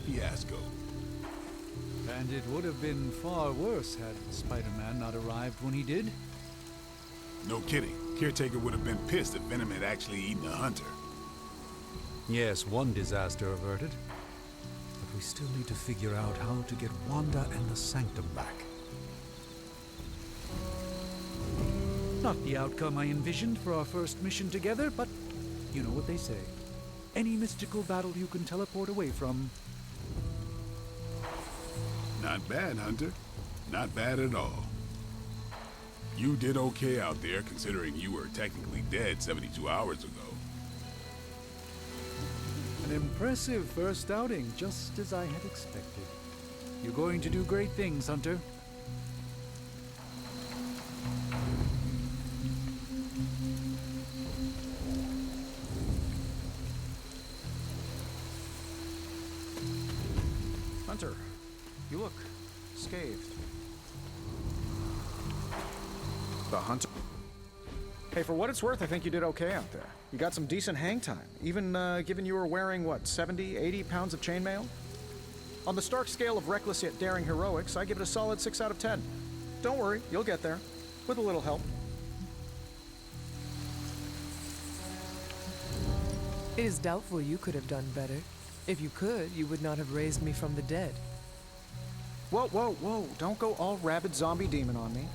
fiasco. And it would have been far worse had Spider-Man not arrived when he did. No kidding. Caretaker would have been pissed if Venom had actually eaten a hunter. Yes, one disaster averted. But we still need to figure out how to get Wanda and the Sanctum back. Not the outcome I envisioned for our first mission together, but you know what they say. Any mystical battle you can teleport away from. Not bad, Hunter. Not bad at all. You did okay out there, considering you were technically dead 72 hours ago. An impressive first outing, just as I had expected. You're going to do great things, Hunter. Hunter, you look scathed. The Hunter? Hey, for what it's worth, I think you did okay out there. You got some decent hang time, even given you were wearing, what, 70, 80 pounds of chainmail? On the Stark scale of reckless yet daring heroics, I give it a solid 6 out of 10. Don't worry, you'll get there, with a little help. It is doubtful you could have done better. If you could, you would not have raised me from the dead. Whoa, whoa, whoa, don't go all rabid zombie demon on me.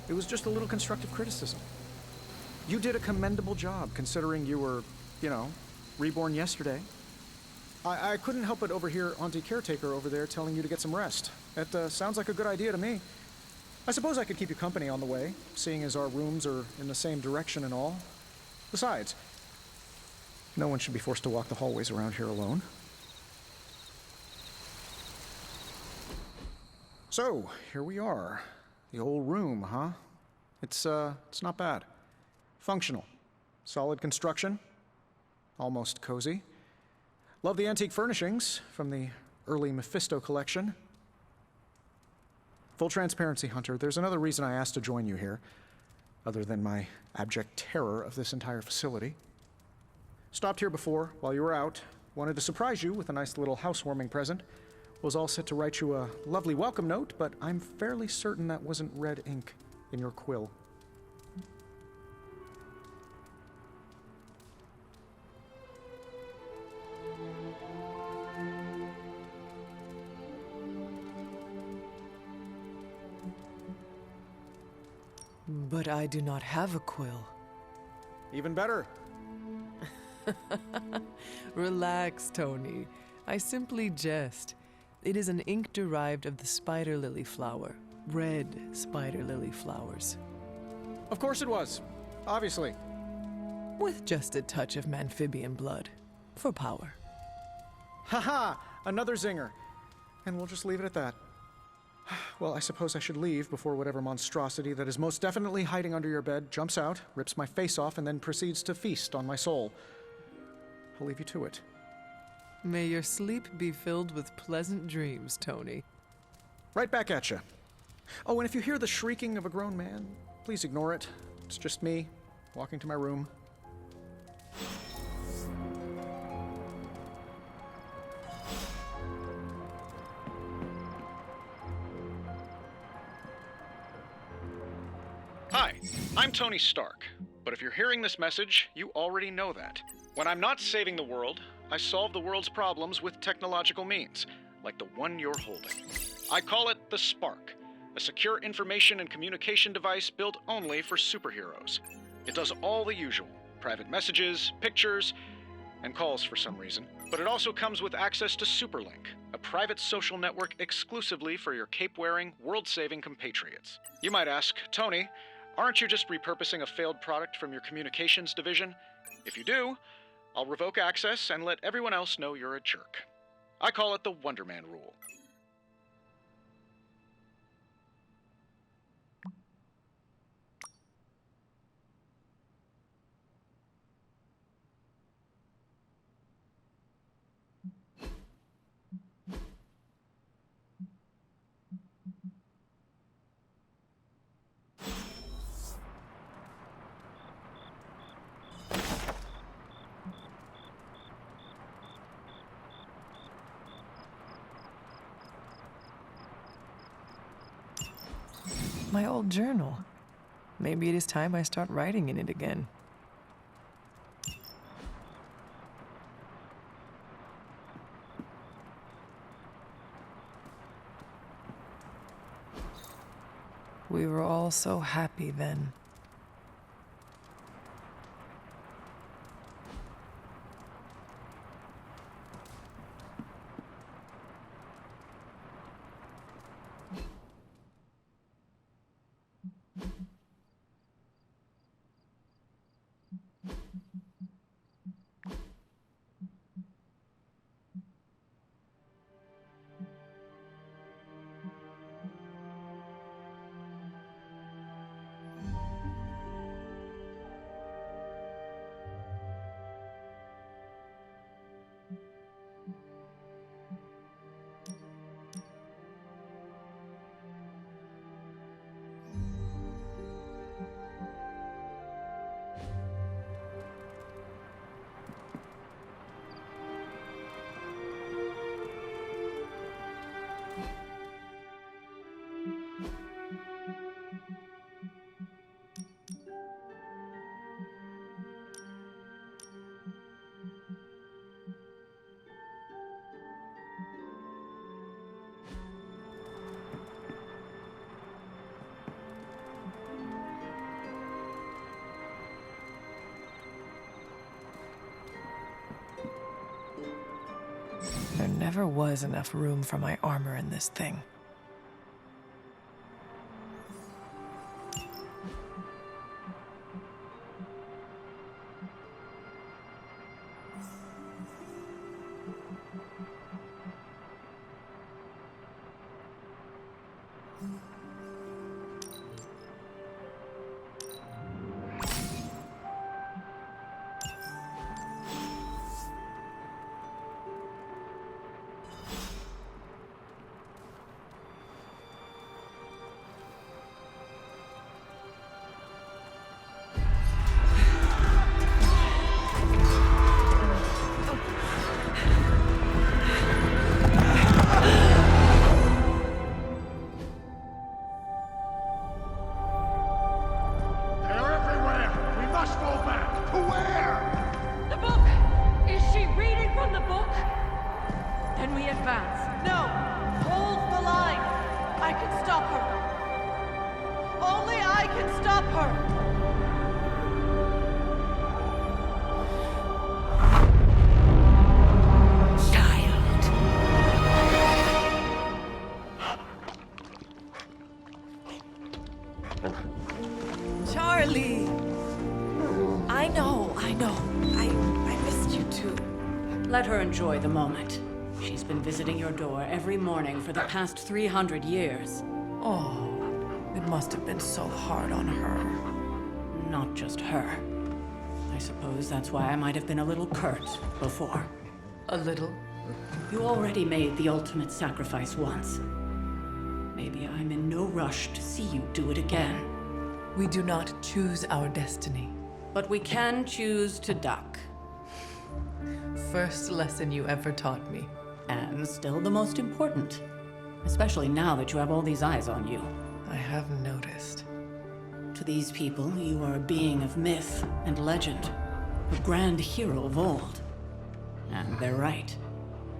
It was just a little constructive criticism. You did a commendable job, considering you were, you know, reborn yesterday. I couldn't help but overhear Auntie Caretaker over there telling you to get some rest. That sounds like a good idea to me. I suppose I could keep you company on the way, seeing as our rooms are in the same direction and all. Besides, no one should be forced to walk the hallways around here alone. So, here we are. The old room, huh? It's not bad. Functional. Solid construction. Almost cozy. Love the antique furnishings from the early Mephisto collection. Full transparency, Hunter, there's another reason I asked to join you here, other than my abject terror of this entire facility. Stopped here before, while you were out. Wanted to surprise you with a nice little housewarming present. Was all set to write you a lovely welcome note, but I'm fairly certain that wasn't red ink in your quill. But I do not have a quill. Even better. Relax, Tony. I simply jest. It is an ink derived of the spider lily flower. Red spider lily flowers. Of course it was. Obviously. With just a touch of amphibian blood. For power. Haha! Another zinger. And we'll just leave it at that. Well, I suppose I should leave before whatever monstrosity that is most definitely hiding under your bed jumps out, rips my face off, and then proceeds to feast on my soul. I'll leave you to it. May your sleep be filled with pleasant dreams, Tony. Right back at you. Oh, and if you hear the shrieking of a grown man, please ignore it. It's just me, walking to my room. Hi, I'm Tony Stark. But if you're hearing this message, you already know that. When I'm not saving the world, I solve the world's problems with technological means, like the one you're holding. I call it the Spark, a secure information and communication device built only for superheroes. It does all the usual, private messages, pictures, and calls for some reason. But it also comes with access to Superlink, a private social network exclusively for your cape-wearing, world-saving compatriots. You might ask, Tony, aren't you just repurposing a failed product from your communications division? If you do, I'll revoke access and let everyone else know you're a jerk. I call it the Wonder Man rule. My old journal. Maybe it is time I start writing in it again. We were all so happy then. There never was enough room for my armor in this thing. Charlie! I know. I missed you too. Let her enjoy the moment. She's been visiting your door every morning for the past 300 years. Oh, it must have been so hard on her. Not just her. I suppose that's why I might have been a little curt before. A little? You already made the ultimate sacrifice once. Maybe I'm in no rush to see you do it again. We do not choose our destiny. But we can choose to duck. First lesson you ever taught me. And still the most important. Especially now that you have all these eyes on you. I have noticed. To these people, you are a being of myth and legend. A grand hero of old. And they're right.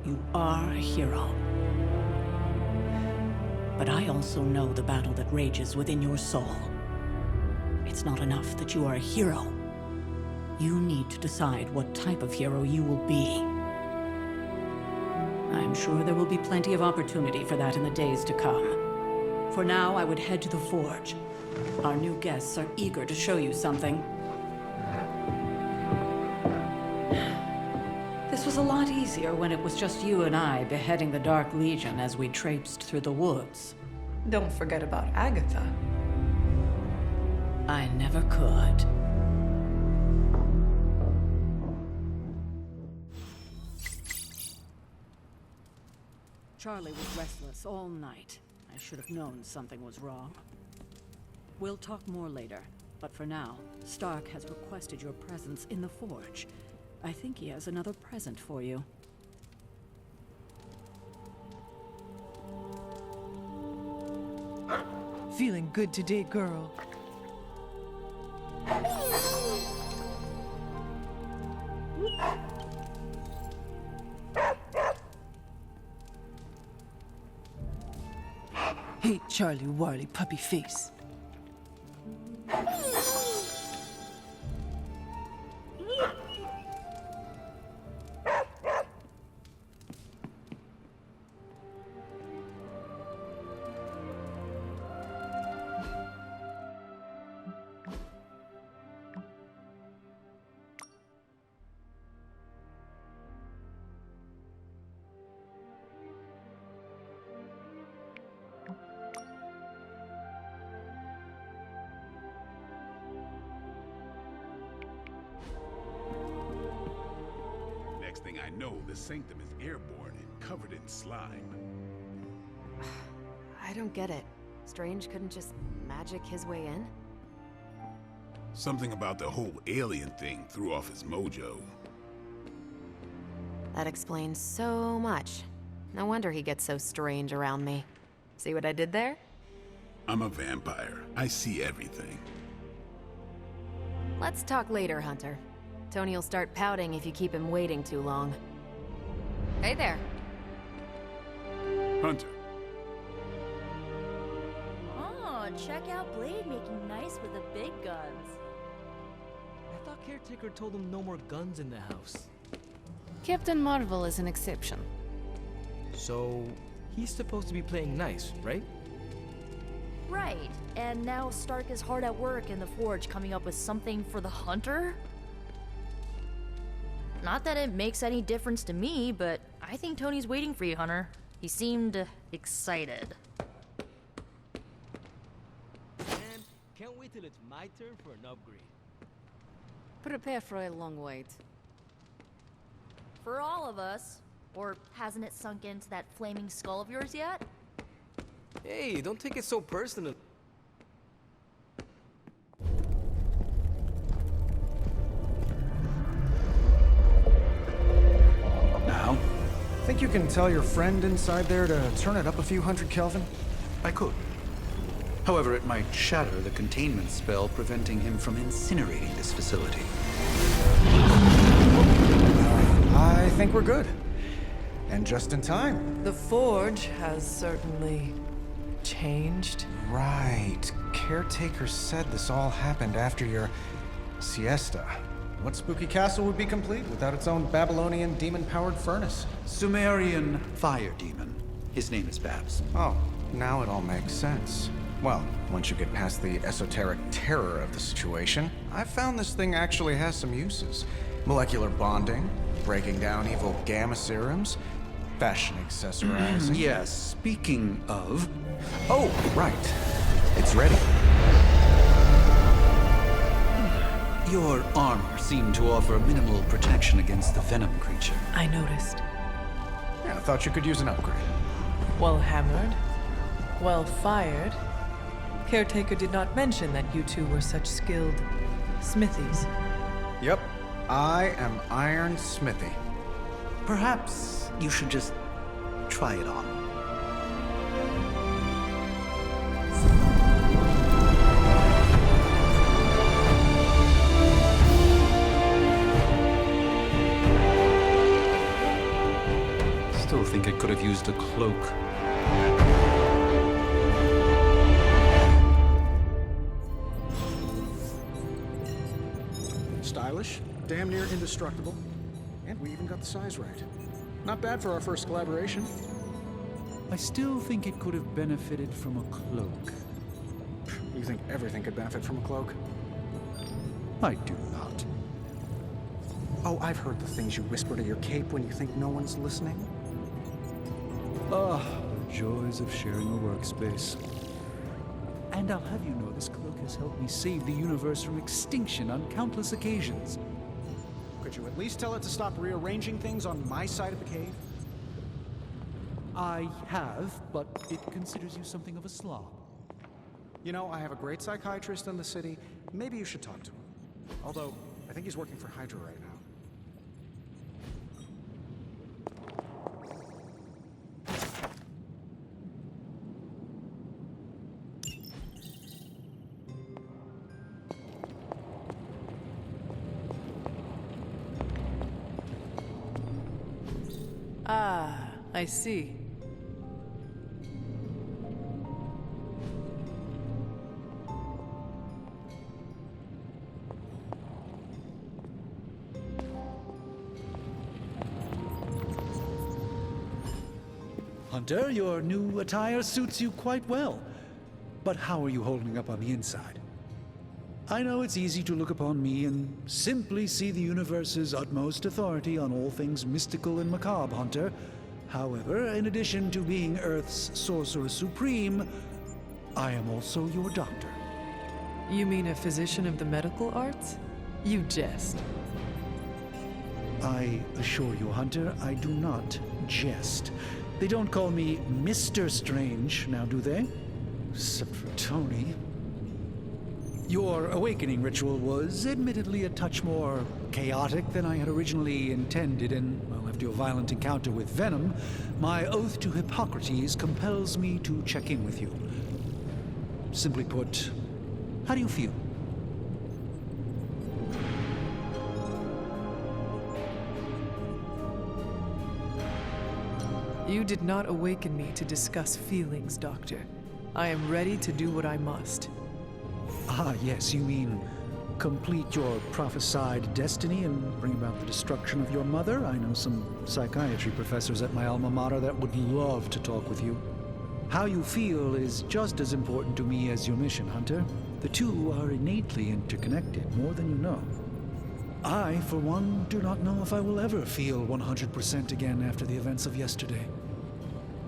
You are a hero. But I also know the battle that rages within your soul. It's not enough that you are a hero. You need to decide what type of hero you will be. I'm sure there will be plenty of opportunity for that in the days to come. For now, I would head to the forge. Our new guests are eager to show you something. This was a lot easier when it was just you and I beheading the Dark Legion as we traipsed through the woods. Don't forget about Agatha. I never could. Charlie was restless all night. I should have known something was wrong. We'll talk more later, but for now, Stark has requested your presence in the forge. I think he has another present for you. feeling good today, girl. Hey, Charlie Warley puppy face. Next thing I know, the sanctum is airborne and covered in slime. I don't get it. Strange couldn't just magic his way in? Something about the whole alien thing threw off his mojo. That explains so much. No wonder he gets so strange around me. See what I did there? I'm a vampire. I see everything. Let's talk later, Hunter. Tony will start pouting if you keep him waiting too long. Hey there. Hunter. Oh, check out Blade making nice with the big guns. I thought Caretaker told him no more guns in the house. Captain Marvel is an exception. So, he's supposed to be playing nice, right? Right, and now Stark is hard at work in the Forge coming up with something for the Hunter? Not that it makes any difference to me, but I think Tony's waiting for you, Hunter. He seemed excited. And can't wait till it's my turn for an upgrade. Prepare for a long wait. For all of us. Or hasn't it sunk into that flaming skull of yours yet? Hey, don't take it so personal. Now? Think you can tell your friend inside there to turn it up a few hundred Kelvin? I could. However, it might shatter the containment spell preventing him from incinerating this facility. I think we're good. And just in time. The Forge has certainly changed. Right. Caretaker said this all happened after your siesta. What spooky castle would be complete without its own Babylonian demon-powered furnace? Sumerian fire demon. His name is Babs. Oh, now it all makes sense. Well, once you get past the esoteric terror of the situation, I've found this thing actually has some uses. Molecular bonding, breaking down evil gamma serums, fashion accessorizing. Yes, speaking of... Oh, right. It's ready. Your armor seemed to offer minimal protection against the venom creature. I noticed. Yeah, I thought you could use an upgrade. Well hammered, well fired. Caretaker did not mention that you two were such skilled smithies. Yep. I am Iron Smithy. Perhaps you should just try it on. Still think it could have used a cloak. Stylish, damn near indestructible, and we even got the size right. Not bad for our first collaboration. I still think it could have benefited from a cloak. You think everything could benefit from a cloak? I do not. Oh, I've heard the things you whisper to your cape when you think no one's listening. Ah, the joys of sharing a workspace. And I'll have you know this cloak has helped me save the universe from extinction on countless occasions. Could you at least tell it to stop rearranging things on my side of the cave? I have, but it considers you something of a slob. You know, I have a great psychiatrist in the city. Maybe you should talk to him. Although, I think he's working for Hydra right now. Ah, I see. Hunter, your new attire suits you quite well. But how are you holding up on the inside? I know it's easy to look upon me and simply see the universe's utmost authority on all things mystical and macabre, Hunter. However, in addition to being Earth's Sorcerer Supreme, I am also your doctor. You mean a physician of the medical arts? You jest. I assure you, Hunter, I do not jest. They don't call me Mr. Strange, now do they? Except for Tony. Your awakening ritual was admittedly a touch more chaotic than I had originally intended, and, well, after your violent encounter with Venom, my oath to Hippocrates compels me to check in with you. Simply put, how do you feel? You did not awaken me to discuss feelings, Doctor. I am ready to do what I must. Ah, yes, you mean complete your prophesied destiny and bring about the destruction of your mother? I know some psychiatry professors at my alma mater that would love to talk with you. How you feel is just as important to me as your mission, Hunter. The two are innately interconnected, more than you know. I, for one, do not know if I will ever feel 100% again after the events of yesterday.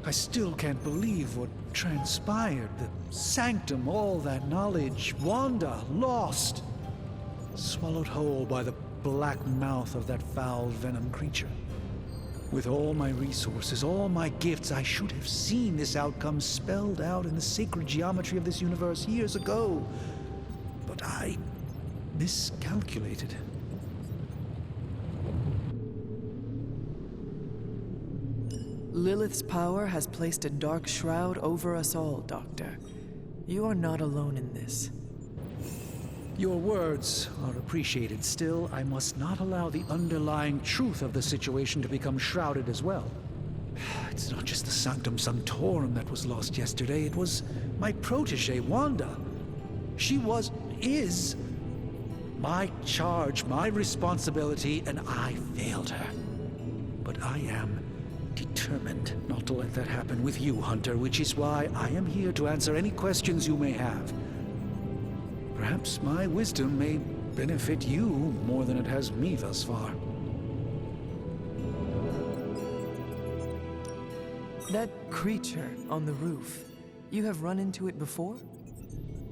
I still can't believe what transpired. The sanctum, all that knowledge, Wanda, lost. Swallowed whole by the black mouth of that foul venom creature. With all my resources, all my gifts, I should have seen this outcome spelled out in the sacred geometry of this universe years ago. But I miscalculated. Lilith's power has placed a dark shroud over us all, Doctor. You are not alone in this. Your words are appreciated. Still, I must not allow the underlying truth of the situation to become shrouded as well. It's not just the Sanctum Sanctorum that was lost yesterday. It was my protege, Wanda. She is my charge, my responsibility, and I failed her. But I am determined not to let that happen with you, Hunter, which is why I am here to answer any questions you may have. Perhaps my wisdom may benefit you more than it has me thus far. That creature on the roof, you have run into it before?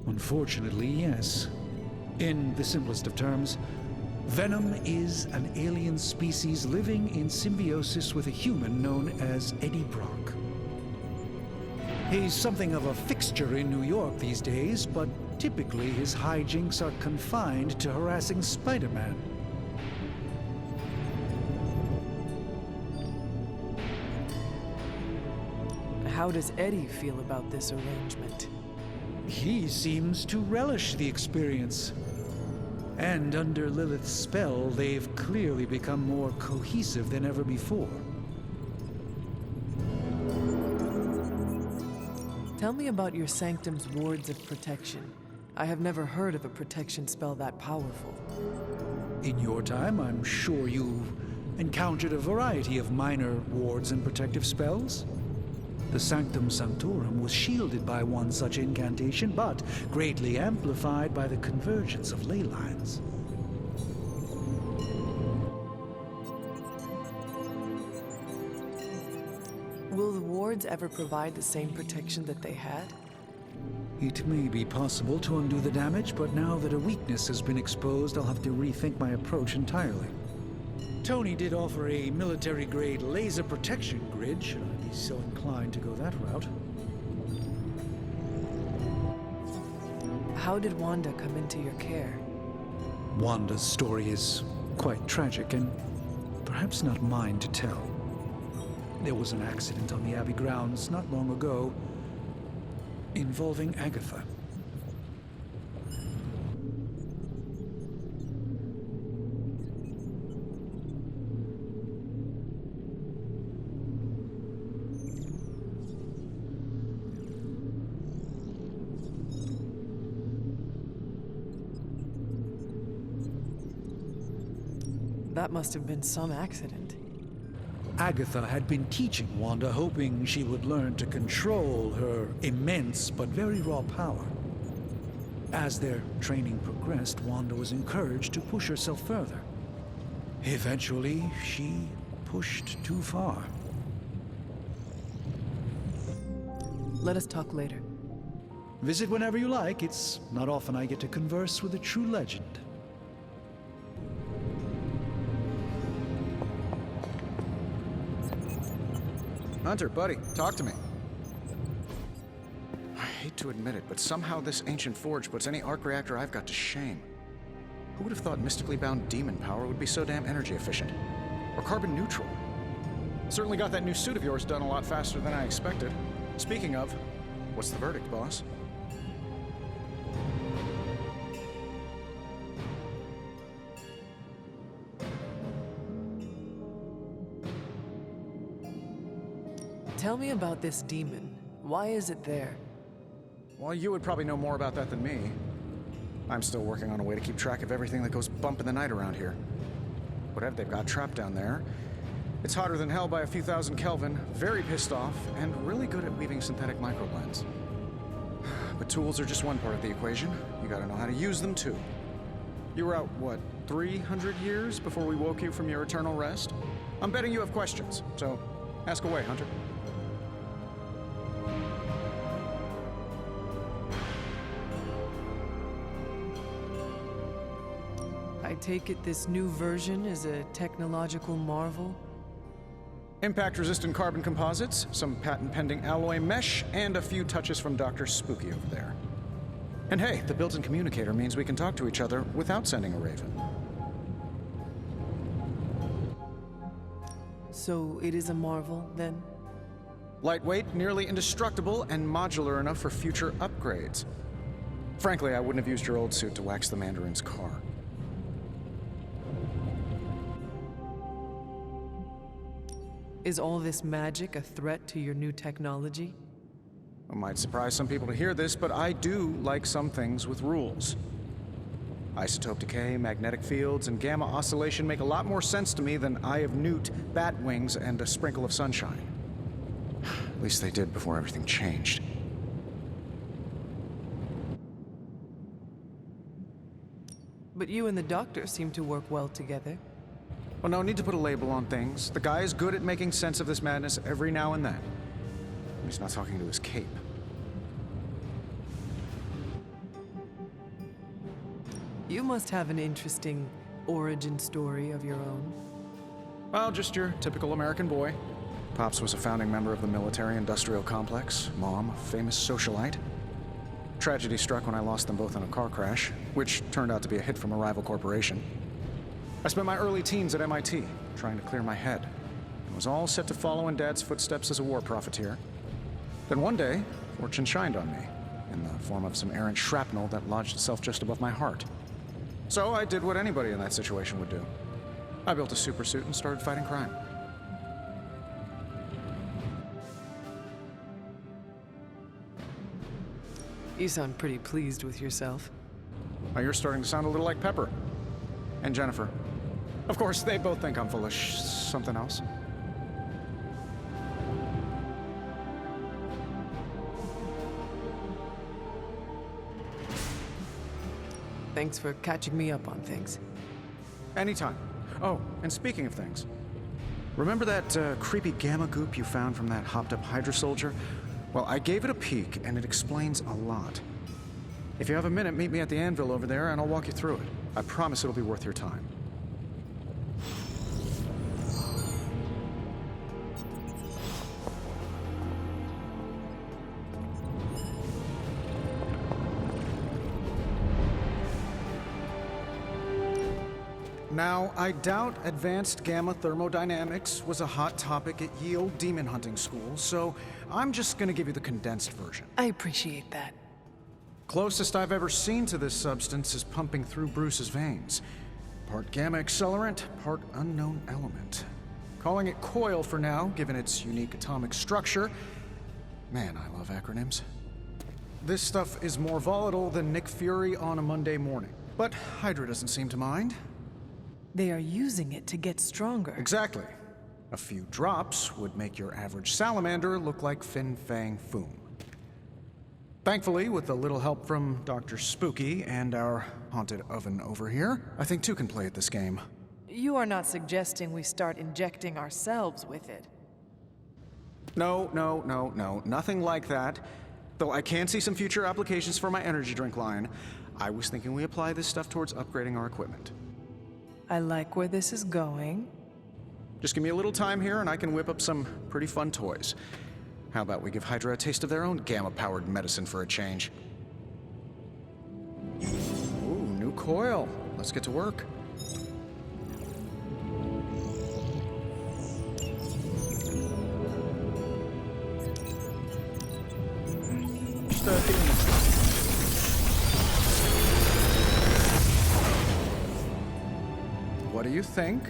Unfortunately, yes. In the simplest of terms, Venom is an alien species living in symbiosis with a human known as Eddie Brock. He's something of a fixture in New York these days, but typically his hijinks are confined to harassing Spider-Man. How does Eddie feel about this arrangement? He seems to relish the experience. And under Lilith's spell, they've clearly become more cohesive than ever before. Tell me about your Sanctum's wards of protection. I have never heard of a protection spell that powerful. In your time, I'm sure you've encountered a variety of minor wards and protective spells. The Sanctum Sanctorum was shielded by one such incantation, but greatly amplified by the convergence of ley lines. Will the wards ever provide the same protection that they had? It may be possible to undo the damage, but now that a weakness has been exposed, I'll have to rethink my approach entirely. Tony did offer a military-grade laser protection grid, should I be so inclined to go that route. How did Wanda come into your care? Wanda's story is quite tragic, and perhaps not mine to tell. There was an accident on the Abbey grounds not long ago involving Agatha. That must have been some accident. Agatha had been teaching Wanda, hoping she would learn to control her immense but very raw power. As their training progressed, Wanda was encouraged to push herself further. Eventually, she pushed too far. Let us talk later. Visit whenever you like. It's not often I get to converse with a true legend. Hunter, buddy, talk to me. I hate to admit it, but somehow this ancient forge puts any arc reactor I've got to shame. Who would have thought mystically bound demon power would be so damn energy efficient? Or carbon neutral? Certainly got that new suit of yours done a lot faster than I expected. Speaking of, what's the verdict, boss? Tell me about this demon. Why is it there? Well, you would probably know more about that than me. I'm still working on a way to keep track of everything that goes bump in the night around here. Whatever they've got trapped down there, it's hotter than hell by a few thousand Kelvin, very pissed off, and really good at weaving synthetic microblends. But tools are just one part of the equation. You gotta know how to use them too. You were out, what, 300 years before we woke you from your eternal rest? I'm betting you have questions, so ask away, Hunter. I take it this new version is a technological marvel? Impact-resistant carbon composites, some patent-pending alloy mesh, and a few touches from Dr. Spooky over there. And hey, the built-in communicator means we can talk to each other without sending a raven. So it is a marvel, then? Lightweight, nearly indestructible, and modular enough for future upgrades. Frankly, I wouldn't have used your old suit to wax the Mandarin's car. Is all this magic a threat to your new technology? It might surprise some people to hear this, but I do like some things with rules. Isotope decay, magnetic fields, and gamma oscillation make a lot more sense to me than Eye of Newt, bat wings, and a sprinkle of sunshine. At least they did before everything changed. But you and the doctor seem to work well together. Well, no need to put a label on things. The guy is good at making sense of this madness every now and then. He's not talking to his cape. You must have an interesting origin story of your own. Well, just your typical American boy. Pops was a founding member of the military-industrial complex. Mom, a famous socialite. Tragedy struck when I lost them both in a car crash, which turned out to be a hit from a rival corporation. I spent my early teens at MIT, trying to clear my head, and was all set to follow in Dad's footsteps as a war profiteer. Then one day, fortune shined on me, in the form of some errant shrapnel that lodged itself just above my heart. So I did what anybody in that situation would do. I built a supersuit and started fighting crime. You sound pretty pleased with yourself. Now you're starting to sound a little like Pepper. And Jennifer. Of course, they both think I'm full of something else. Thanks for catching me up on things. Anytime. Oh, and speaking of things, remember that creepy gamma goop you found from that hopped-up Hydra soldier? Well, I gave it a peek, and it explains a lot. If you have a minute, meet me at the anvil over there, and I'll walk you through it. I promise it'll be worth your time. Now, I doubt advanced gamma thermodynamics was a hot topic at ye old demon hunting school, so I'm just gonna give you the condensed version. I appreciate that. Closest I've ever seen to this substance is pumping through Bruce's veins. Part gamma accelerant, part unknown element. Calling it coil for now, given its unique atomic structure. Man, I love acronyms. This stuff is more volatile than Nick Fury on a Monday morning. But Hydra doesn't seem to mind. They are using it to get stronger. Exactly. A few drops would make your average salamander look like Fin Fang Foom. Thankfully, with a little help from Dr. Spooky and our haunted oven over here, I think two can play at this game. You are not suggesting we start injecting ourselves with it. No, nothing like that. Though I can see some future applications for my energy drink line. I was thinking we apply this stuff towards upgrading our equipment. I like where this is going. Just give me a little time here and I can whip up some pretty fun toys. How about we give Hydra a taste of their own gamma-powered medicine for a change? Ooh, new coil. Let's get to work. What do you think?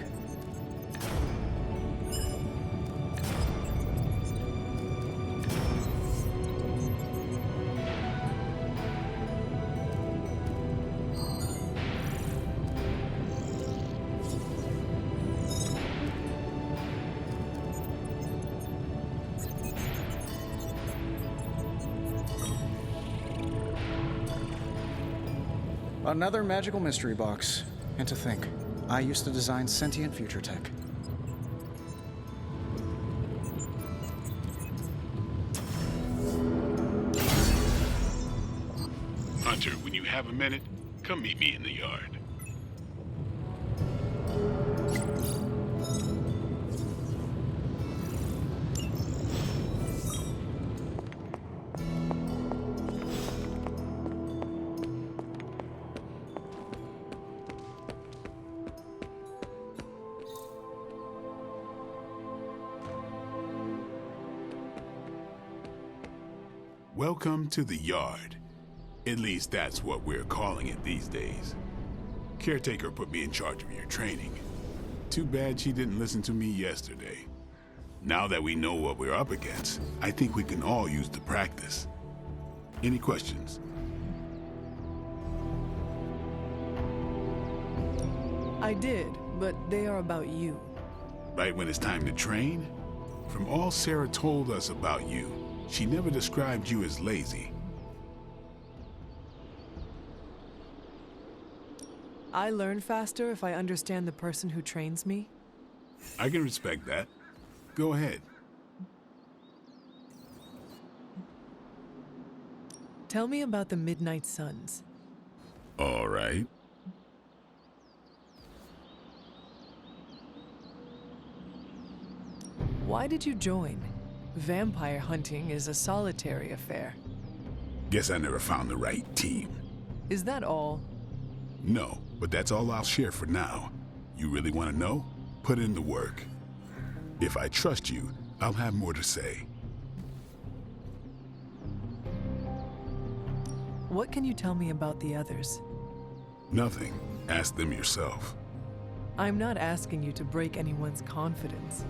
Another magical mystery box. And to think, I used to design sentient future tech. Hunter, when you have a minute, come meet me in the yard. Welcome to the yard. At least that's what we're calling it these days. Caretaker put me in charge of your training. Too bad she didn't listen to me yesterday. Now that we know what we're up against, I think we can all use the practice. Any questions? I did, but they are about you. Right when it's time to train? From all Sarah told us about you, she never described you as lazy. I learn faster if I understand the person who trains me. I can respect that. Go ahead. Tell me about the Midnight Suns. All right. Why did you join? Vampire hunting is a solitary affair. Guess I never found the right team. Is that all? No, but that's all I'll share for now. You really want to know? Put in the work. If I trust you, I'll have more to say. What can you tell me about the others? Nothing. Ask them yourself. I'm not asking you to break anyone's confidence.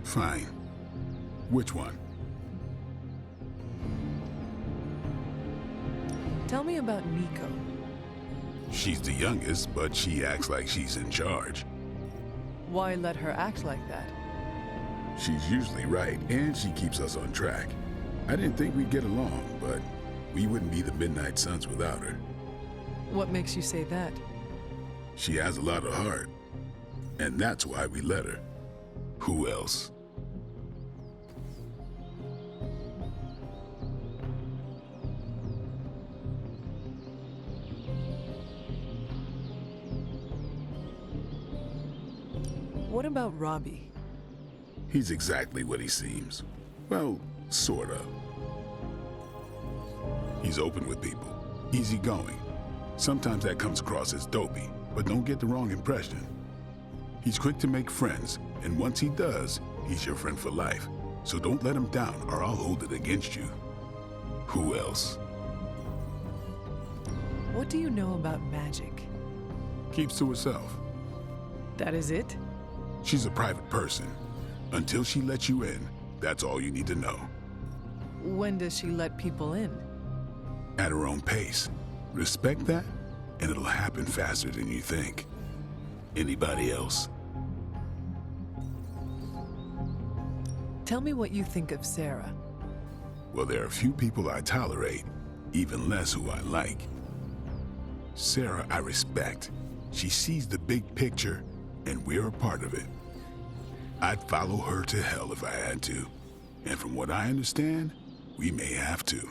Fine. Which one? Tell me about Nico. She's the youngest, but she acts like she's in charge. Why let her act like that? She's usually right, and she keeps us on track. I didn't think we'd get along, but we wouldn't be the Midnight Suns without her. What makes you say that? She has a lot of heart, and that's why we let her. Who else? What about Robbie? He's exactly what he seems. Well, sorta. He's open with people, easygoing. Sometimes that comes across as dopey, but don't get the wrong impression. He's quick to make friends, and once he does, he's your friend for life. So don't let him down or I'll hold it against you. Who else? What do you know about magic? Keeps to herself. That is it? She's a private person. Until she lets you in, that's all you need to know. When does she let people in? At her own pace. Respect that, and it'll happen faster than you think. Anybody else? Tell me what you think of Sarah. Well, there are few people I tolerate, even less who I like. Sarah, I respect. She sees the big picture, and we're a part of it. I'd follow her to hell if I had to. And from what I understand, we may have to.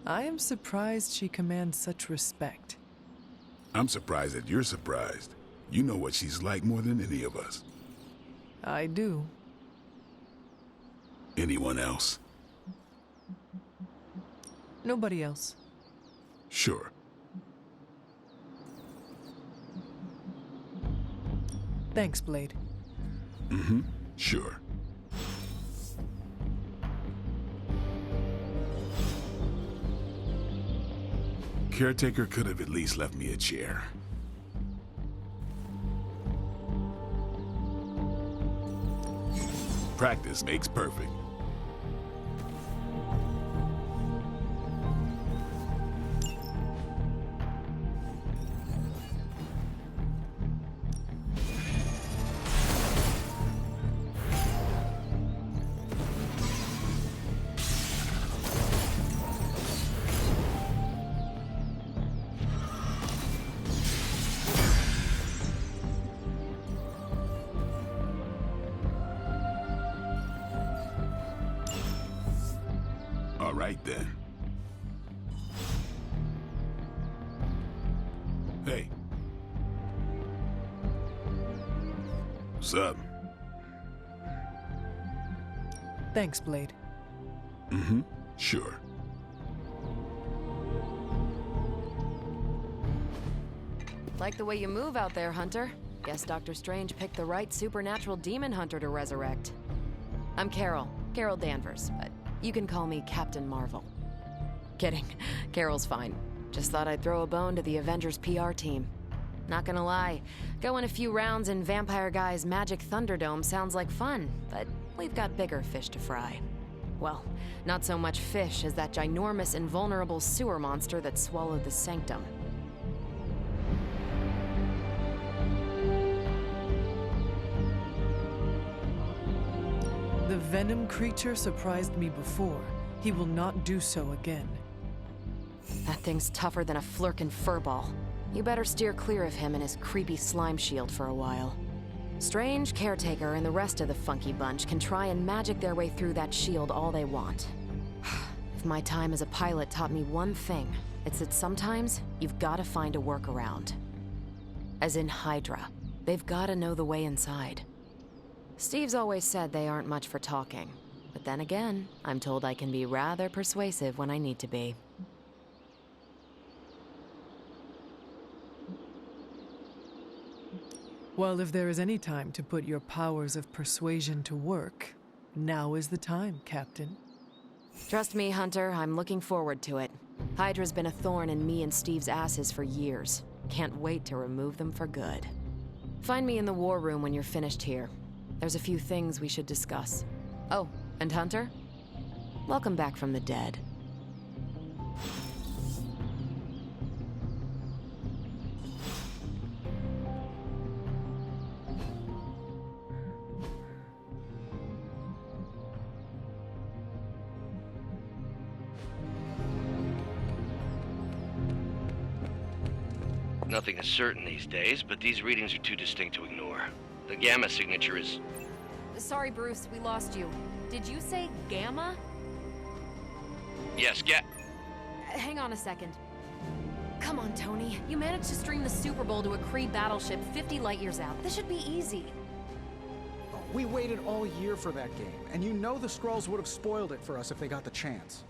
I am surprised she commands such respect. I'm surprised that you're surprised. You know what she's like more than any of us. I do. Anyone else? Nobody else. Sure. Thanks, Blade. Mm-hmm. Sure. Caretaker could have at least left me a chair. Practice makes perfect. All right, then. Hey. What's up? Thanks, Blade. Mm-hmm. Sure. Like the way you move out there, Hunter. Guess Dr. Strange picked the right supernatural demon hunter to resurrect. I'm Carol Danvers, but you can call me Captain Marvel. Kidding. Carol's fine. Just thought I'd throw a bone to the Avengers PR team. Not gonna lie, going a few rounds in Vampire Guy's Magic Thunderdome sounds like fun, but we've got bigger fish to fry. Well, not so much fish as that ginormous invulnerable sewer monster that swallowed the Sanctum. The Venom creature surprised me before. He will not do so again. That thing's tougher than a flirkin' furball. You better steer clear of him and his creepy slime shield for a while. Strange, Caretaker, and the rest of the funky bunch can try and magic their way through that shield all they want. If my time as a pilot taught me one thing, it's that sometimes you've gotta find a workaround. As in Hydra. They've gotta know the way inside. Steve's always said they aren't much for talking. But then again, I'm told I can be rather persuasive when I need to be. Well, if there is any time to put your powers of persuasion to work, now is the time, Captain. Trust me, Hunter, I'm looking forward to it. Hydra's been a thorn in me and Steve's asses for years. Can't wait to remove them for good. Find me in the war room when you're finished here. There's a few things we should discuss. Oh, and Hunter? Welcome back from the dead. Nothing is certain these days, but these readings are too distinct to ignore. The Gamma signature is... Sorry, Bruce, we lost you. Did you say Gamma? Yes, Hang on a second. Come on, Tony. You managed to stream the Super Bowl to a Kree battleship 50 light years out. This should be easy. We waited all year for that game, and you know the Skrulls would have spoiled it for us if they got the chance.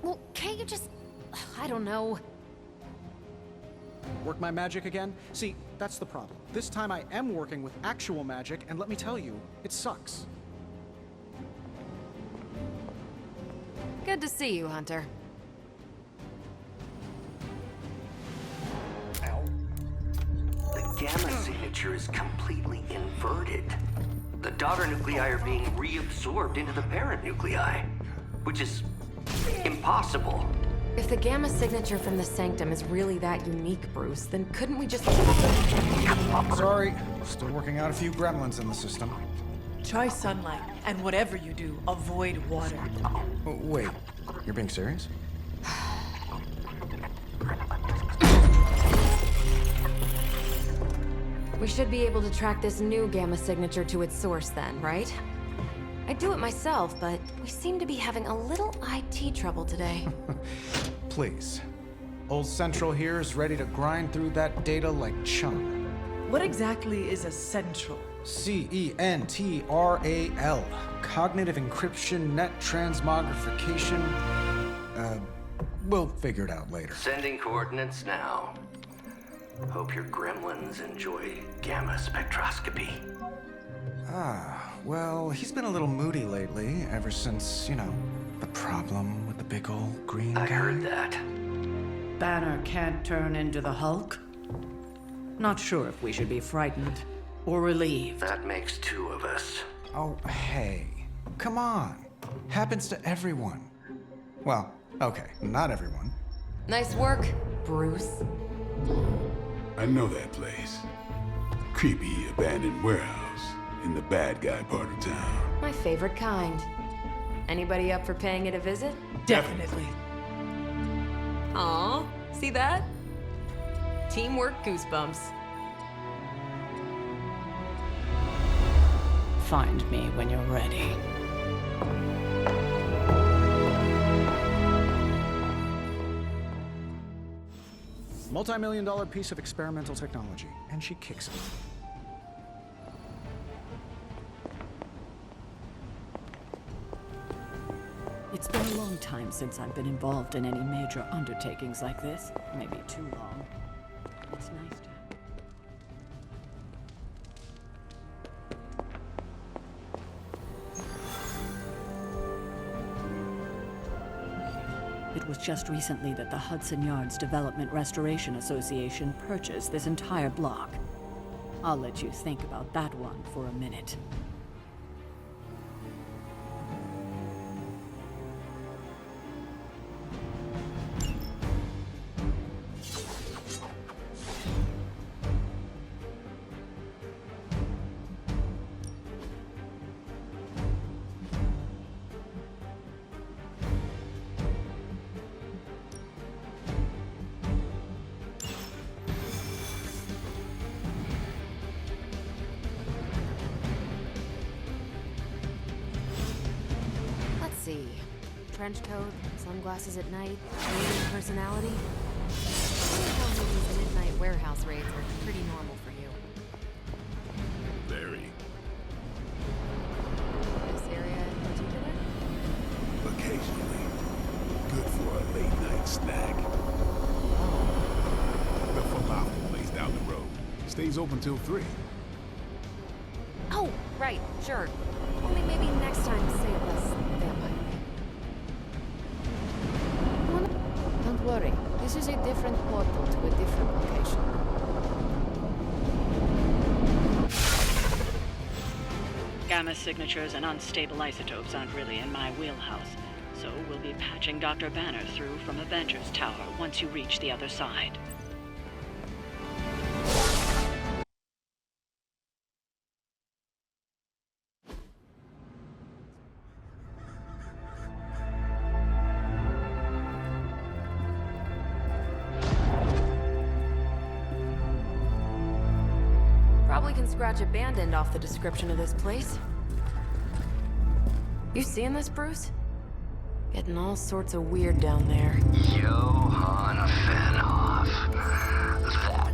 Well, can't you just... I don't know. Work my magic again? See, that's the problem. This time I am working with actual magic, and let me tell you, it sucks. Good to see you, Hunter. The Gamma signature is completely inverted. The daughter nuclei are being reabsorbed into the parent nuclei, which is impossible. If the gamma signature from the Sanctum is really that unique, Bruce, then couldn't we just... Sorry, still working out a few gremlins in the system. Try sunlight, and whatever you do, avoid water. Oh, wait, you're being serious? We should be able to track this new gamma signature to its source then, right? I'd do it myself, but we seem to be having a little IT trouble today. Please. Old Central here is ready to grind through that data like chum. What exactly is a central? CENTRAL. Cognitive encryption, net transmogrification. We'll figure it out later. Sending coordinates now. Hope your gremlins enjoy gamma spectroscopy. Well, he's been a little moody lately, ever since, the problem with the big old green guy. I heard that. Banner can't turn into the Hulk? Not sure if we should be frightened or relieved. That makes two of us. Oh, hey. Come on. Happens to everyone. Well, okay, not everyone. Nice work, Bruce. I know that place. Creepy abandoned warehouse in the bad guy part of town. My favorite kind. Anybody up for paying it a visit? Definitely. Aw, see that? Teamwork goosebumps. Find me when you're ready. Multi-million-dollar piece of experimental technology, and she kicks it. It's been a long time since I've been involved in any major undertakings like this. Maybe too long. It's nice to... It was just recently that the Hudson Yards Development Restoration Association purchased this entire block. I'll let you think about that one for a minute. Trench coat, sunglasses at night, reading personality. These midnight warehouse raids are pretty normal for you. Very. This area in particular? Occasionally. Good for a late night snack. The falafel place down the road stays open till 3. Oh, right, sure. Only maybe next time say less vampire. Don't worry. This is a different portal to a different location. Gamma signatures and unstable isotopes aren't really in my wheelhouse, so we'll be patching Dr. Banner through from Avengers Tower once you reach the other side. Probably can scratch abandoned off the description of this place. You seeing this, Bruce? Getting all sorts of weird down there. Johann Fenhoff. That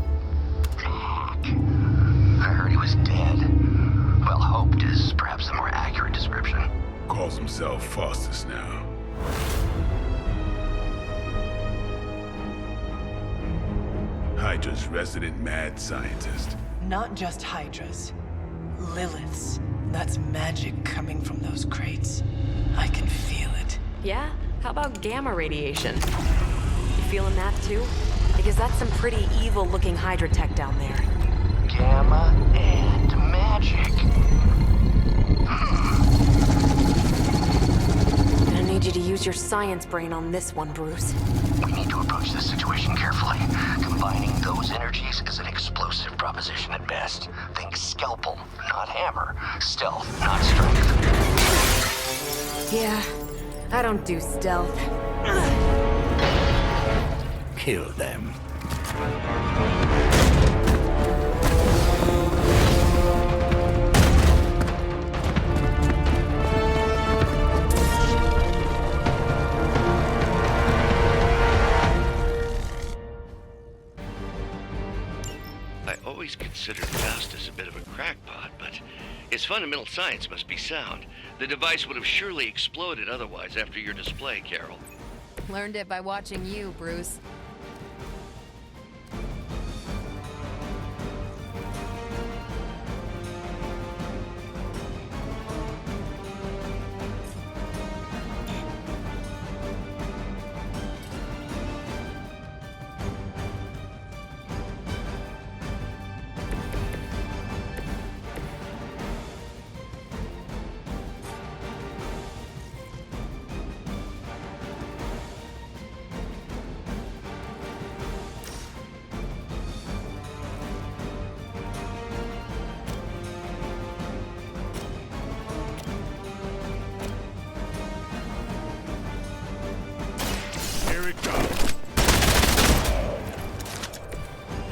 hack. I heard he was dead. Well, hoped is perhaps a more accurate description. Calls himself Faustus now. Hydra's resident mad scientist. Not just Hydras. Liliths. That's magic coming from those crates. I can feel it. Yeah? How about gamma radiation? You feeling that too? Because that's some pretty evil-looking Hydra tech down there. Gamma and magic. Gonna need need you to use your science brain on this one, Bruce. We need to approach this situation carefully. Combining those energies is an explosive proposition at best. Think scalpel, not hammer. Stealth, not strength. Yeah, I don't do stealth. Kill them. I always considered Faustus a bit of a crackpot, but his fundamental science must be sound. The device would have surely exploded otherwise after your display, Carol. Learned it by watching you, Bruce. Here it comes.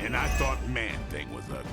And I thought Man-Thing was ugly.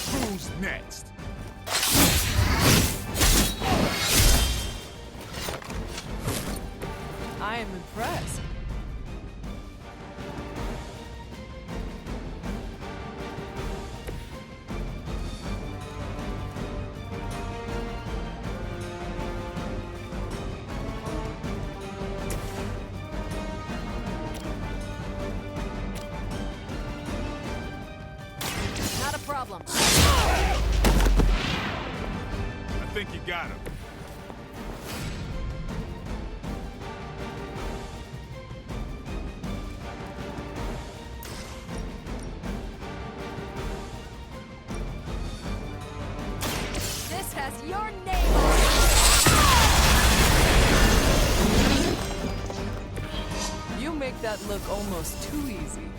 Who's next? I am impressed. Not a problem. I think you got him. This has your name on it! You make that look almost too easy.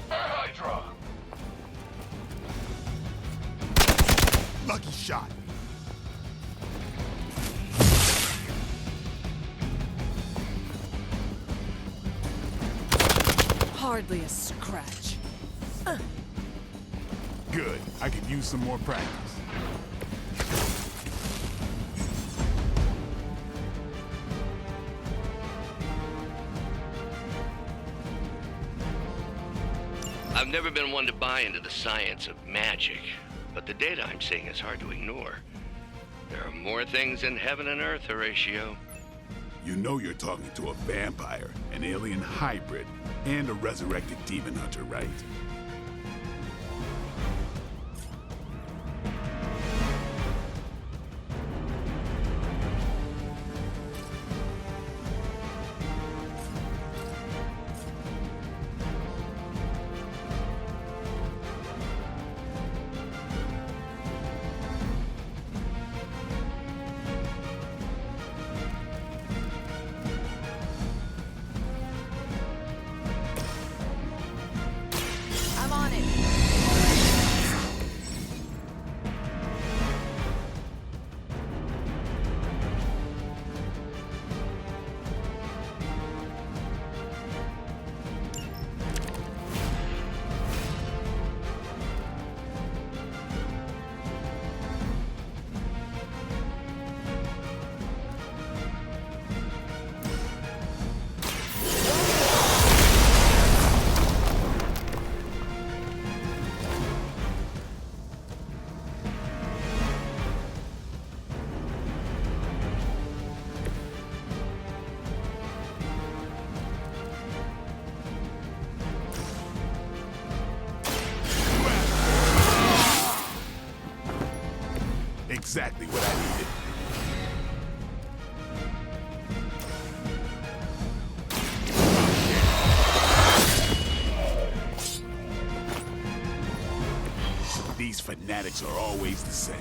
Hydra! Lucky shot. Hardly a scratch. Good. I could use some more practice. I've never been one to buy into the science of magic, but the data I'm seeing is hard to ignore. There are more things in heaven and earth, Horatio. You know you're talking to a vampire, an alien hybrid, and a resurrected demon hunter, right? I'm on it. exactly what I needed. These fanatics are always the same.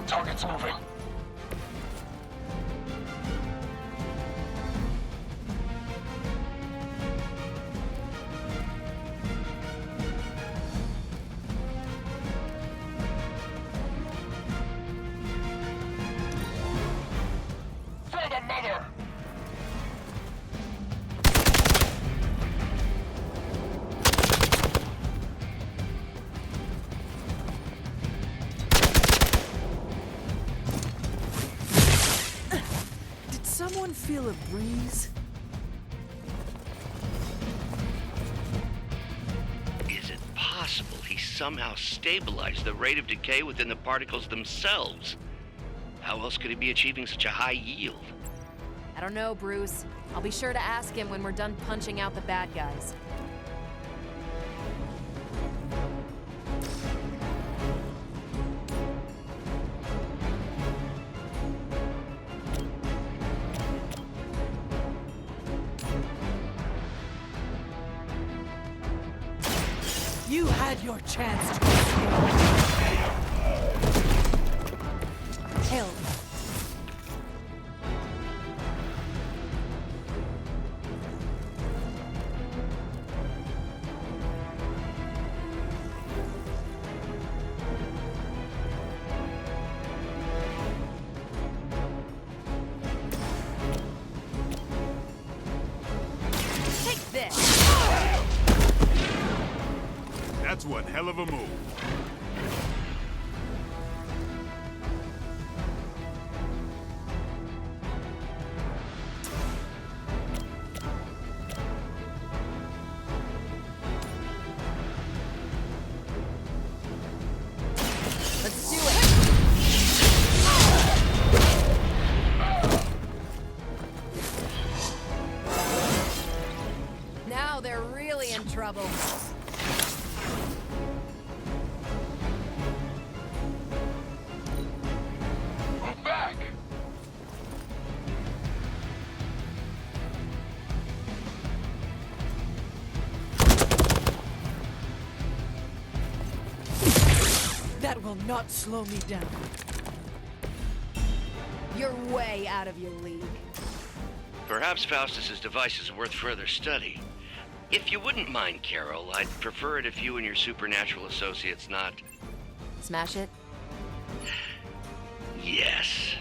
Target's moving. Find another! Did someone feel a breeze? Is it possible he somehow stabilized the rate of decay within the particles themselves? How else could he be achieving such a high yield? I don't know, Bruce. I'll be sure to ask him when we're done punching out the bad guys. You had your chance to escape. Hell. Take this! That's one hell of a move. Let's do it! Now they're really in trouble. Move back! That will not slow me down. You're way out of your league. Perhaps Faustus's device is worth further study. If you wouldn't mind, Carol, I'd prefer it if you and your supernatural associates not... Smash it? Yes.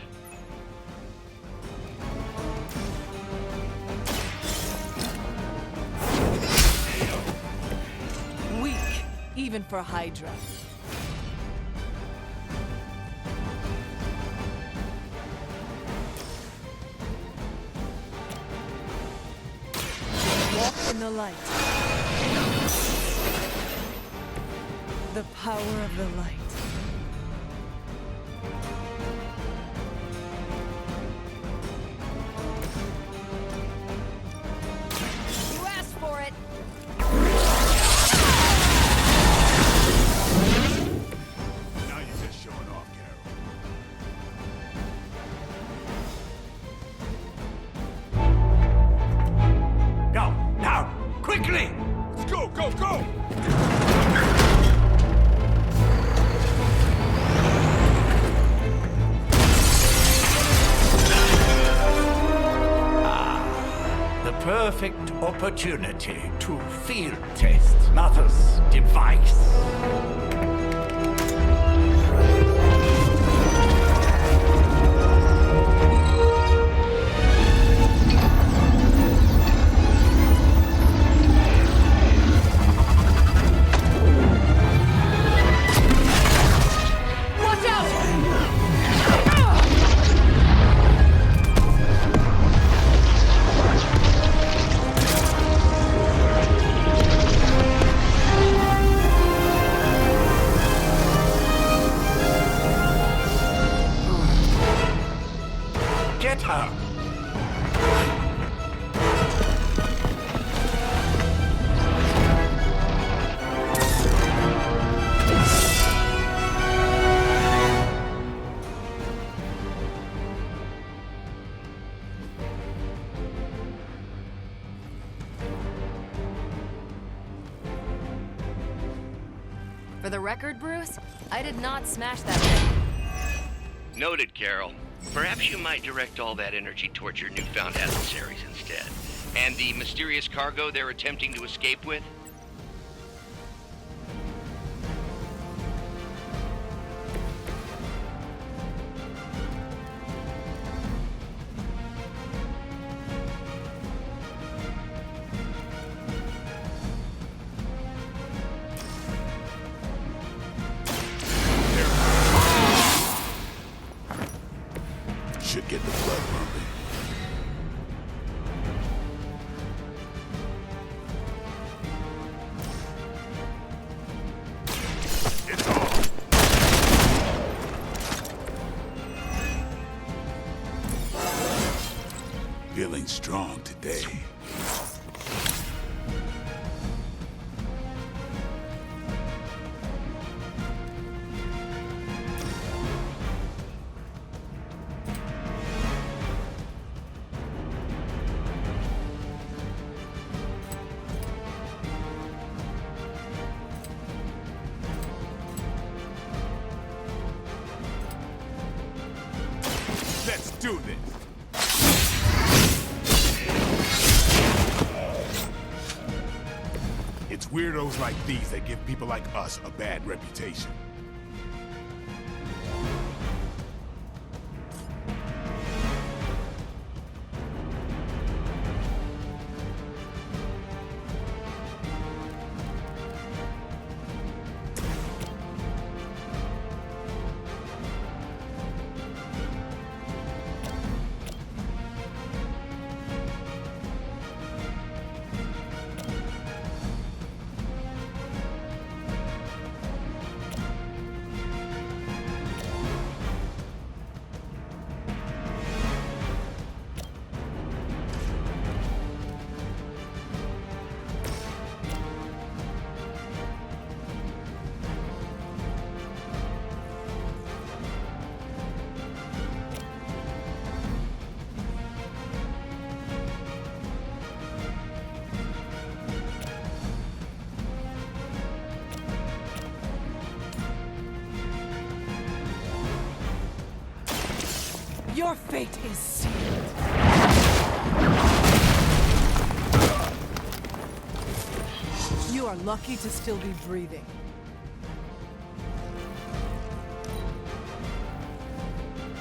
Weak, even for Hydra. Walk in the light. The power of the light. You asked for it! Now you're just showing off, Carol. Now! Quickly! Let's go, go, go! The perfect opportunity to field test Mother's device. Watch out! Get her! record, Bruce? I did not smash that thing. Noted, Carol. Perhaps you might direct all that energy towards your newfound adversaries instead. And the mysterious cargo they're attempting to escape with? Should get the blood pumping. It's on. Feeling strong today. Let's do this! It's weirdos like these that give people like us a bad reputation. Your fate is sealed. You are lucky to still be breathing.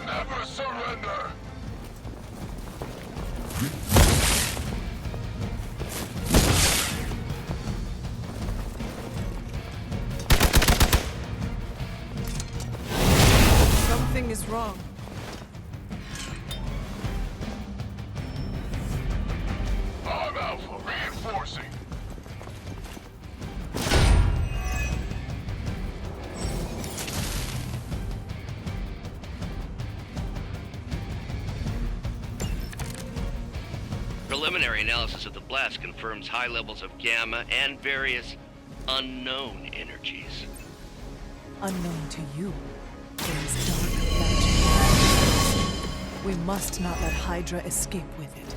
Never surrender! Something is wrong. I'm Alpha, reinforcing. Preliminary analysis of the blast confirms high levels of gamma and various unknown energies. Unknown to you, there is dark magic. We must not let Hydra escape with it.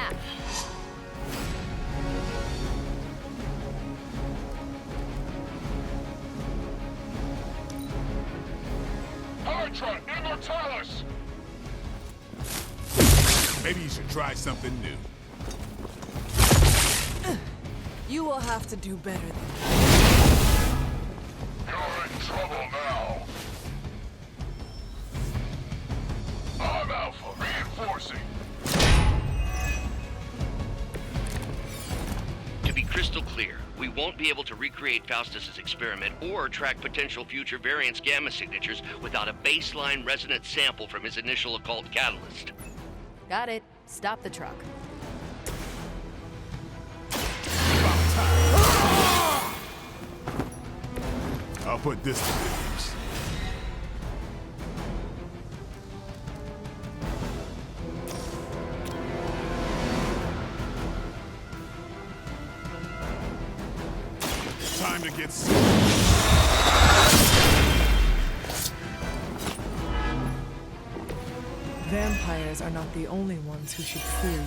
map. Hydra Immortalis! Maybe you should try something new. You will have to do better than that. You're in trouble now. I'm Alpha, reinforcing. To be crystal clear, we won't be able to recreate Faustus's experiment or track potential future variance gamma signatures without a baseline resonance sample from his initial occult catalyst. Got it. Stop the truck. I'll put this to good use. Time to get serious. Vampires are not the only ones who should fear you.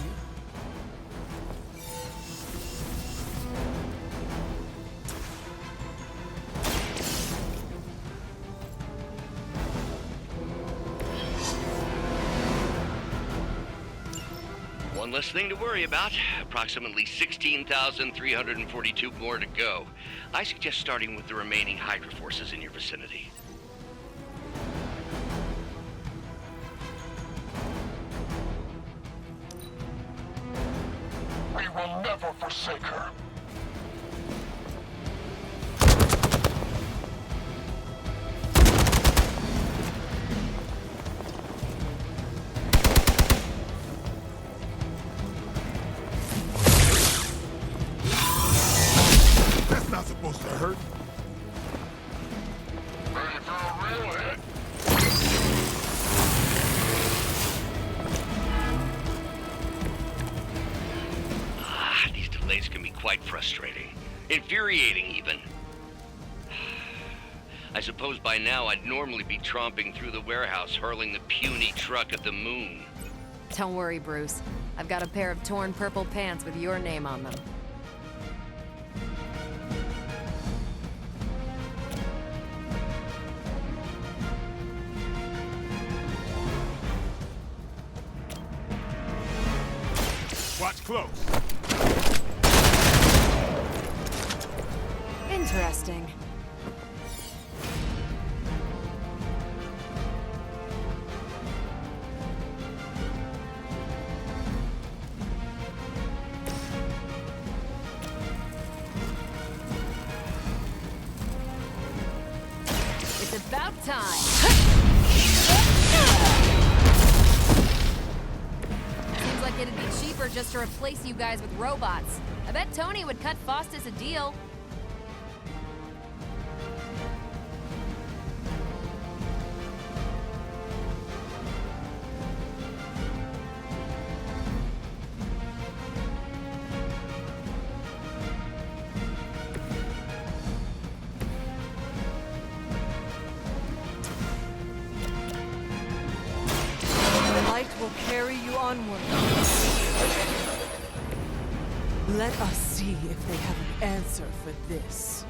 One less thing to worry about. Approximately 16,342 more to go. I suggest starting with the remaining Hydra forces in your vicinity. We will never forsake her. That's not supposed to hurt. Ready for a real hit? These delays can be quite frustrating. Infuriating, even. I suppose by now I'd normally be tromping through the warehouse, hurling the puny truck at the moon. Don't worry, Bruce. I've got a pair of torn purple pants with your name on them. Watch close. Interesting. It's about time. Seems like it'd be cheaper just to replace you guys with robots. I bet Tony would cut Faustus a deal. Will carry you onward. Let us see if they have an answer for this.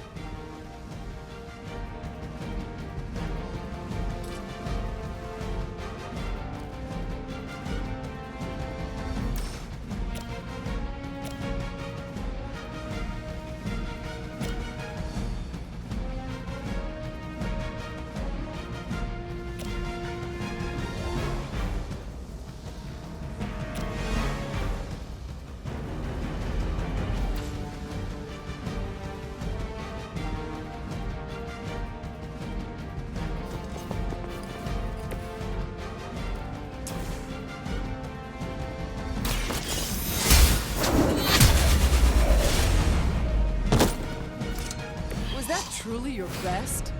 Truly your best?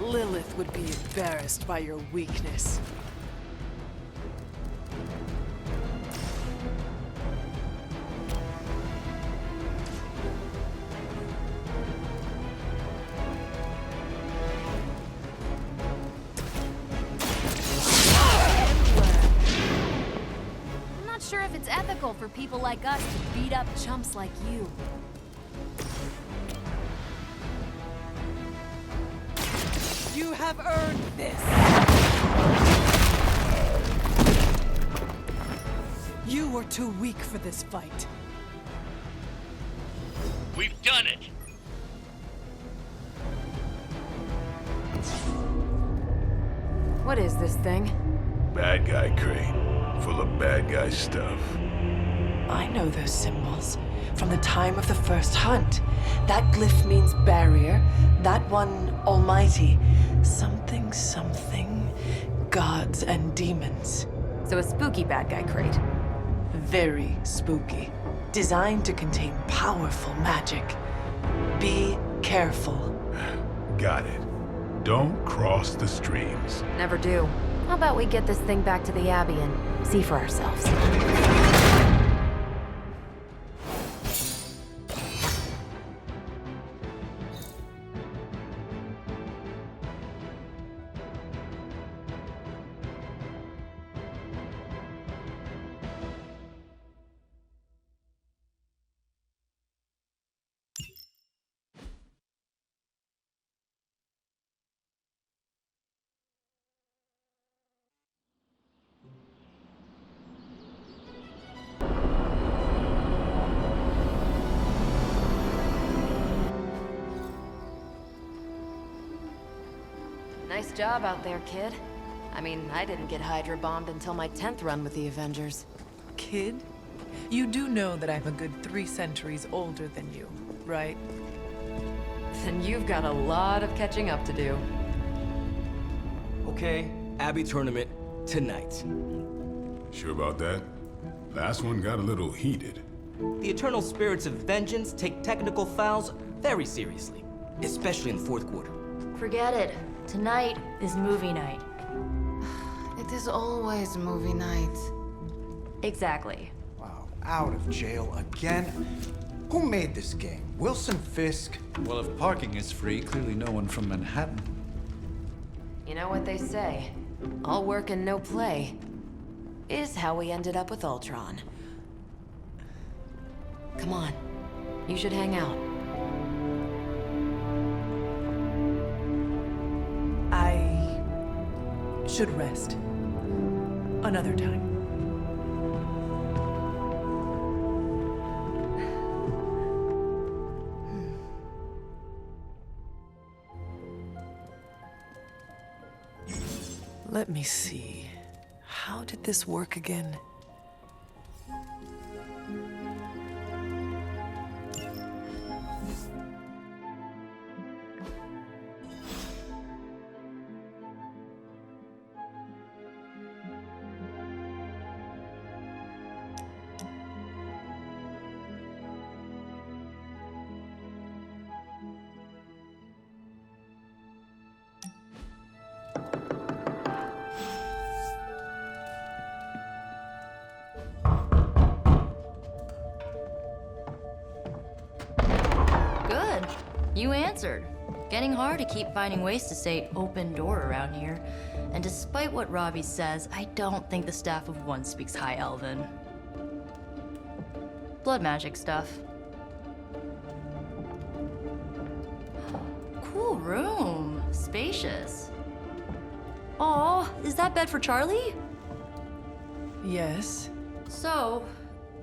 Lilith would be embarrassed by your weakness. battle for people like us to beat up chumps like you. You have earned this! You were too weak for this fight. We've done it! What is this thing? Bad guy crate, full of bad guy stuff. I know those symbols from the time of the first hunt. That glyph means barrier, that one almighty. Something, something, gods and demons. So a spooky bad guy crate. Very spooky. Designed to contain powerful magic. Be careful. Got it. Don't cross the streams. Never do. How about we get this thing back to the Abbey and see for ourselves? Nice job out there, kid. I mean, I didn't get Hydra bombed until my 10th run with the Avengers. Kid? You do know that I'm a good 3 centuries older than you, right? Then you've got a lot of catching up to do. Okay, Abbey tournament tonight. Sure about that? Last one got a little heated. The eternal spirits of vengeance take technical fouls very seriously, especially in the fourth quarter. Forget it. Tonight is movie night. It is always movie night. Exactly. Wow, out of jail again? Who made this game? Wilson Fisk? Well, if parking is free, clearly no one from Manhattan. You know what they say? All work and no play is how we ended up with Ultron. Come on, you should hang out. I should rest. Another time. Let me see. How did this work again? Good. You answered. Getting hard to keep finding ways to say open door around here. And despite what Robbie says, I don't think the staff of one speaks High Elven. Blood magic stuff. Cool room. Spacious. Aw, is that bed for Charlie? Yes. So,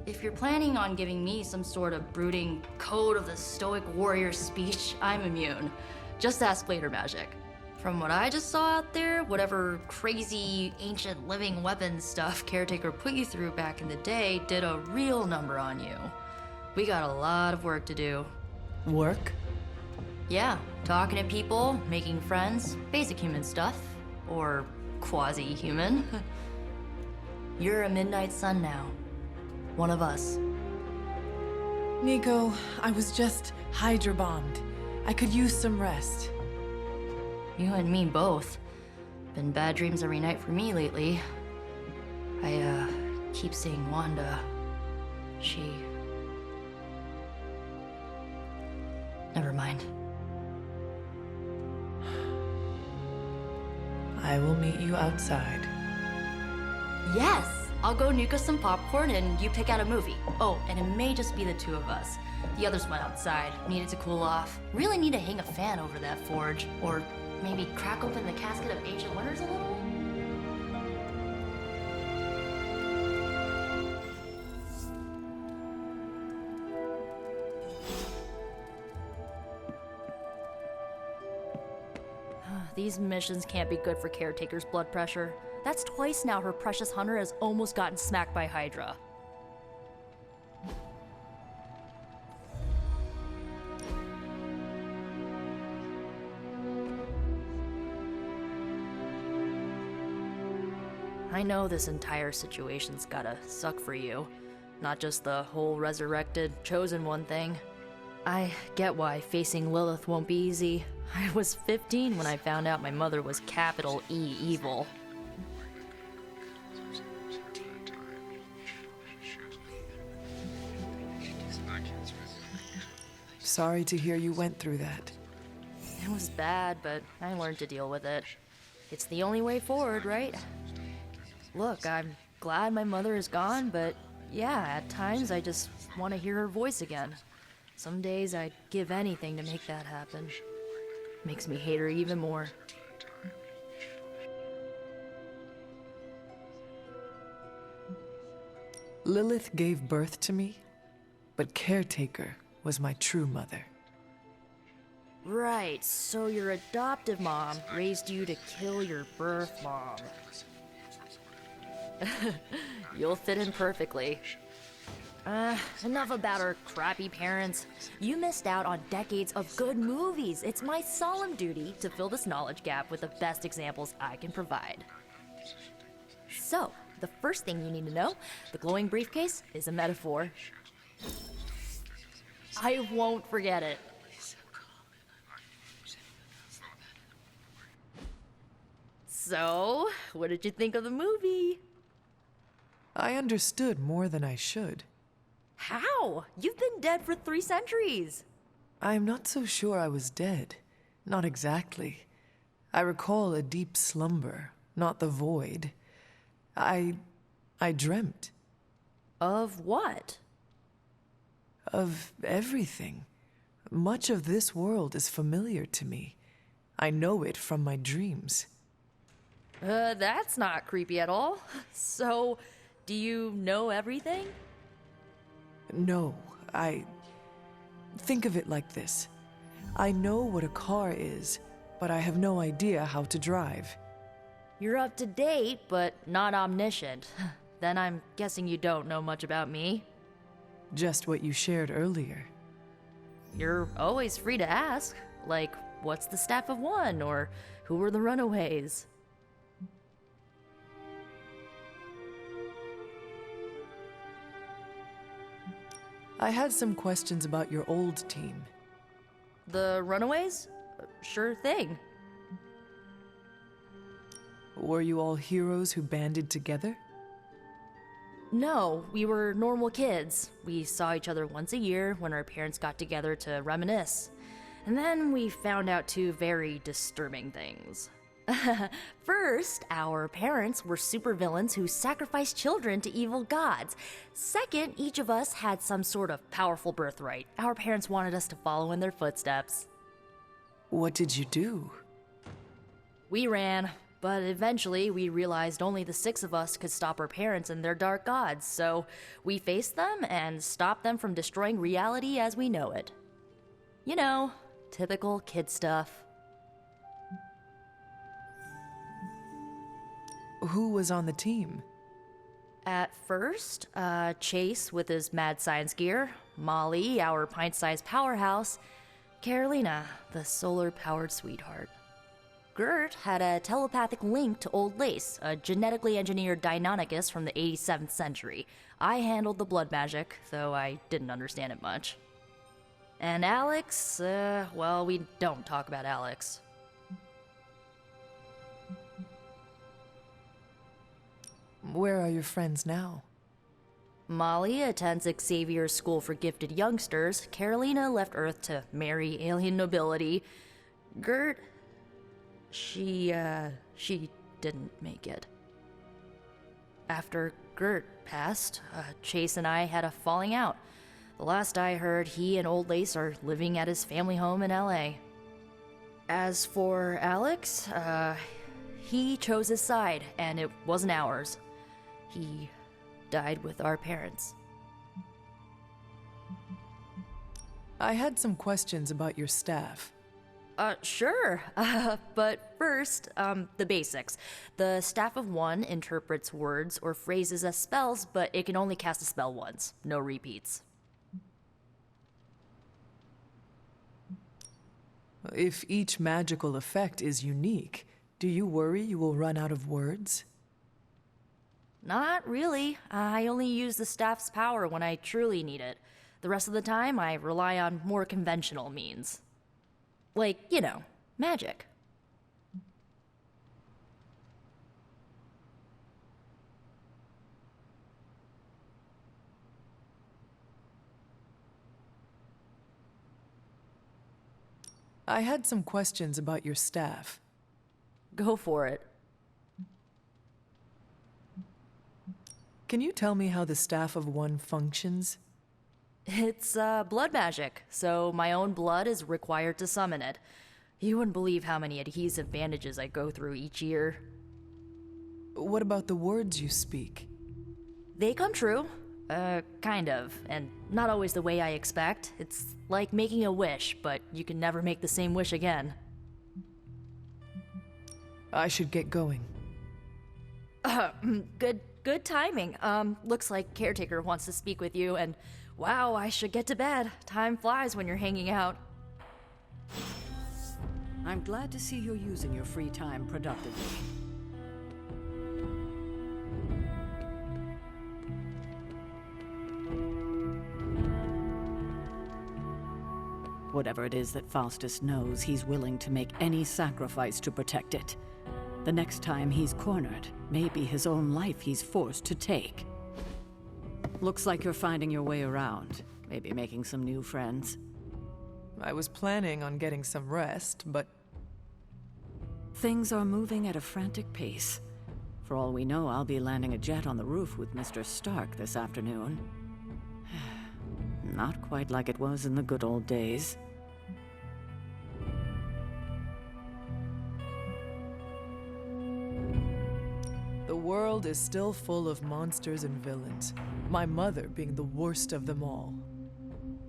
if you're planning on giving me some sort of brooding code of the stoic warrior speech, I'm immune. Just ask later magic. From what I just saw out there, whatever crazy ancient living weapons stuff Caretaker put you through back in the day did a real number on you. We got a lot of work to do. Work? Yeah, talking to people, making friends, basic human stuff. Or quasi-human. You're a midnight sun now. One of us. Nico, I was just Hydra bombed. I could use some rest. You and me both. Been bad dreams every night for me lately. I, keep seeing Wanda. She... Never mind. I will meet you outside. Yes! I'll go nuke us some popcorn and you pick out a movie. Oh, and it may just be the two of us. The others went outside, needed to cool off. Really need to hang a fan over that forge. Or maybe crack open the casket of ancient wonders a little? These missions can't be good for Caretaker's blood pressure. That's twice now her precious hunter has almost gotten smacked by Hydra. I know this entire situation's gotta suck for you. Not just the whole resurrected, chosen one thing. I get why facing Lilith won't be easy. I was 15 when I found out my mother was capital E evil. Sorry to hear you went through that. It was bad, but I learned to deal with it. It's the only way forward, right? Look, I'm glad my mother is gone, but yeah, at times I just want to hear her voice again. Some days I'd give anything to make that happen. Makes me hate her even more. Lilith gave birth to me, but Caretaker was my true mother. Right, so your adoptive mom raised you to kill your birth mom. You'll fit in perfectly. Enough about our crappy parents. You missed out on decades of good movies. It's my solemn duty to fill this knowledge gap with the best examples I can provide. So, the first thing you need to know, the glowing briefcase is a metaphor. I won't forget it. So, what did you think of the movie? I understood more than I should. How? You've been dead for 3 centuries. I'm not so sure I was dead. Not exactly. I recall a deep slumber, not the void. I dreamt. Of what? Of everything. Much of this world is familiar to me. I know it from my dreams. That's not creepy at all. So, do you know everything? No, think of it like this. I know what a car is, but I have no idea how to drive. You're up to date, but not omniscient. Then I'm guessing you don't know much about me. Just what you shared earlier. You're always free to ask, like, what's the staff of one, or who were the runaways? I had some questions about your old team. The runaways? Sure thing. Were you all heroes who banded together? No, we were normal kids. We saw each other once a year when our parents got together to reminisce. And then we found out 2 very disturbing things. First, our parents were supervillains who sacrificed children to evil gods. Second, each of us had some sort of powerful birthright. Our parents wanted us to follow in their footsteps. What did you do? We ran, but eventually we realized only the 6 of us could stop our parents and their dark gods, so we faced them and stopped them from destroying reality as we know it. You know, typical kid stuff. Who was on the team? At first, Chase with his mad science gear, Molly, our pint-sized powerhouse, Carolina, the solar-powered sweetheart. Gert had a telepathic link to Old Lace, a genetically engineered Deinonychus from the 87th century. I handled the blood magic, though I didn't understand it much. And Alex, well, we don't talk about Alex. Where are your friends now? Molly attends Xavier's School for Gifted Youngsters. Carolina left Earth to marry alien nobility. Gert, she didn't make it. After Gert passed, Chase and I had a falling out. The last I heard, he and Old Lace are living at his family home in LA. As for Alex, he chose his side, and it wasn't ours. He died with our parents. I had some questions about your staff. Sure. But first, the basics. The staff of one interprets words or phrases as spells, but it can only cast a spell once. No repeats. If each magical effect is unique, do you worry you will run out of words? Not really. I only use the staff's power when I truly need it. The rest of the time, I rely on more conventional means. Like, you know, magic. I had some questions about your staff. Go for it. Can you tell me how the staff of one functions? It's, blood magic, so my own blood is required to summon it. You wouldn't believe how many adhesive bandages I go through each year. What about the words you speak? They come true. Kind of, and not always the way I expect. It's like making a wish, but you can never make the same wish again. I should get going. Good timing. Looks like Caretaker wants to speak with you, and wow, I should get to bed. Time flies when you're hanging out. I'm glad to see you're using your free time productively. Whatever it is that Faustus knows, he's willing to make any sacrifice to protect it. The next time he's cornered, maybe his own life he's forced to take. Looks like you're finding your way around, maybe making some new friends. I was planning on getting some rest, but... Things are moving at a frantic pace. For all we know, I'll be landing a jet on the roof with Mr. Stark this afternoon. Not quite like it was in the good old days. The world is still full of monsters and villains, my mother being the worst of them all.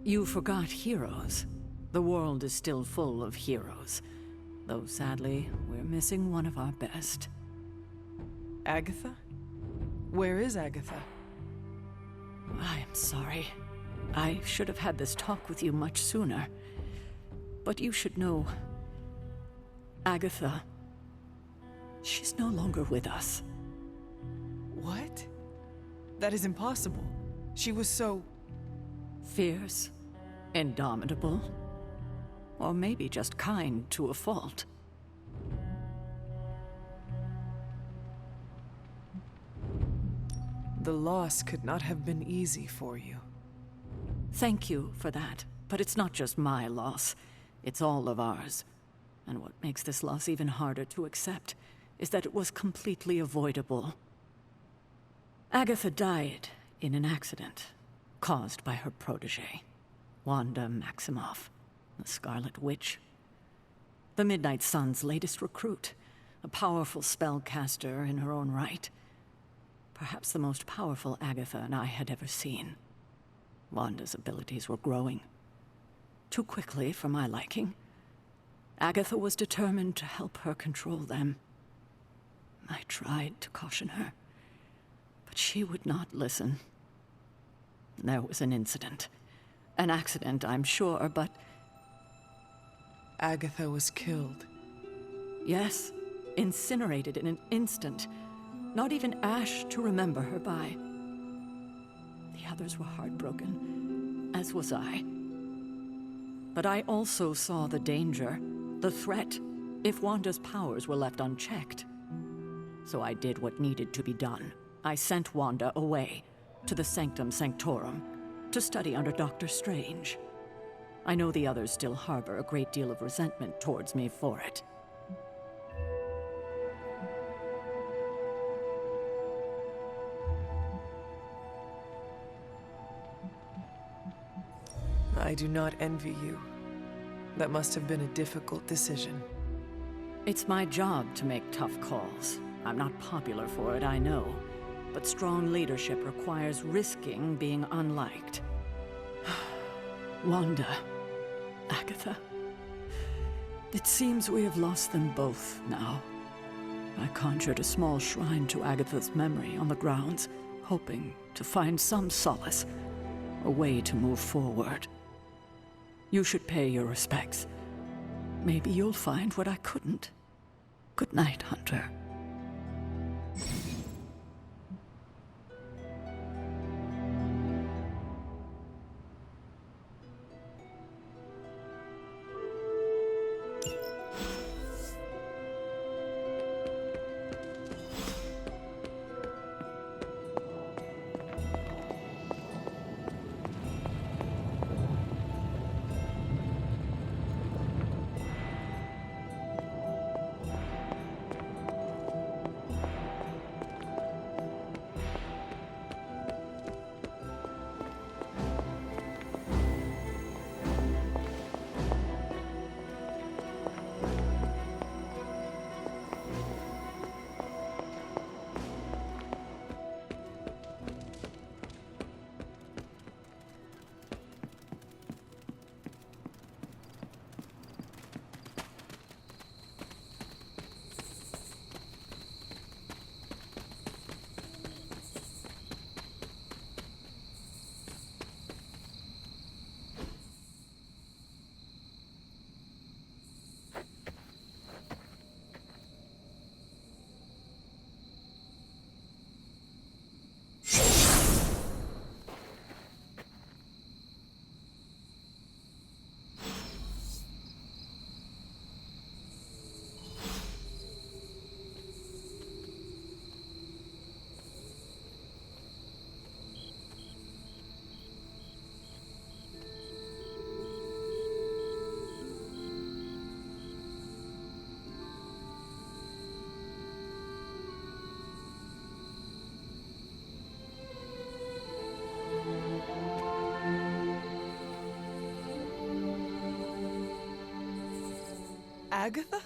You forgot heroes. The world is still full of heroes. Though sadly, we're missing one of our best. Agatha? Where is Agatha? I am sorry. I should have had this talk with you much sooner. But you should know... Agatha... she's no longer with us. What? That is impossible. She was so... fierce, indomitable, or maybe just kind to a fault. The loss could not have been easy for you. Thank you for that, but it's not just my loss. It's all of ours. And what makes this loss even harder to accept is that it was completely avoidable. Agatha died in an accident caused by her protege, Wanda Maximoff, the Scarlet Witch. The Midnight Sun's latest recruit, a powerful spellcaster in her own right. Perhaps the most powerful Agatha and I had ever seen. Wanda's abilities were growing. Too quickly for my liking. Agatha was determined to help her control them. I tried to caution her, but she would not listen. There was an incident. An accident, I'm sure, but... Agatha was killed. Yes, incinerated in an instant. Not even ash to remember her by. The others were heartbroken, as was I. But I also saw the danger, the threat, if Wanda's powers were left unchecked. So I did what needed to be done. I sent Wanda away, to the Sanctum Sanctorum, to study under Dr. Strange. I know the others still harbor a great deal of resentment towards me for it. I do not envy you. That must have been a difficult decision. It's my job to make tough calls. I'm not popular for it, I know. But strong leadership requires risking being unliked. Wanda, Agatha. It seems we have lost them both now. I conjured a small shrine to Agatha's memory on the grounds, hoping to find some solace, a way to move forward. You should pay your respects. Maybe you'll find what I couldn't. Good night, Hunter. Agatha?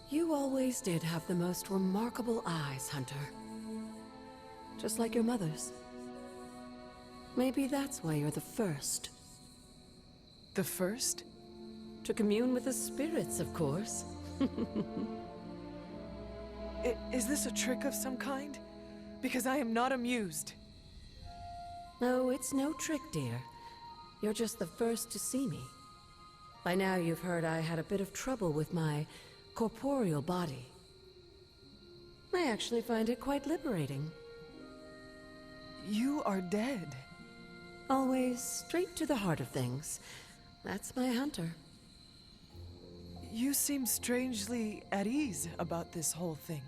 You always did have the most remarkable eyes, Hunter. Just like your mother's. Maybe that's why you're the first. The first? To commune with the spirits, of course. Is this a trick of some kind? Because I am not amused. No, it's no trick, dear. You're just the first to see me. By now you've heard I had a bit of trouble with my corporeal body. I actually find it quite liberating. You are dead. Always straight to the heart of things. That's my Hunter. You seem strangely at ease about this whole thing.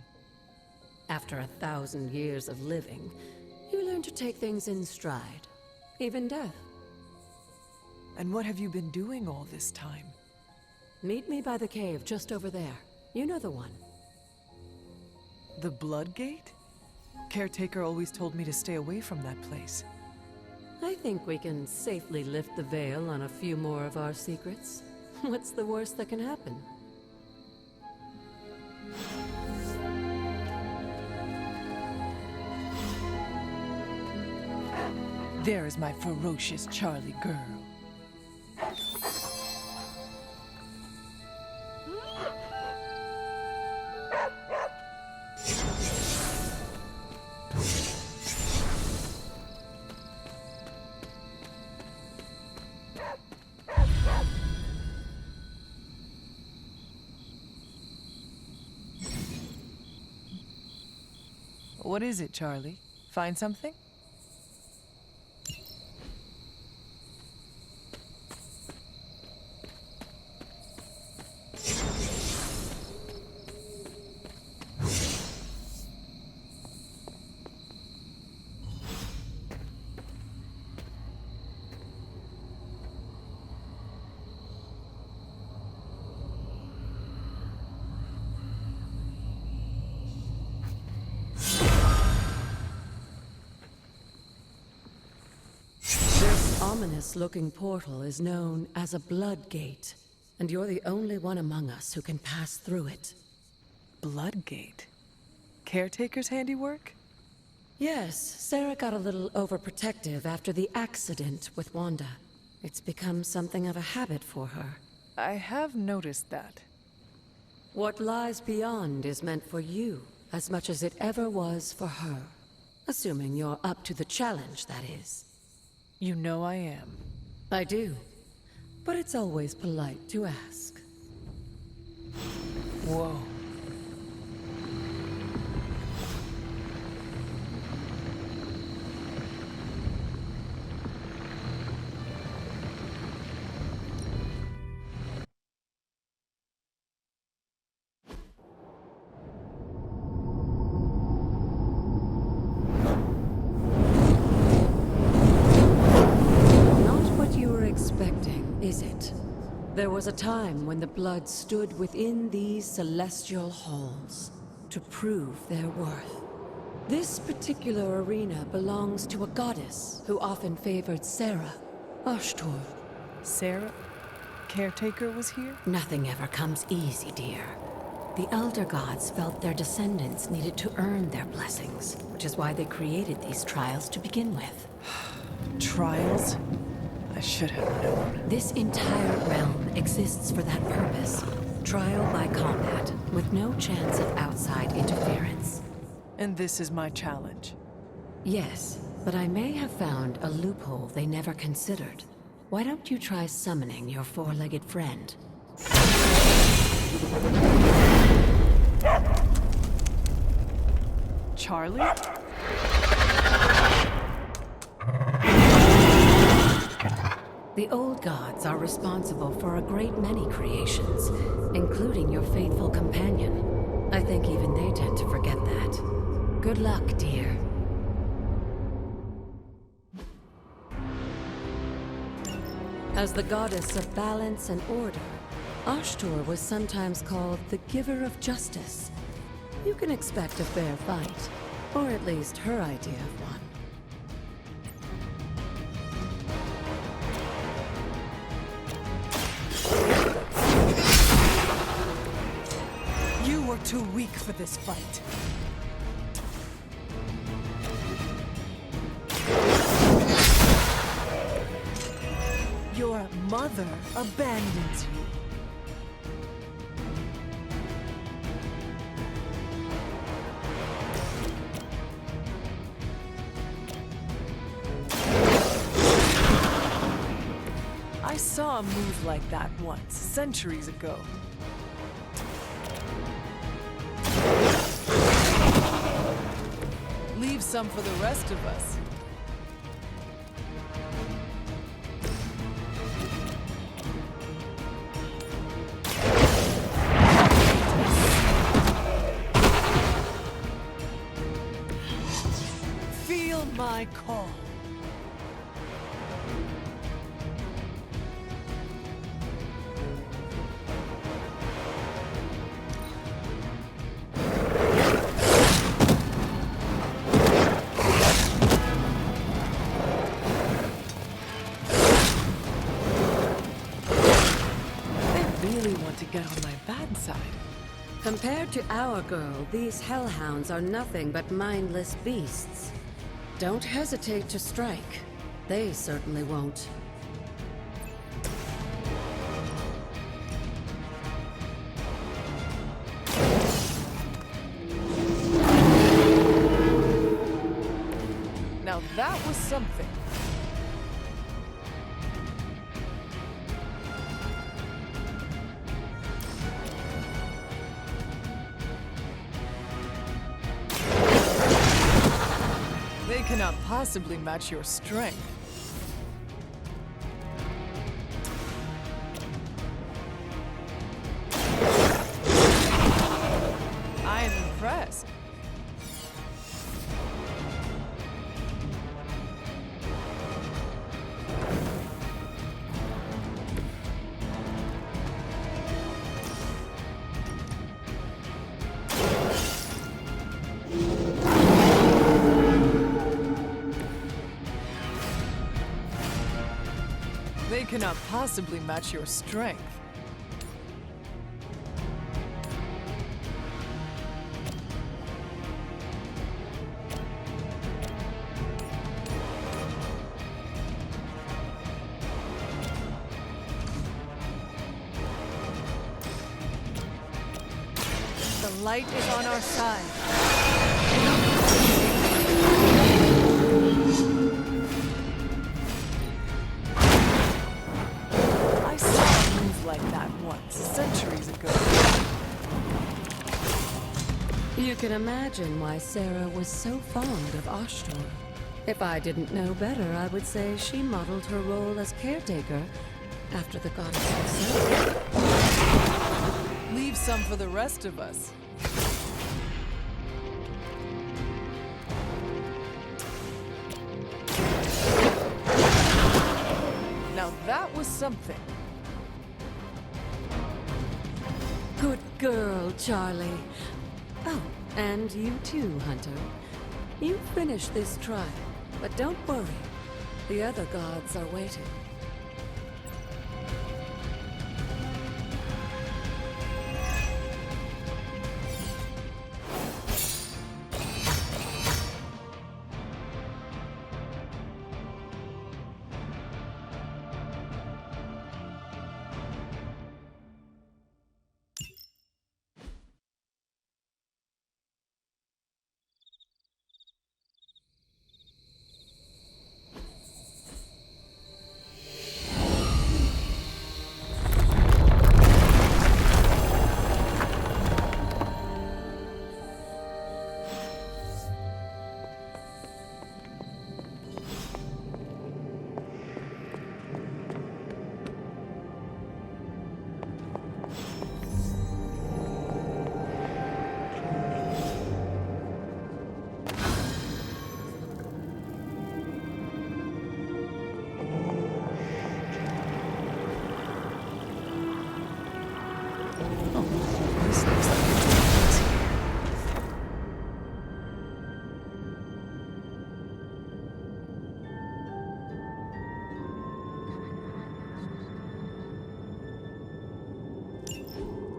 After 1,000 years of living, you learn to take things in stride. Even death. And what have you been doing all this time? Meet me by the cave just over there. You know the one. The Blood Gate? Caretaker always told me to stay away from that place. I think we can safely lift the veil on a few more of our secrets. What's the worst that can happen? There is my ferocious Charlie girl. What is it, Charlie? Find something? ominous-looking portal is known as a blood gate, and you're the only one among us who can pass through it. Blood gate? Caretaker's handiwork? Yes, Sarah got a little overprotective after the accident with Wanda. It's become something of a habit for her. I have noticed that. What lies beyond is meant for you as much as it ever was for her. Assuming you're up to the challenge, that is. You know I am. I do. But it's always polite to ask. Whoa. Is it? There was a time when the blood stood within these celestial halls to prove their worth. This particular arena belongs to a goddess who often favored Sarah, Ashtor. Sarah? Caretaker was here? Nothing ever comes easy, dear. The Elder Gods felt their descendants needed to earn their blessings, which is why they created these trials to begin with. Trials? I should have known. This entire realm exists for that purpose. Trial by combat, with no chance of outside interference. And this is my challenge? Yes, but I may have found a loophole they never considered. Why don't you try summoning your four-legged friend? Charlie? The old gods are responsible for a great many creations, including your faithful companion. I think even they tend to forget that. Good luck, dear. As the goddess of balance and order, Ashtor was sometimes called the giver of justice. You can expect a fair fight, or at least her idea of one. You were too weak for this fight. Your mother abandons you. I saw a move like that once, centuries ago. Leave some for the rest of us. Feel my call. Get on my bad side. Compared to our girl, these hellhounds are nothing but mindless beasts. Don't hesitate to strike. They certainly won't. Now that was something. They cannot possibly match your strength. I am impressed. cannot possibly match your strength. The light is on our side. I saw a move like that once, centuries ago. You can imagine why Sarah was so fond of Ashtor. If I didn't know better, I would say she modeled her role as caretaker after the goddess herself. Leave some for the rest of us. Now that was something. Good girl, Charlie. Oh, and you too, Hunter. You finished this trial, but don't worry. The other gods are waiting.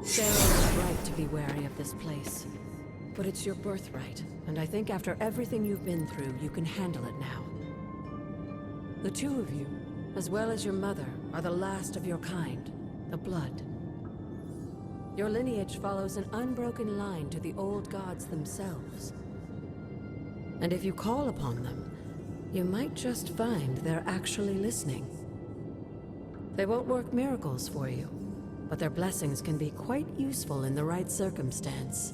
Sarah was right to be wary of this place. But it's your birthright, and I think after everything you've been through, you can handle it now. The two of you, as well as your mother, are the last of your kind, the Blood. Your lineage follows an unbroken line to the old gods themselves. And if you call upon them, you might just find they're actually listening. They won't work miracles for you, but their blessings can be quite useful in the right circumstance.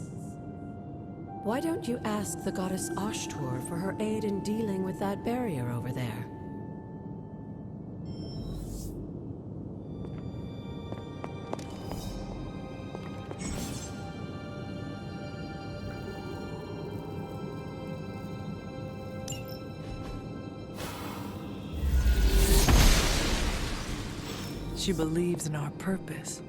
Why don't you ask the goddess Ashtor for her aid in dealing with that barrier over there? She believes in our purpose.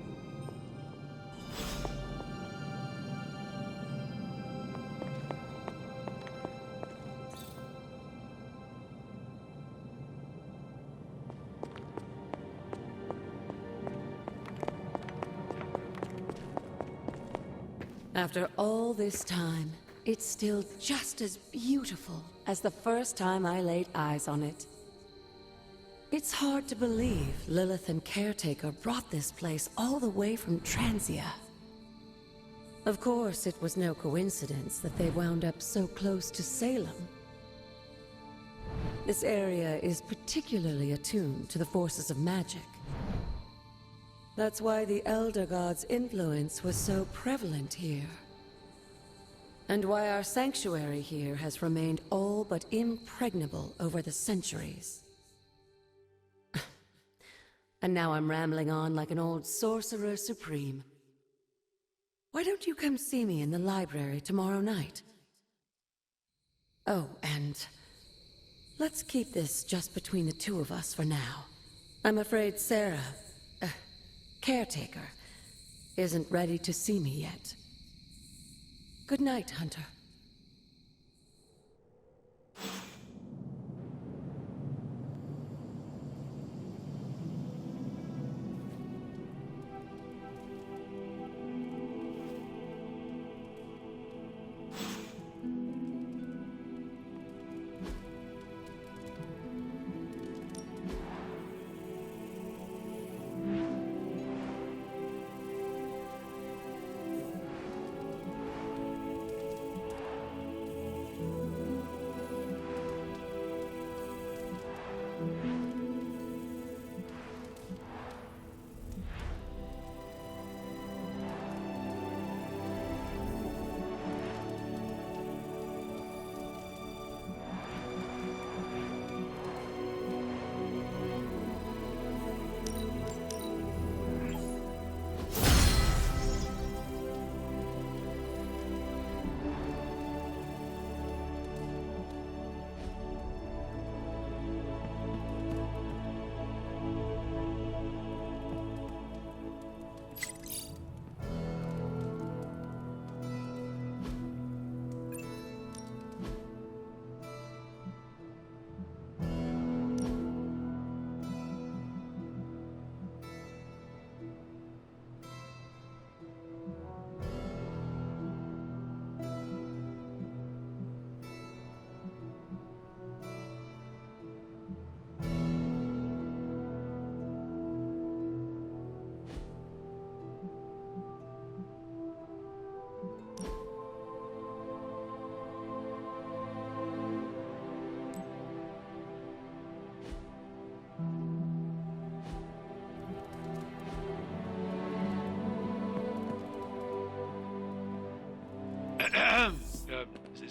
After all this time, it's still just as beautiful as the first time I laid eyes on it. It's hard to believe Lilith and Caretaker brought this place all the way from Transia. Of course, it was no coincidence that they wound up so close to Salem. This area is particularly attuned to the forces of magic. That's why the Elder God's influence was so prevalent here. And why our sanctuary here has remained all but impregnable over the centuries. And now I'm rambling on like an old sorcerer supreme. Why don't you come see me in the library tomorrow night? Oh, and let's keep this just between the two of us for now. I'm afraid Sarah, Caretaker, isn't ready to see me yet. Good night, Hunter.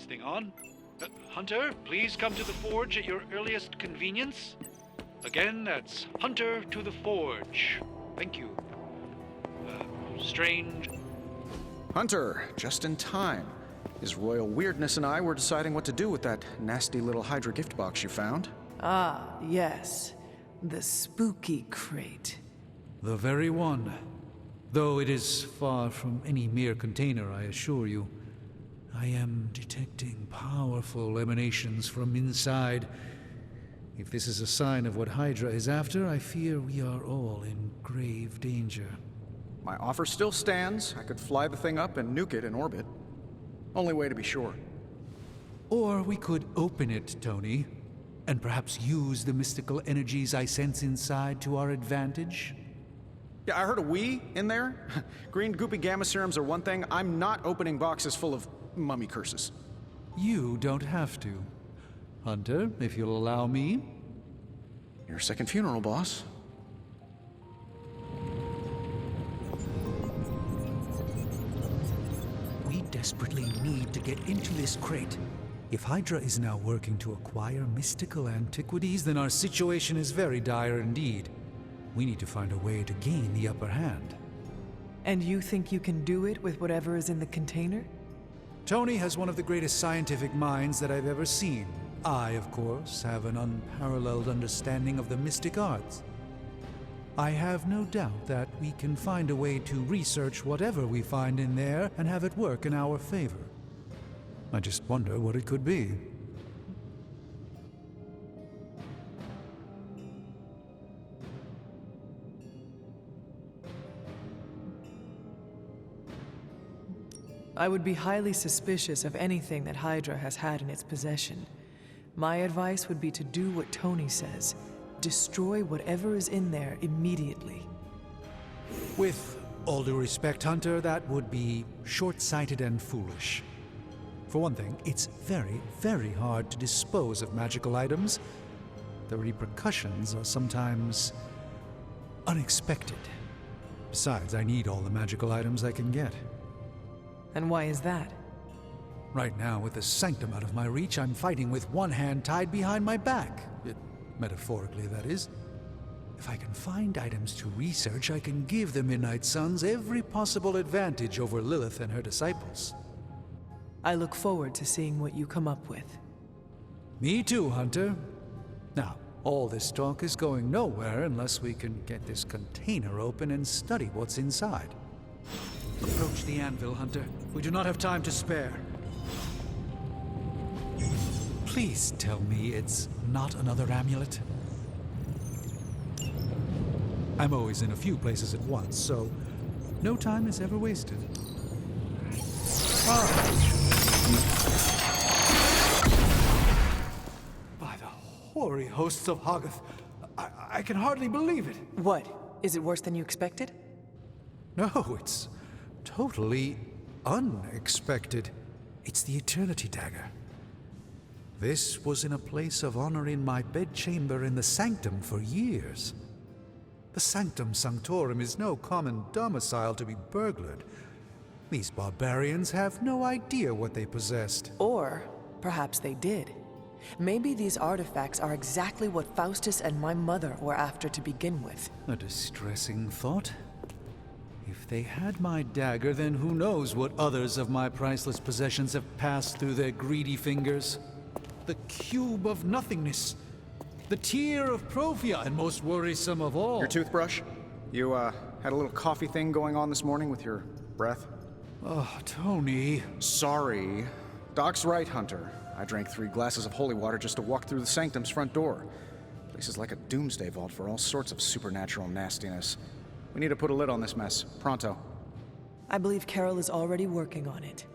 thing on. Hunter, please come to the forge at your earliest convenience. Again, that's Hunter to the forge. Thank you. Strange. Hunter, just in time. His royal weirdness and I were deciding what to do with that nasty little Hydra gift box you found. Ah, yes. The spooky crate. The very one. Though it is far from any mere container, I assure you. I am detecting powerful emanations from inside. If this is a sign of what Hydra is after, I fear we are all in grave danger. My offer still stands. I could fly the thing up and nuke it in orbit. Only way to be sure. Or we could open it, Tony, and perhaps use the mystical energies I sense inside to our advantage. Yeah, I heard a we in there. Green goopy gamma serums are one thing. I'm not opening boxes full of mummy curses. You don't have to. Hunter, if you'll allow me. Your second funeral, boss. We desperately need to get into this crate. If Hydra is now working to acquire mystical antiquities, then our situation is very dire indeed. We need to find a way to gain the upper hand. And you think you can do it with whatever is in the container? Tony has one of the greatest scientific minds that I've ever seen. I, of course, have an unparalleled understanding of the mystic arts. I have no doubt that we can find a way to research whatever we find in there and have it work in our favor. I just wonder what it could be. I would be highly suspicious of anything that Hydra has had in its possession. My advice would be to do what Tony says. Destroy whatever is in there immediately. With all due respect, Hunter, that would be short-sighted and foolish. For one thing, it's very, very hard to dispose of magical items. The repercussions are sometimes unexpected. Besides, I need all the magical items I can get. And why is that? Right now, with the sanctum out of my reach, I'm fighting with one hand tied behind my back. Metaphorically, that is. If I can find items to research, I can give the Midnight Suns every possible advantage over Lilith and her disciples. I look forward to seeing what you come up with. Me too, Hunter. Now, all this talk is going nowhere unless we can get this container open and study what's inside. Approach the anvil, Hunter. We do not have time to spare. Please tell me it's not another amulet. I'm always in a few places at once, so no time is ever wasted. By the hoary hosts of Agatha, I can hardly believe it. What? Is it worse than you expected? No, it's totally unexpected. It's the Eternity Dagger. This was in a place of honor in my bedchamber in the Sanctum for years. The Sanctum Sanctorum is no common domicile to be burglared. These barbarians have no idea what they possessed. Or perhaps they did. Maybe these artifacts are exactly what Faustus and my mother were after to begin with. A distressing thought. If they had my dagger, then who knows what others of my priceless possessions have passed through their greedy fingers. The cube of nothingness. The tear of Profia, and most worrisome of all. Your toothbrush? You, had a little coffee thing going on this morning with your breath? Oh, Tony. Sorry. Doc's right, Hunter. I drank 3 glasses of holy water just to walk through the Sanctum's front door. Place is like a doomsday vault for all sorts of supernatural nastiness. We need to put a lid on this mess. Pronto. I believe Carol is already working on it.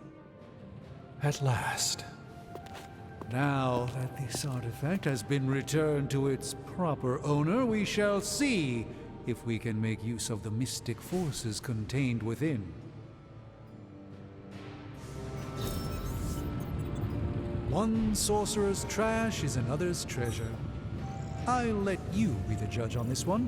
At last. Now that this artifact has been returned to its proper owner, we shall see if we can make use of the mystic forces contained within. One sorcerer's trash is another's treasure. I'll let you be the judge on this one.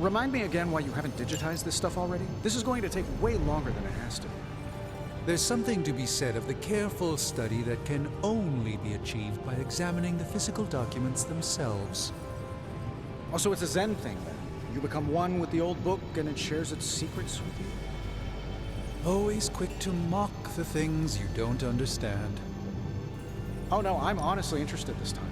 Remind me again why you haven't digitized this stuff already? This is going to take way longer than it has to. There's something to be said of the careful study that can only be achieved by examining the physical documents themselves. Oh, so it's a Zen thing, then? You become one with the old book and it shares its secrets with you? Always quick to mock the things you don't understand. Oh no, I'm honestly interested this time.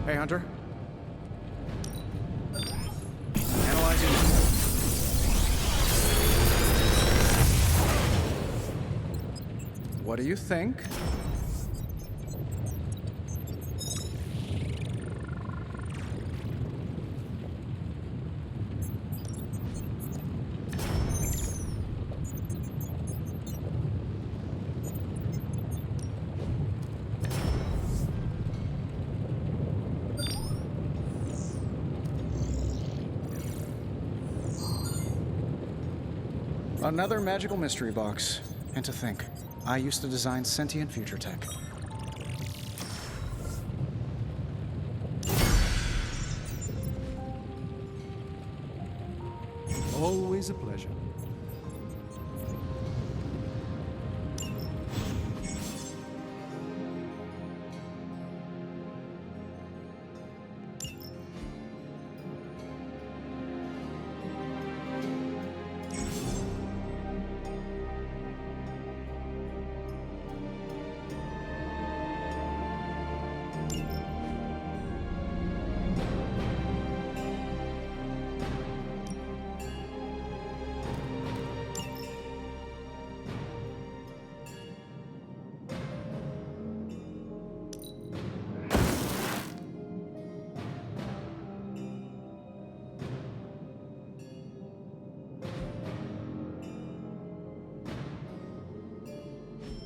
Hey, Hunter. Analyzing. What do you think? Another magical mystery box. And to think, I used to design sentient future tech. Always a pleasure.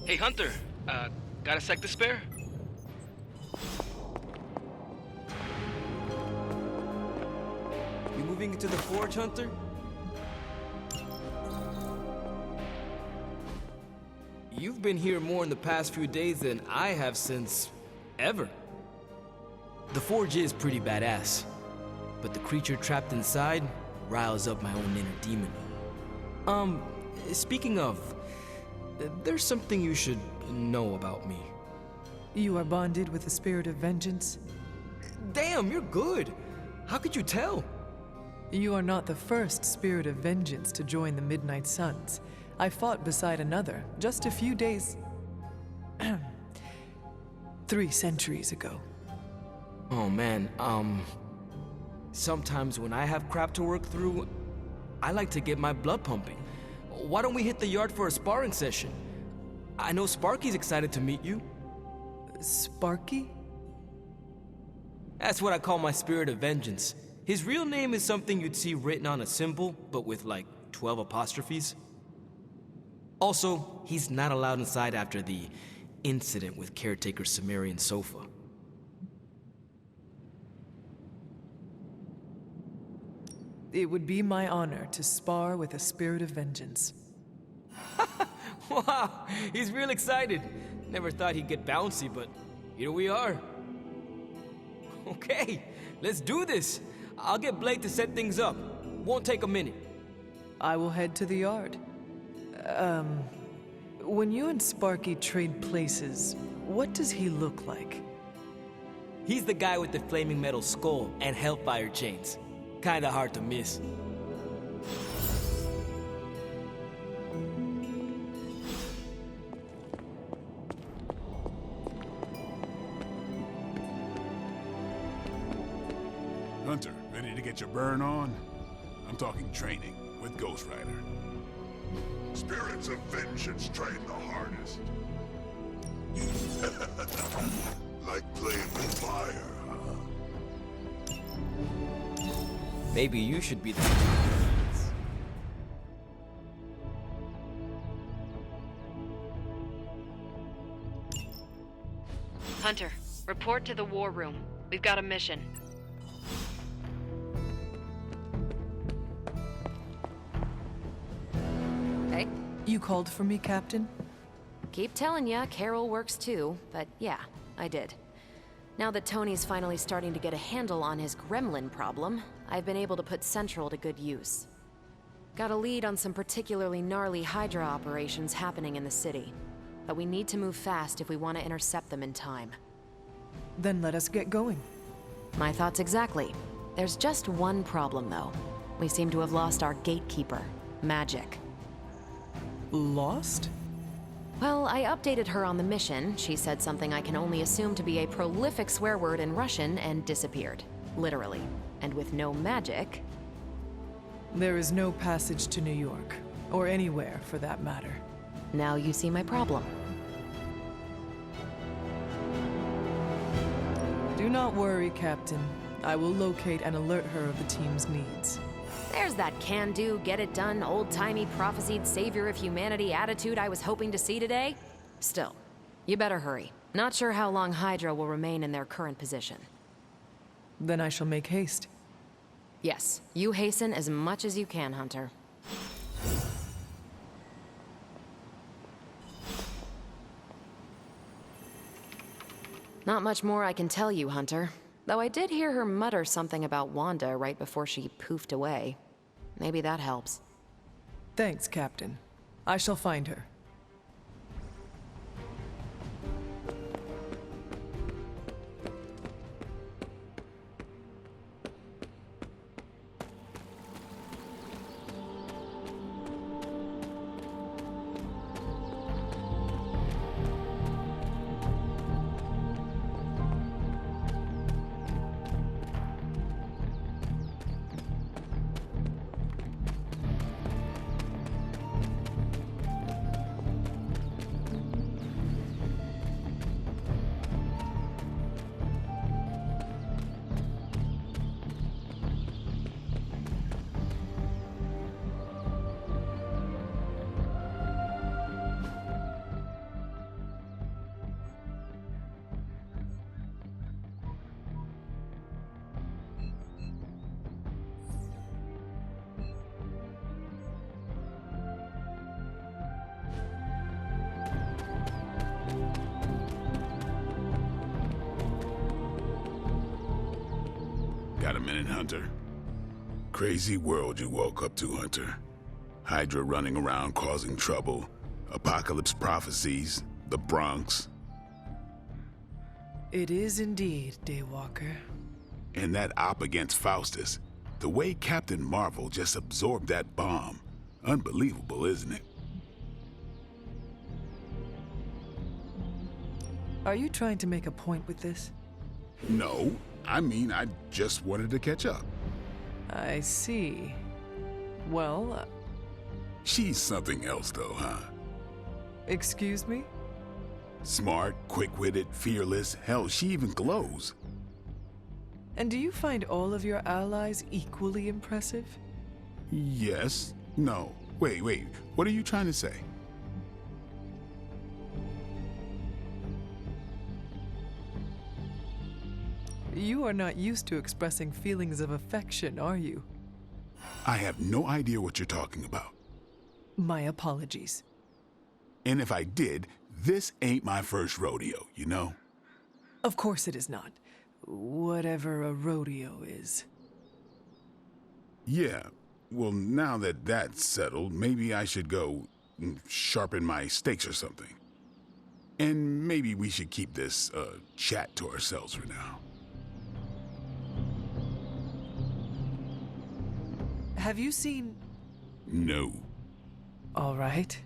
Hey, Hunter, got a sec to spare? You moving into the forge, Hunter? You've been here more in the past few days than I have since ever. The forge is pretty badass, but the creature trapped inside riles up my own inner demon. Speaking of, there's something you should know about me. You are bonded with the spirit of vengeance? Damn, you're good. How could you tell? You are not the first spirit of vengeance to join the Midnight Suns. I fought beside another just a few days... 3 centuries ago. Oh man, sometimes when I have crap to work through, I like to get my blood pumping. Why don't we hit the yard for a sparring session? I know Sparky's excited to meet you. Sparky? That's what I call my spirit of vengeance. His real name is something you'd see written on a symbol, but with like 12 apostrophes. Also, he's not allowed inside after the incident with caretaker Sumerian sofa. It would be my honor to spar with a spirit of vengeance. Wow, he's real excited. Never thought he'd get bouncy, but here we are. Okay, let's do this. I'll get Blake to set things up. Won't take a minute. I will head to the yard. When you and Sparky trade places, what does he look like? He's the guy with the flaming metal skull and hellfire chains. Kinda hard to miss. Hunter, ready to get your burn on? I'm talking training with Ghost Rider. Spirits of vengeance train the hardest. Like playing with fire, huh? Maybe you should be the... Hunter, report to the war room. We've got a mission. Hey? You called for me, Captain? Keep telling ya, Carol works too, but yeah, I did. Now that Tony's finally starting to get a handle on his gremlin problem, I've been able to put Central to good use. Got a lead on some particularly gnarly Hydra operations happening in the city. But we need to move fast if we want to intercept them in time. Then let us get going. My thoughts exactly. There's just one problem, though. We seem to have lost our gatekeeper, Magic. Lost? Well, I updated her on the mission. She said something I can only assume to be a prolific swear word in Russian and disappeared. Literally. And with no magic... There is no passage to New York. Or anywhere, for that matter. Now you see my problem. Do not worry, Captain. I will locate and alert her of the team's needs. There's that can-do, get-it-done, old-timey, prophesied savior of humanity attitude I was hoping to see today. Still, you better hurry. Not sure how long Hydra will remain in their current position. Then I shall make haste. Yes, you hasten as much as you can, Hunter. Not much more I can tell you, Hunter. Though I did hear her mutter something about Wanda right before she poofed away. Maybe that helps. Thanks, Captain. I shall find her. Got a minute, Hunter? Crazy world you woke up to, Hunter. Hydra running around causing trouble, apocalypse prophecies, the Bronx. It is indeed, Daywalker. And that op against Faustus. The way Captain Marvel just absorbed that bomb. Unbelievable, isn't it? Are you trying to make a point with this? No. I mean, I just wanted to catch up. I see. Well... She's something else, though, huh? Excuse me? Smart, quick-witted, fearless. Hell, she even glows. And do you find all of your allies equally impressive? Yes. No. Wait. What are you trying to say? You are not used to expressing feelings of affection, are you? I have no idea what you're talking about. My apologies. And if I did, this ain't my first rodeo, you know? Of course it is not. Whatever a rodeo is. Yeah. Well, now that that's settled, maybe I should go sharpen my stakes or something. And maybe we should keep this chat to ourselves for now. Have you seen... No. All right.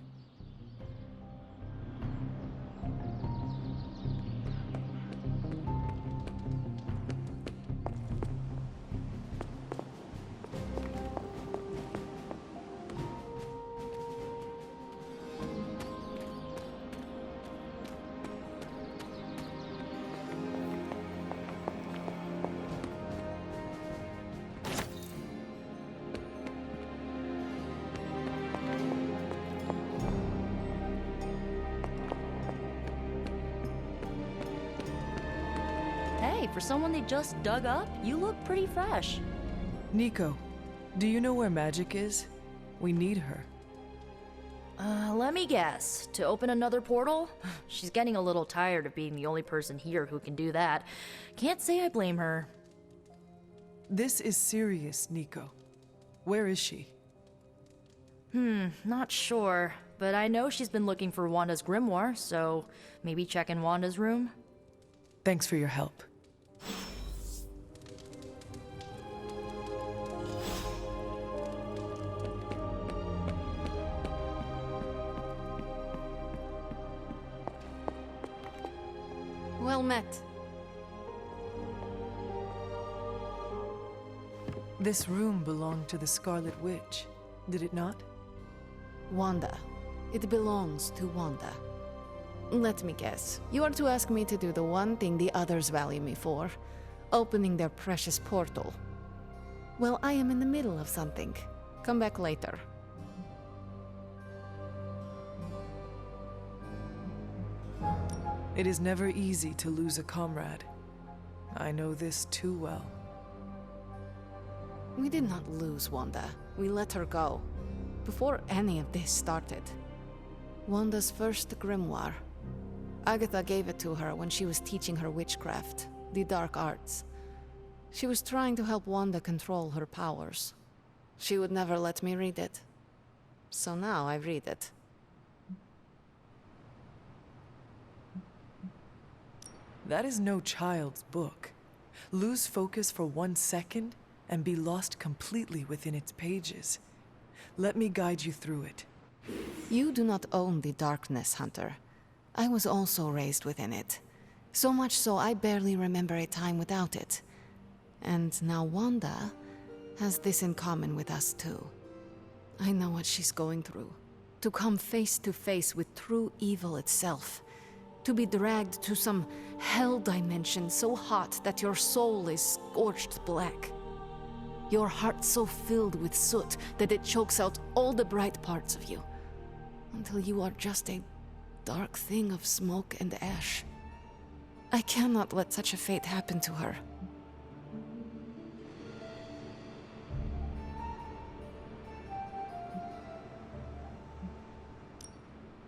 For someone they just dug up, you look pretty fresh. Nico, do you know where Magic is? We need her. Let me guess. To open another portal? She's getting a little tired of being the only person here who can do that. Can't say I blame her. This is serious, Nico. Where is she? Not sure. But I know she's been looking for Wanda's grimoire, so maybe check in Wanda's room? Thanks for your help. Well met. This room belonged to the Scarlet Witch, did it not? Wanda. It belongs to Wanda. Let me guess. You are to ask me to do the one thing the others value me for. Opening their precious portal. Well, I am in the middle of something. Come back later. It is never easy to lose a comrade. I know this too well. We did not lose Wanda. We let her go. Before any of this started. Wanda's first grimoire. Agatha gave it to her when she was teaching her witchcraft, the dark arts. She was trying to help Wanda control her powers. She would never let me read it. So now I read it. That is no child's book. Lose focus for 1 second and be lost completely within its pages. Let me guide you through it. You do not own the darkness, Hunter. I was also raised within it. So much so I barely remember a time without it. And now Wanda has this in common with us too. I know what she's going through. To come face to face with true evil itself. To be dragged to some hell dimension so hot that your soul is scorched black. Your heart so filled with soot that it chokes out all the bright parts of you. Until you are just a dark thing of smoke and ash. I cannot let such a fate happen to her.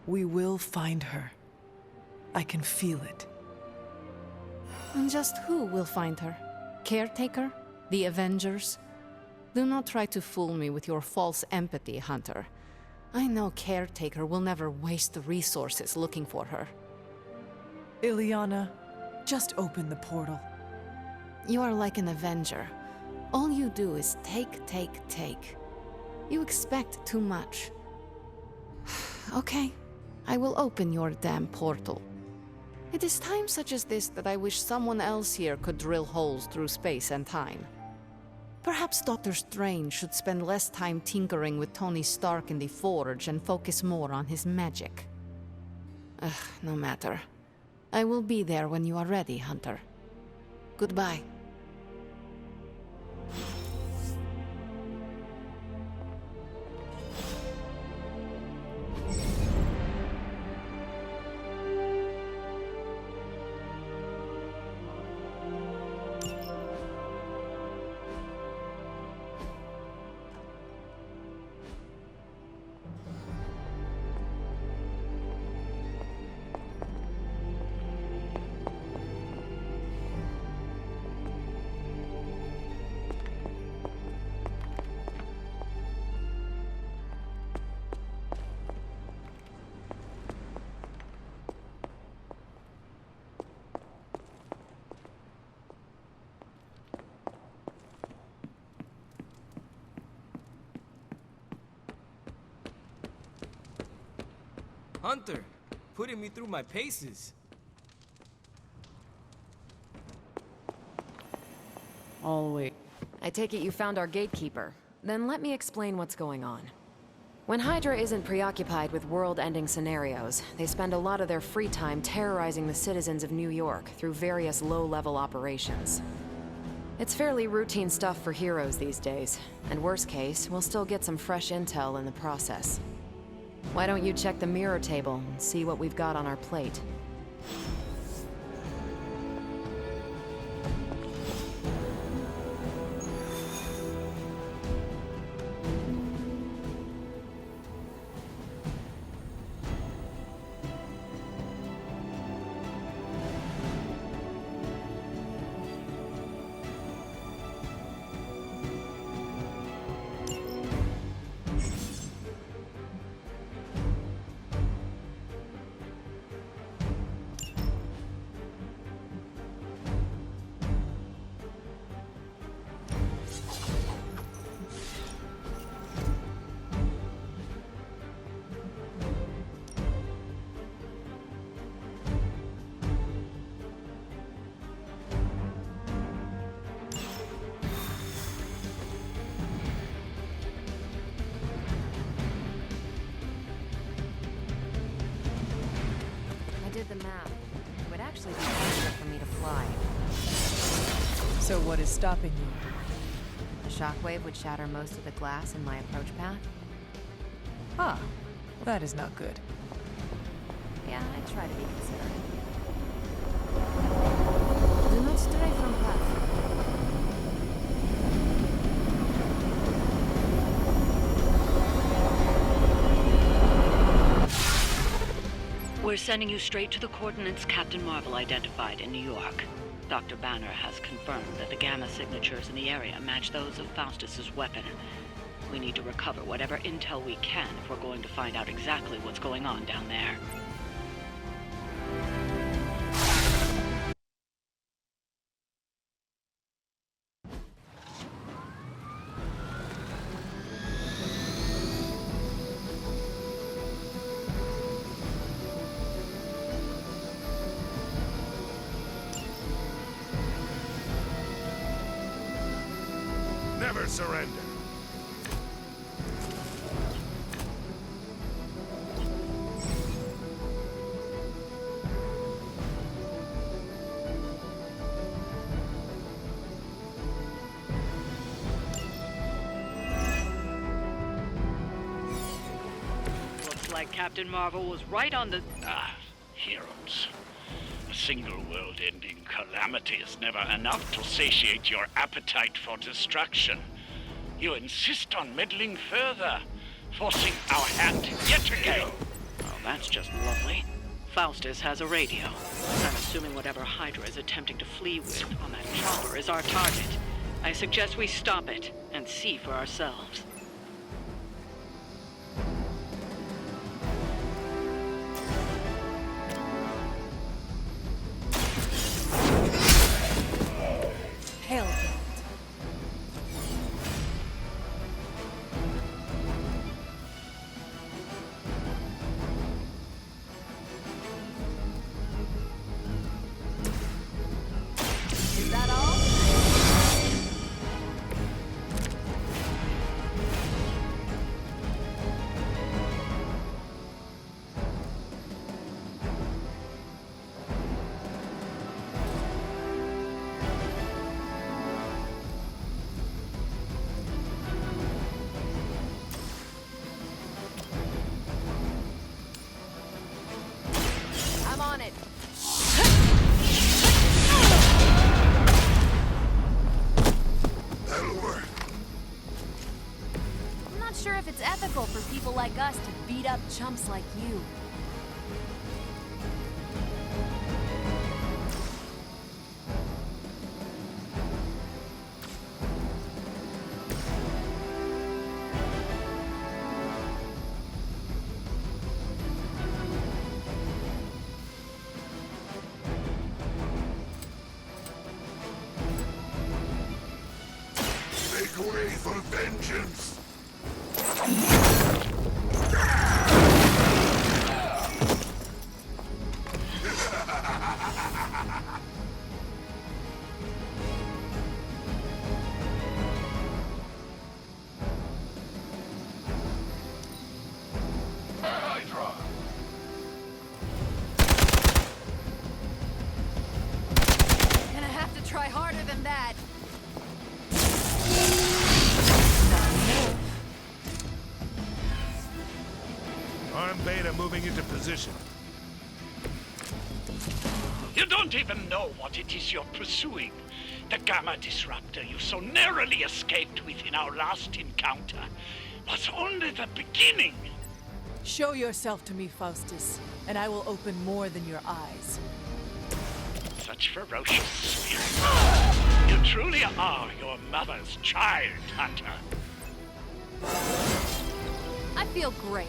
We will find her. I can feel it. And just who will find her? Caretaker? The Avengers? Do not try to fool me with your false empathy, Hunter. I know Caretaker will never waste resources looking for her. Ileana, just open the portal. You are like an Avenger. All you do is take, take, take. You expect too much. Okay, I will open your damn portal. It is times such as this that I wish someone else here could drill holes through space and time. Perhaps Doctor Strange should spend less time tinkering with Tony Stark in the Forge and focus more on his magic. No matter. I will be there when you are ready, Hunter. Goodbye. Hunter, putting me through my paces. I'll wait. I take it you found our gatekeeper. Then let me explain what's going on. When Hydra isn't preoccupied with world-ending scenarios, they spend a lot of their free time terrorizing the citizens of New York through various low-level operations. It's fairly routine stuff for heroes these days, and worst case, we'll still get some fresh intel in the process. Why don't you check the mirror table and see what we've got on our plate? the map. It would actually be easier for me to fly. So what is stopping you? The shockwave would shatter most of the glass in my approach path. Ah, that is not good. Yeah, I try to be considerate. Do not stray from path. We're sending you straight to the coordinates Captain Marvel identified in New York. Dr. Banner has confirmed that the gamma signatures in the area match those of Faustus's weapon. We need to recover whatever intel we can if we're going to find out exactly what's going on down there. Never surrender. Looks like Captain Marvel was right on the... Heroes. A single world-ending calamity is never enough to satiate your appetite for destruction. You insist on meddling further, forcing our hand yet again. Oh, that's just lovely. Faustus has a radio. I'm assuming whatever Hydra is attempting to flee with on that chopper is our target. I suggest we stop it and see for ourselves. Hell. Is that all? I'm on it. That'll work. I'm not sure if it's ethical for people like us to beat up chumps like you. Make way for vengeance. Hydra. Gonna have to try harder than that. Arm Beta moving into position. You don't even know what it is you're pursuing. The Gamma Disruptor you so narrowly escaped with in our last encounter was only the beginning. Show yourself to me, Faustus, and I will open more than your eyes. Such ferocious spirit. You truly are your mother's child, Hunter. I feel great.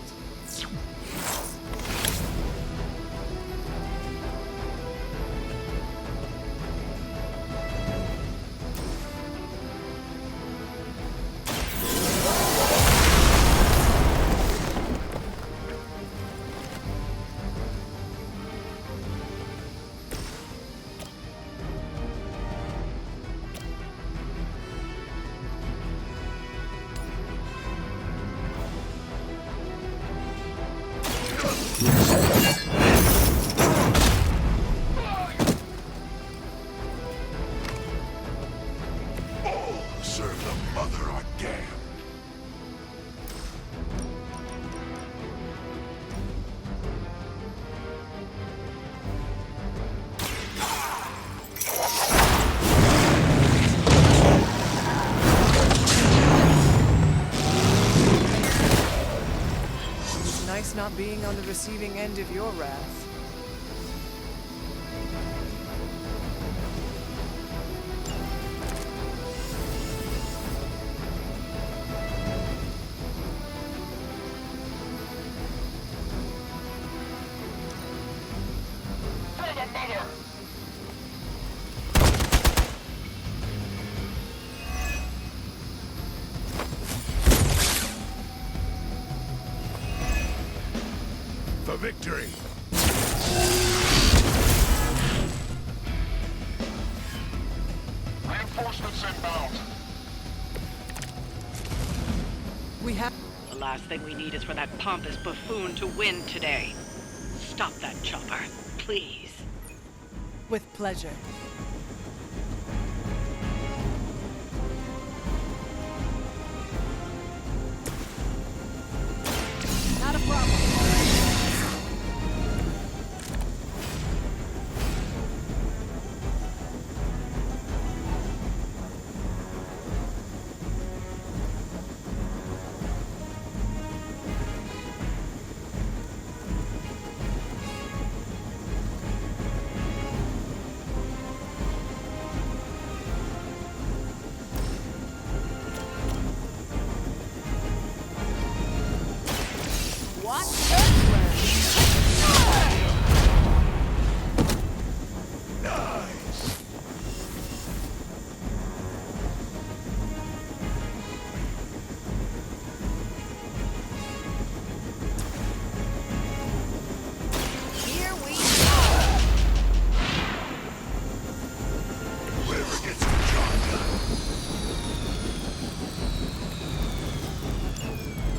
mother are damned. It's nice not being on the receiving end of your wrath. For victory! Reinforcements inbound. We have... The last thing we need is for that pompous buffoon to win today. Stop that chopper, please. With pleasure. Not a problem.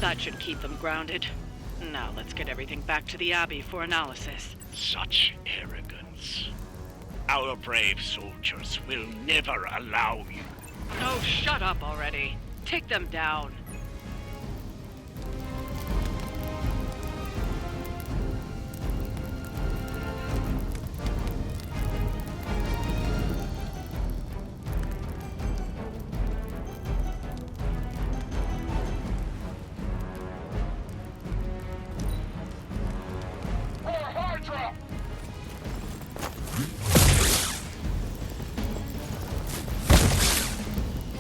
That should keep them grounded. Now let's get everything back to the Abbey for analysis. Such arrogance. Our brave soldiers will never allow you. Oh, shut up already. Take them down.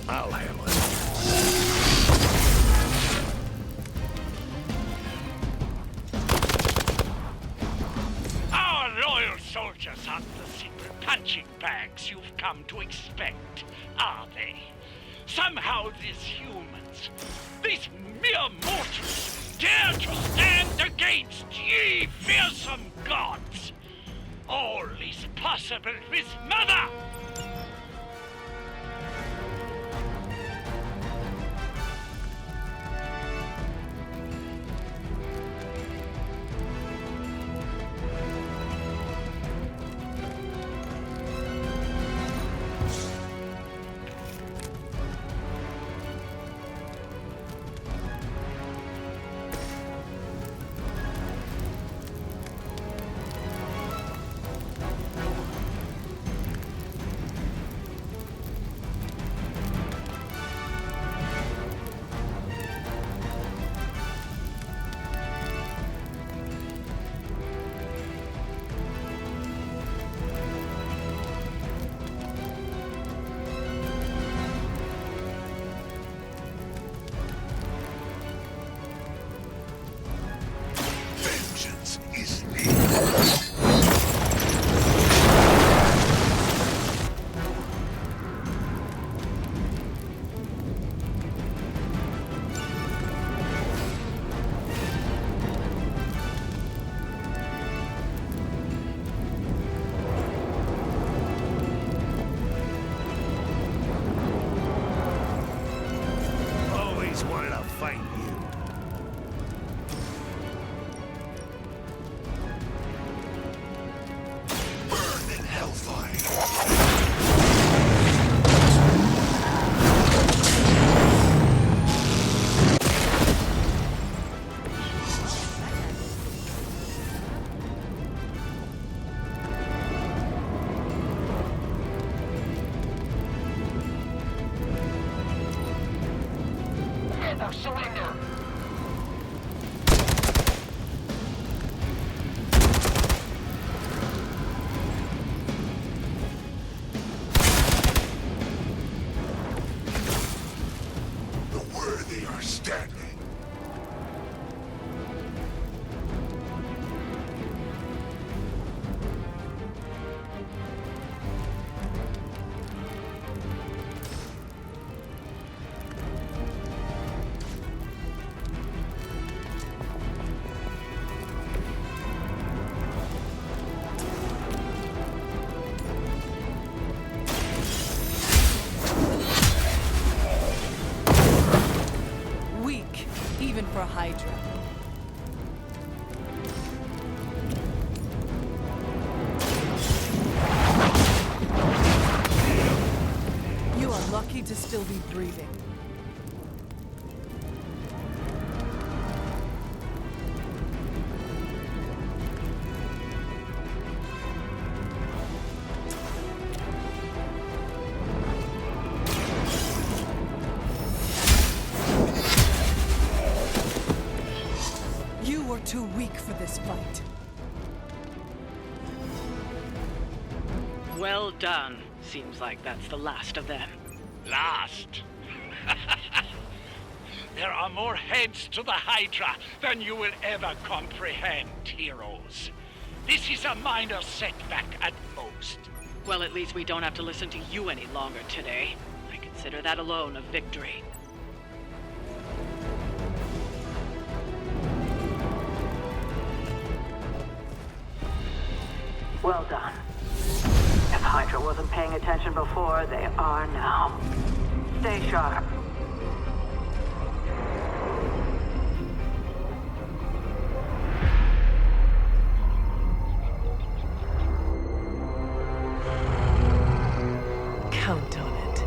I'll handle it. Our loyal soldiers aren't the secret punching bags you've come to expect, are they? Somehow these humans, these mere mortals, dare to stand against ye fearsome gods. All is possible with Mother! threat of surrender. The worthy are standing. Weak, even for Hydra. You are lucky to still be breathing. You were too weak for this fight. Well done. Seems like that's the last of them. Last? There are more heads to the Hydra than you will ever comprehend, heroes. This is a minor setback at most. Well, at least we don't have to listen to you any longer today. I consider that alone a victory. Well done. If Hydra wasn't paying attention before, they are now. Stay sharp. Count on it.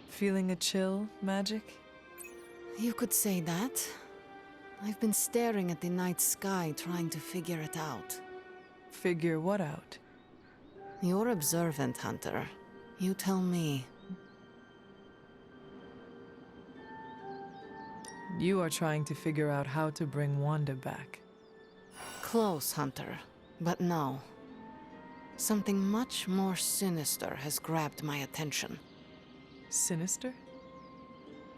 Feeling a chill, Magic? You could say that. I've been staring at the night sky trying to figure it out. Figure what out? You're observant, Hunter. You tell me. You are trying to figure out how to bring Wanda back. Close, Hunter. But no. Something much more sinister has grabbed my attention. Sinister?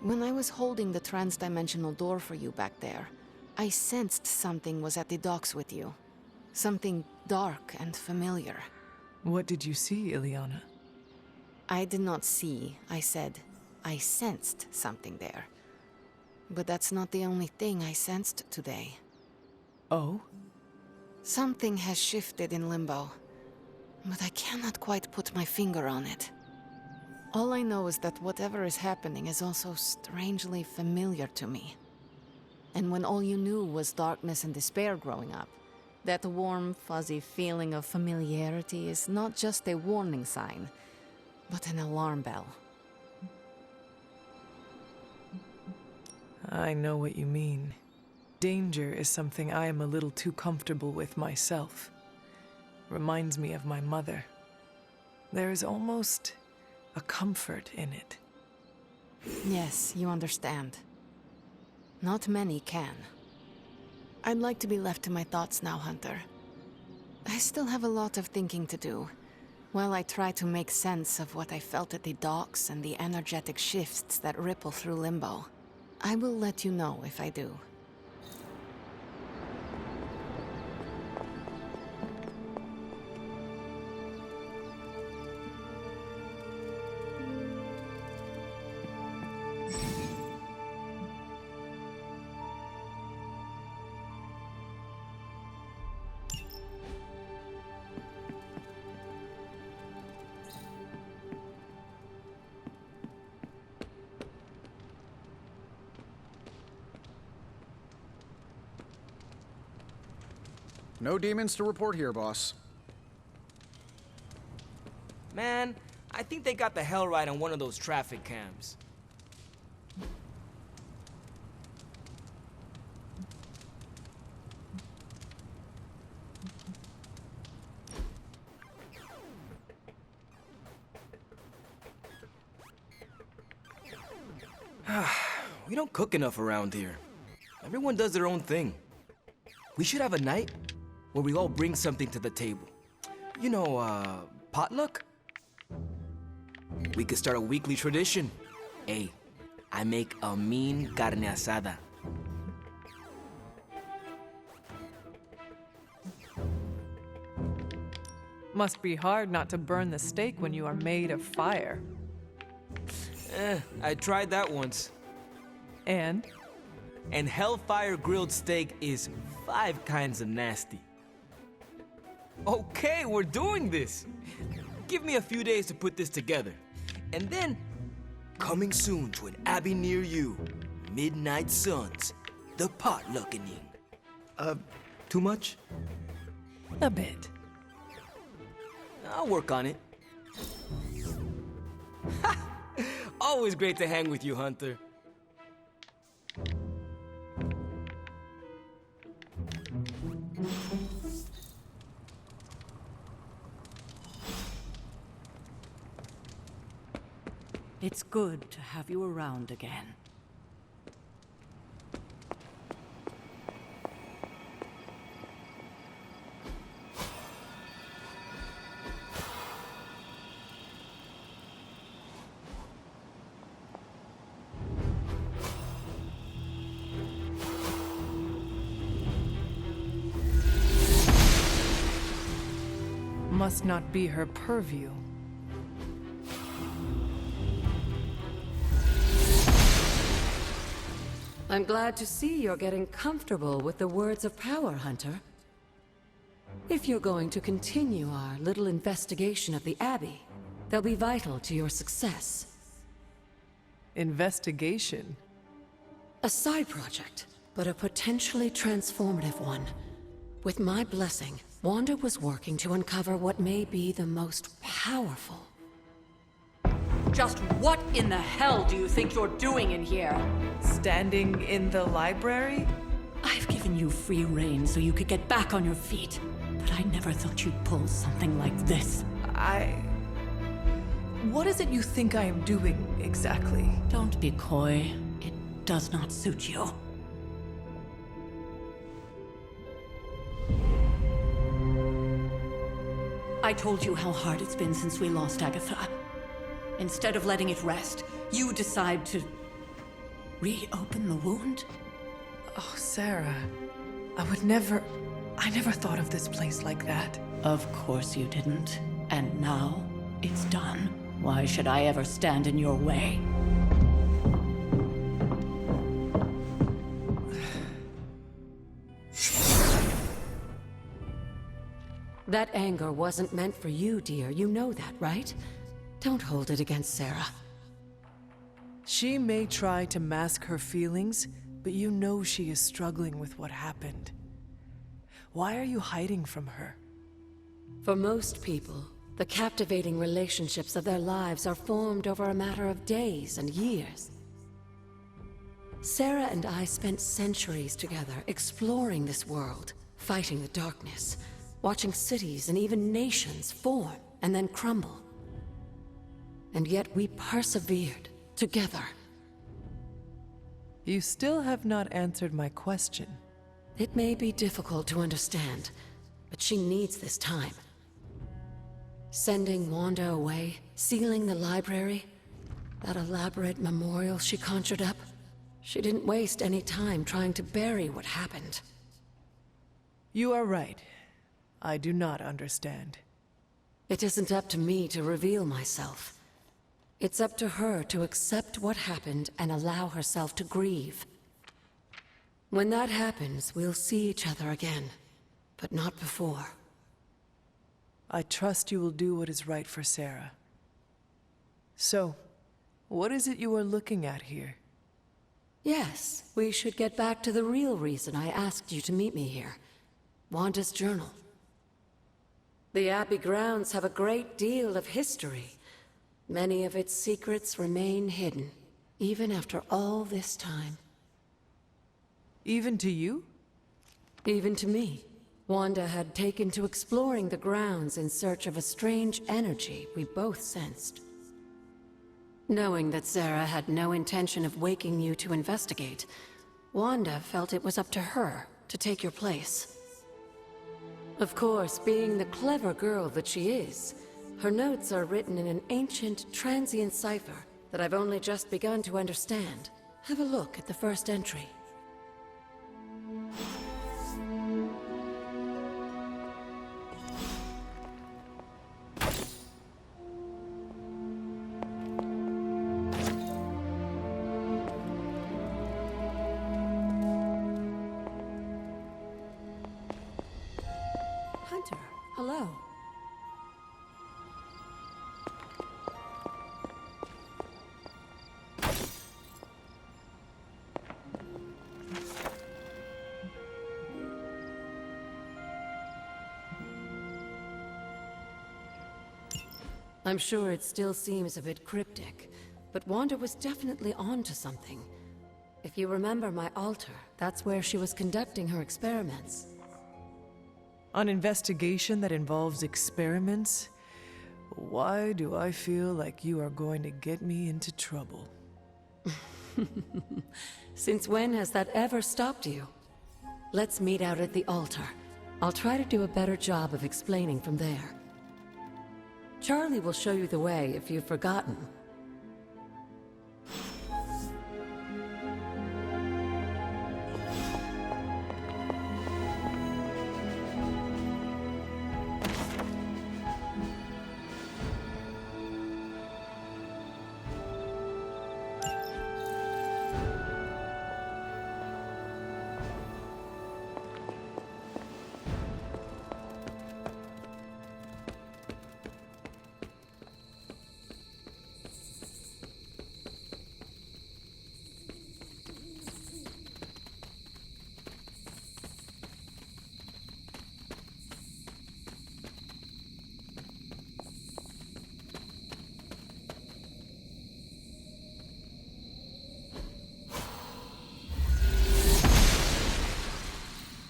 When I was holding the trans-dimensional door for you back there, I sensed something was at the docks with you. Something dark and familiar. What did you see, Ileana? I did not see. I said, I sensed something there. But that's not the only thing I sensed today. Oh? Something has shifted in Limbo, but I cannot quite put my finger on it. All I know is that whatever is happening is also strangely familiar to me. And when all you knew was darkness and despair growing up, that warm, fuzzy feeling of familiarity is not just a warning sign, but an alarm bell. I know what you mean. Danger is something I am a little too comfortable with myself. Reminds me of my mother. There is almost a comfort in it. Yes, you understand. Not many can. I'd like to be left to my thoughts now, Hunter. I still have a lot of thinking to do, while I try to make sense of what I felt at the docks and the energetic shifts that ripple through Limbo. I will let you know if I do. No demons to report here, boss. Man, I think they got the hell right on one of those traffic cams. We don't cook enough around here. Everyone does their own thing. We should have a night where we all bring something to the table. You know, potluck? We could start a weekly tradition. Hey, I make a mean carne asada. Must be hard not to burn the steak when you are made of fire. I tried that once. And? And hellfire grilled steak is 5 kinds of nasty. Okay, we're doing this. Give me a few days to put this together. And then, coming soon to an abbey near you, Midnight Suns, the potluckening. Too much? A bit. I'll work on it. Always great to hang with you, Hunter. It's good to have you around again. Must not be her purview. I'm glad to see you're getting comfortable with the words of power, Hunter. If you're going to continue our little investigation of the Abbey, they'll be vital to your success. Investigation? A side project, but a potentially transformative one. With my blessing, Wanda was working to uncover what may be the most powerful. Just what in the hell do you think you're doing in here? Standing in the library? I've given you free rein so you could get back on your feet. But I never thought you'd pull something like this. What is it you think I am doing, exactly? Don't be coy. It does not suit you. I told you how hard it's been since we lost Agatha. Instead of letting it rest, you decide to reopen the wound? Oh, Sarah. I never thought of this place like that. Of course you didn't. And now, it's done. Why should I ever stand in your way? That anger wasn't meant for you, dear. You know that, right? Don't hold it against Sarah. She may try to mask her feelings, but you know she is struggling with what happened. Why are you hiding from her? For most people, the captivating relationships of their lives are formed over a matter of days and years. Sarah and I spent centuries together exploring this world, fighting the darkness, watching cities and even nations form and then crumble. And yet we persevered, together. You still have not answered my question. It may be difficult to understand, but she needs this time. Sending Wanda away, sealing the library, that elaborate memorial she conjured up, she didn't waste any time trying to bury what happened. You are right. I do not understand. It isn't up to me to reveal myself. It's up to her to accept what happened and allow herself to grieve. When that happens, we'll see each other again, but not before. I trust you will do what is right for Sarah. So, what is it you are looking at here? Yes, we should get back to the real reason I asked you to meet me here. Wanda's journal. The Abbey grounds have a great deal of history. Many of its secrets remain hidden, even after all this time. Even to you? Even to me. Wanda had taken to exploring the grounds in search of a strange energy we both sensed. Knowing that Sarah had no intention of waking you to investigate, Wanda felt it was up to her to take your place. Of course, being the clever girl that she is, her notes are written in an ancient, transient cipher that I've only just begun to understand. Have a look at the first entry. Hunter, hello. I'm sure it still seems a bit cryptic, but Wanda was definitely onto something. If you remember my altar, that's where she was conducting her experiments. An investigation that involves experiments? Why do I feel like you are going to get me into trouble? Since when has that ever stopped you? Let's meet out at the altar. I'll try to do a better job of explaining from there. Charlie will show you the way if you've forgotten.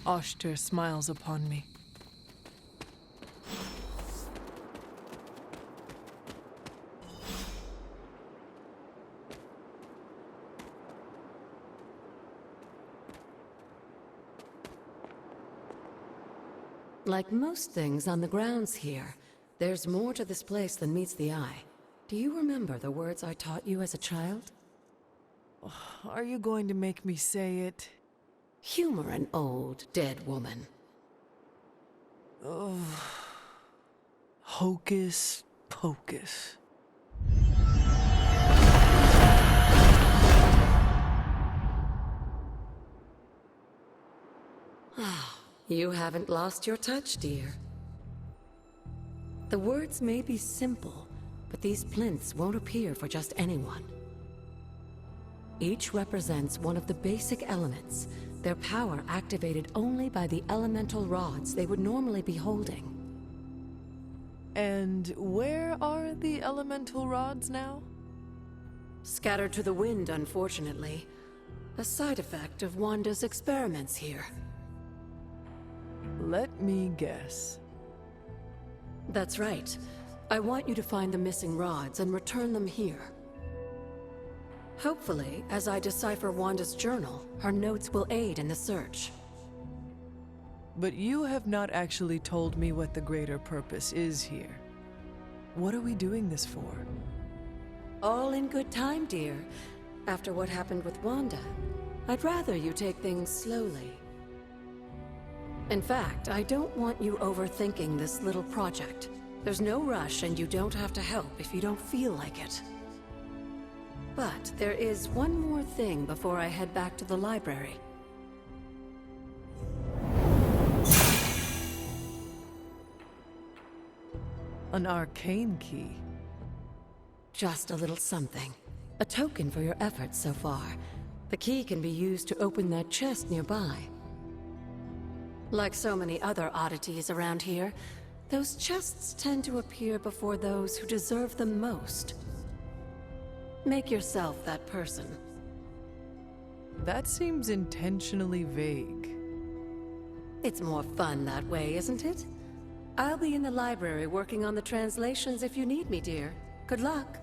Oshter smiles upon me. Like most things on the grounds here, there's more to this place than meets the eye. Do you remember the words I taught you as a child? Are you going to make me say it? Humor an old, dead woman. Oh. Hocus pocus. You haven't lost your touch, dear. The words may be simple, but these plinths won't appear for just anyone. Each represents one of the basic elements, their power activated only by the elemental rods they would normally be holding. And where are the elemental rods now? Scattered to the wind, unfortunately. A side effect of Wanda's experiments here. Let me guess. That's right. I want you to find the missing rods and return them here. Hopefully, as I decipher Wanda's journal, her notes will aid in the search. But you have not actually told me what the greater purpose is here. What are we doing this for? All in good time, dear. After what happened with Wanda, I'd rather you take things slowly. In fact, I don't want you overthinking this little project. There's no rush, and you don't have to help if you don't feel like it. But there is one more thing before I head back to the library. An arcane key. Just a little something. A token for your efforts so far. The key can be used to open that chest nearby. Like so many other oddities around here, those chests tend to appear before those who deserve them most. Make yourself that person. That seems intentionally vague. It's more fun that way, isn't it? I'll be in the library working on the translations if you need me, dear. Good luck.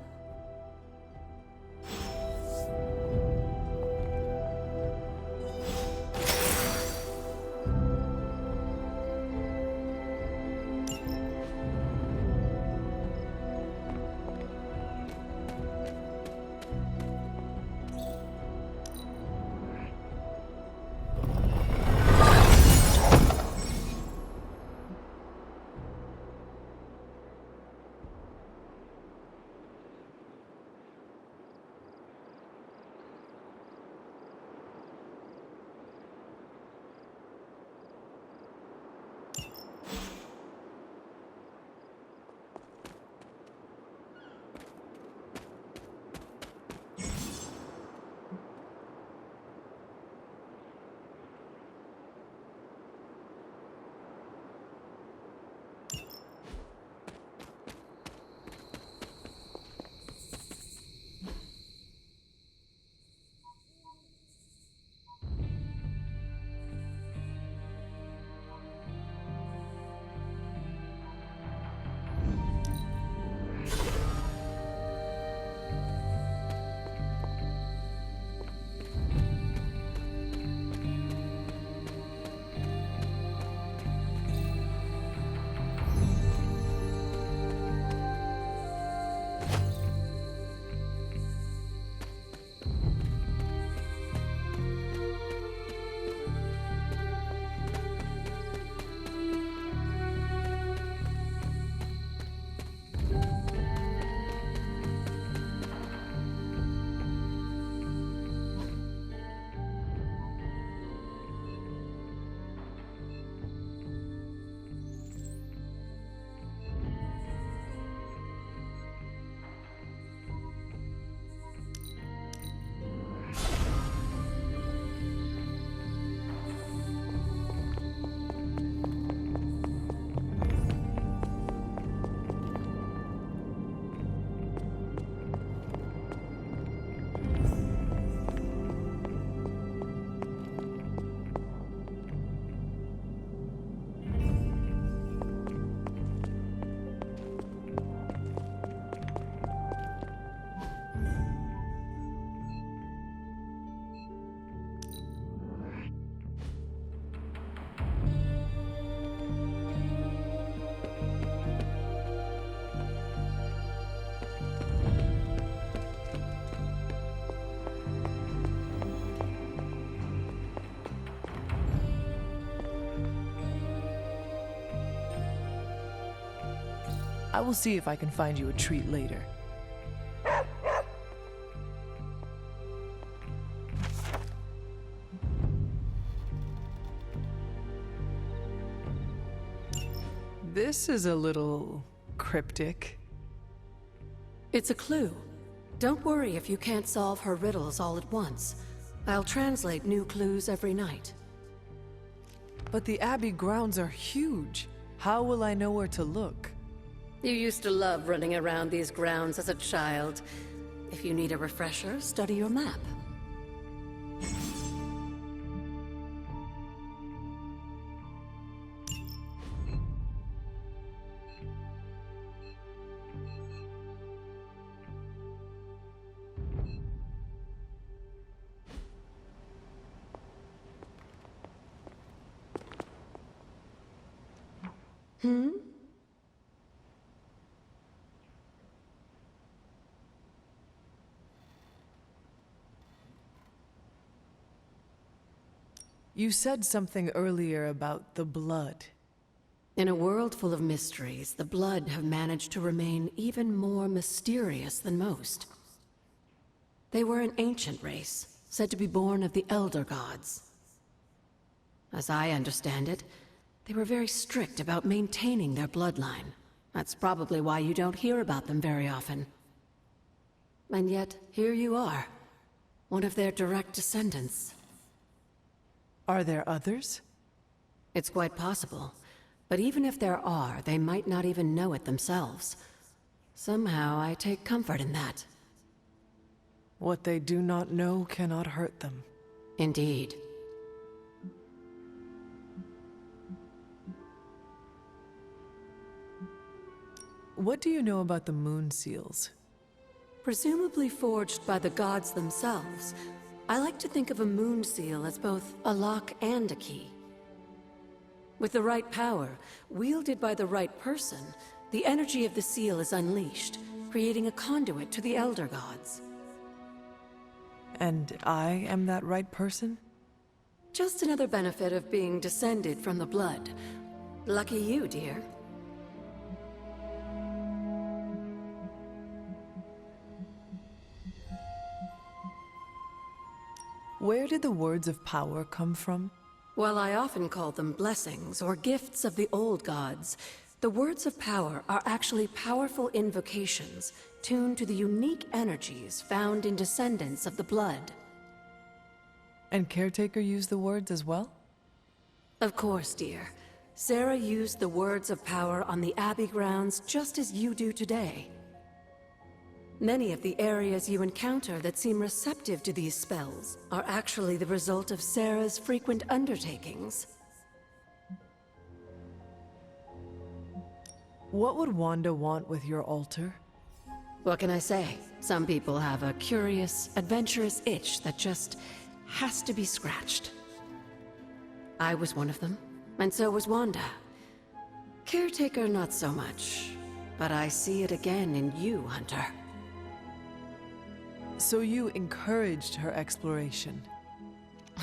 I will see if I can find you a treat later. This is a little cryptic. It's a clue. Don't worry if you can't solve her riddles all at once. I'll translate new clues every night. But the Abbey grounds are huge. How will I know where to look? You used to love running around these grounds as a child. If you need a refresher, study your map. You said something earlier about the blood. In a world full of mysteries, the Blood have managed to remain even more mysterious than most. They were an ancient race, said to be born of the Elder Gods. As I understand it, they were very strict about maintaining their bloodline. That's probably why you don't hear about them very often. And yet, here you are, one of their direct descendants. Are there others? It's quite possible. But even if there are, they might not even know it themselves. Somehow, I take comfort in that. What they do not know cannot hurt them. Indeed. What do you know about the moon seals? Presumably forged by the gods themselves, I like to think of a moon seal as both a lock and a key. With the right power, wielded by the right person, the energy of the seal is unleashed, creating a conduit to the Elder Gods. And I am that right person? Just another benefit of being descended from the blood. Lucky you, dear. Where did the words of power come from? While I often call them blessings or gifts of the old gods, the words of power are actually powerful invocations tuned to the unique energies found in descendants of the blood. And Caretaker used the words as well? Of course, dear. Sarah used the words of power on the Abbey grounds just as you do today. Many of the areas you encounter that seem receptive to these spells are actually the result of Sarah's frequent undertakings. What would Wanda want with your altar? What can I say? Some people have a curious, adventurous itch that just has to be scratched. I was one of them, and so was Wanda. Caretaker, not so much. But I see it again in you, Hunter. So you encouraged her exploration?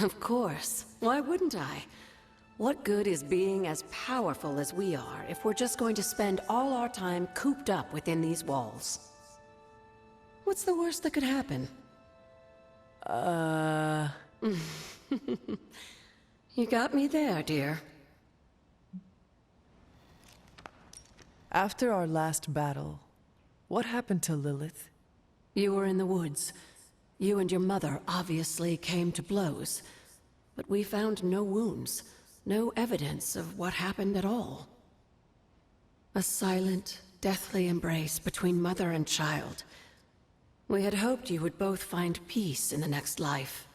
Of course. Why wouldn't I? What good is being as powerful as we are if we're just going to spend all our time cooped up within these walls? What's the worst that could happen? You got me there, dear. After our last battle, what happened to Lilith? You were in the woods. You and your mother obviously came to blows. But we found no wounds, no evidence of what happened at all. A silent, deathly embrace between mother and child. We had hoped you would both find peace in the next life.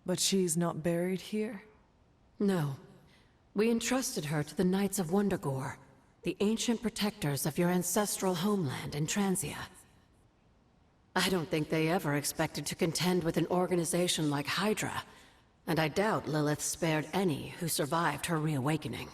But she's not buried here? No. We entrusted her to the Knights of Wundagore, the ancient protectors of your ancestral homeland in Transia. I don't think they ever expected to contend with an organization like Hydra, and I doubt Lilith spared any who survived her reawakening.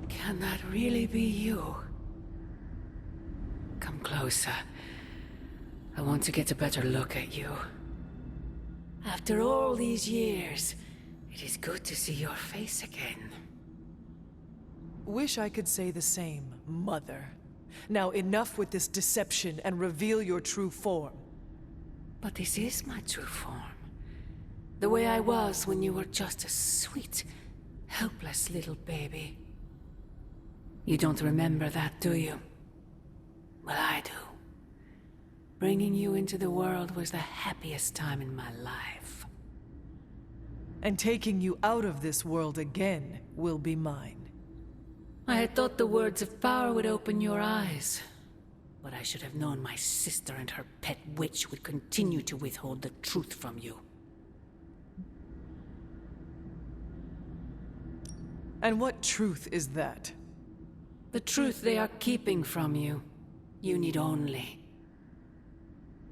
Can that really be you? Come closer. I want to get a better look at you. After all these years, it is good to see your face again. Wish I could say the same, Mother. Now enough with this deception and reveal your true form. But this is my true form. The way I was when you were just a sweet, helpless little baby. You don't remember that, do you? Well, I do. Bringing you into the world was the happiest time in my life. And taking you out of this world again will be mine. I had thought the words of power would open your eyes. But I should have known my sister and her pet witch would continue to withhold the truth from you. And what truth is that? The truth they are keeping from you. You need only...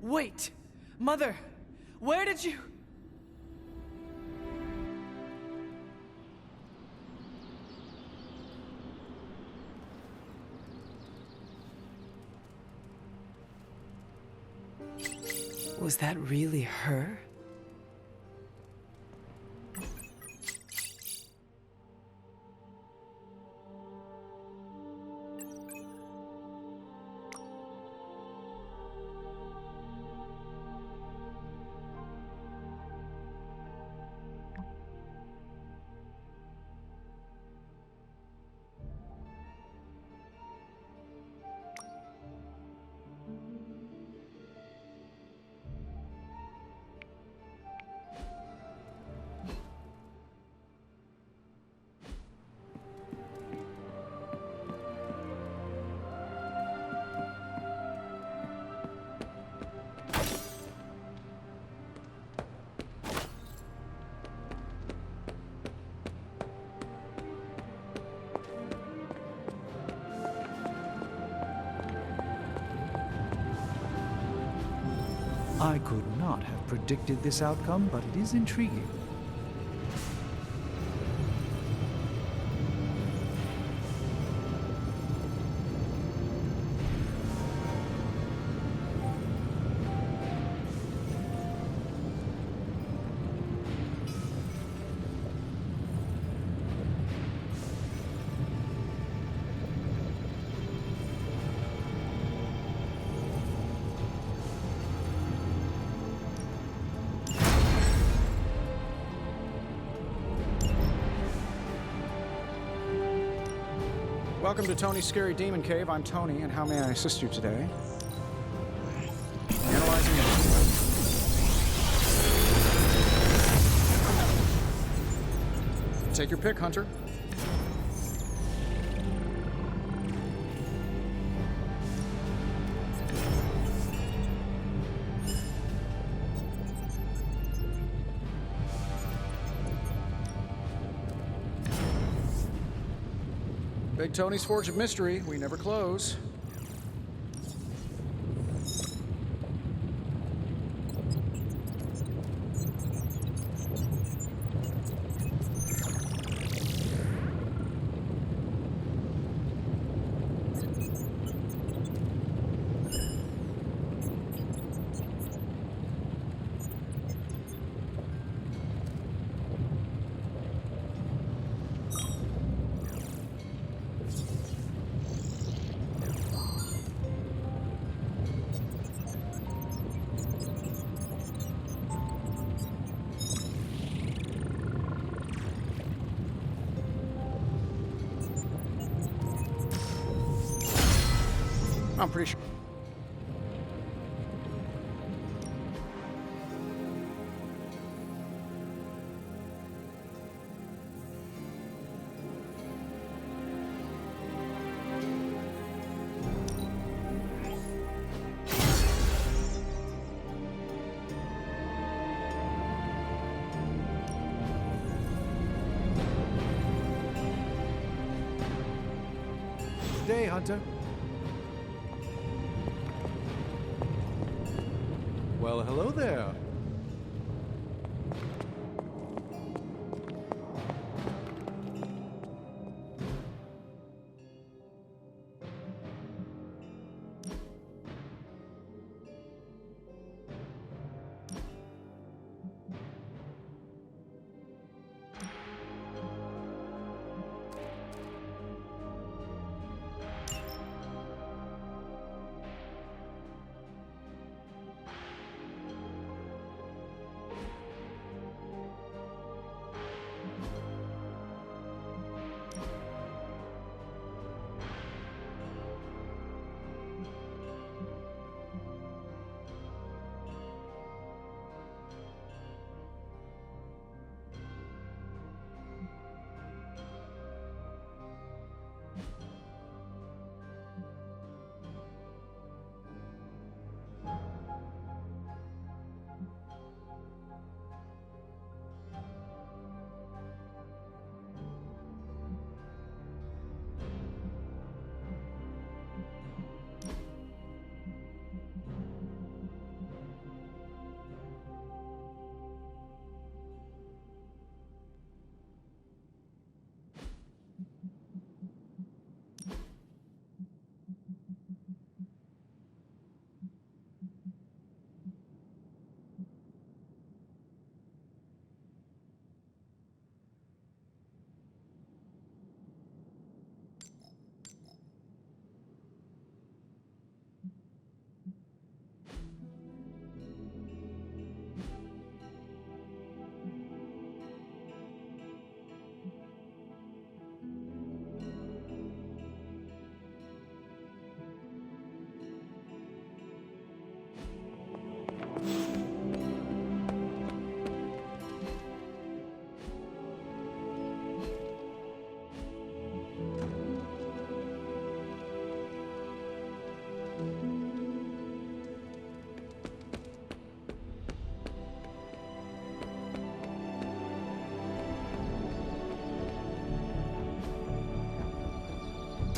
Wait! Mother! Where did you... Was that really her? I could not have predicted this outcome, but it is intriguing. Welcome to Tony's Scary Demon Cave. I'm Tony, and how may I assist you today? Analyzing it. Take your pick, Hunter. Big Tony's Forge of Mystery. We never close. I'm pretty sure. Good day, Hunter. Well, hello there.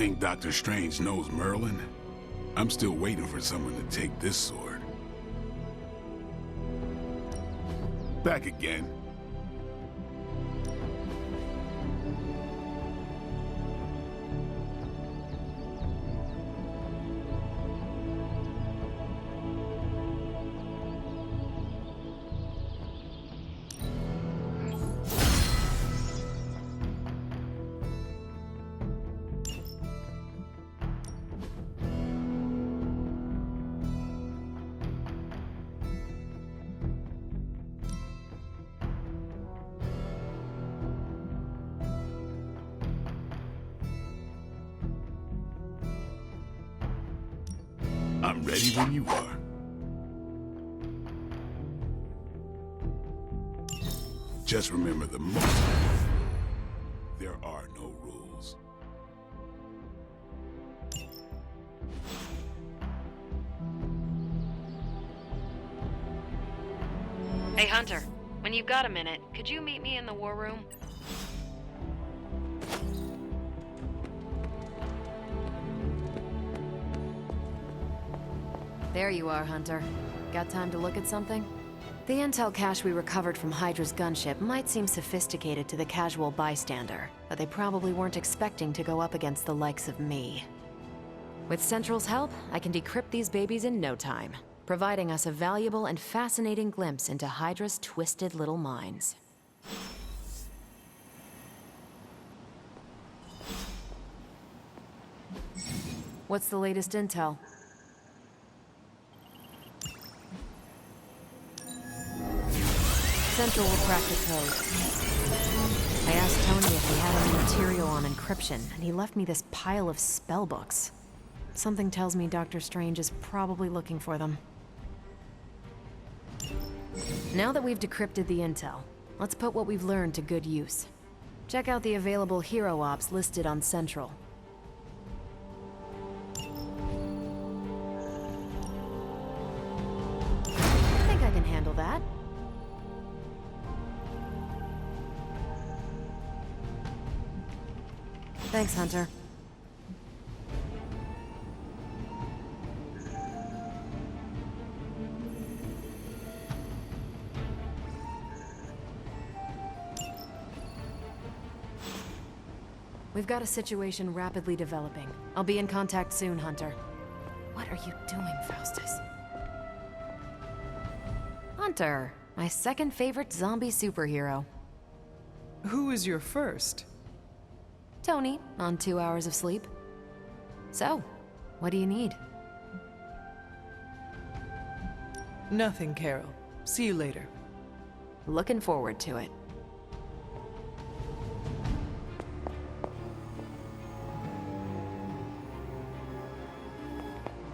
think Dr. Strange knows Merlin? I'm still waiting for someone to take this sword. Back again. I'm ready when you are. Just remember the most. There are no rules. Hey, Hunter. When you've got a minute, could you meet me in the war room? There you are, Hunter. Got time to look at something? The intel cache we recovered from Hydra's gunship might seem sophisticated to the casual bystander, but they probably weren't expecting to go up against the likes of me. With Central's help, I can decrypt these babies in no time, providing us a valuable and fascinating glimpse into Hydra's twisted little minds. What's the latest intel? Central will crack the code. I asked Tony if he had any material on encryption, and he left me this pile of spellbooks. Something tells me Dr. Strange is probably looking for them. Now that we've decrypted the intel, let's put what we've learned to good use. Check out the available hero ops listed on Central. I think I can handle that. Thanks, Hunter. We've got a situation rapidly developing. I'll be in contact soon, Hunter. What are you doing, Faustus? Hunter, my second favorite zombie superhero. Who is your first? Tony, on 2 hours of sleep. So, what do you need? Nothing, Carol. See you later. Looking forward to it.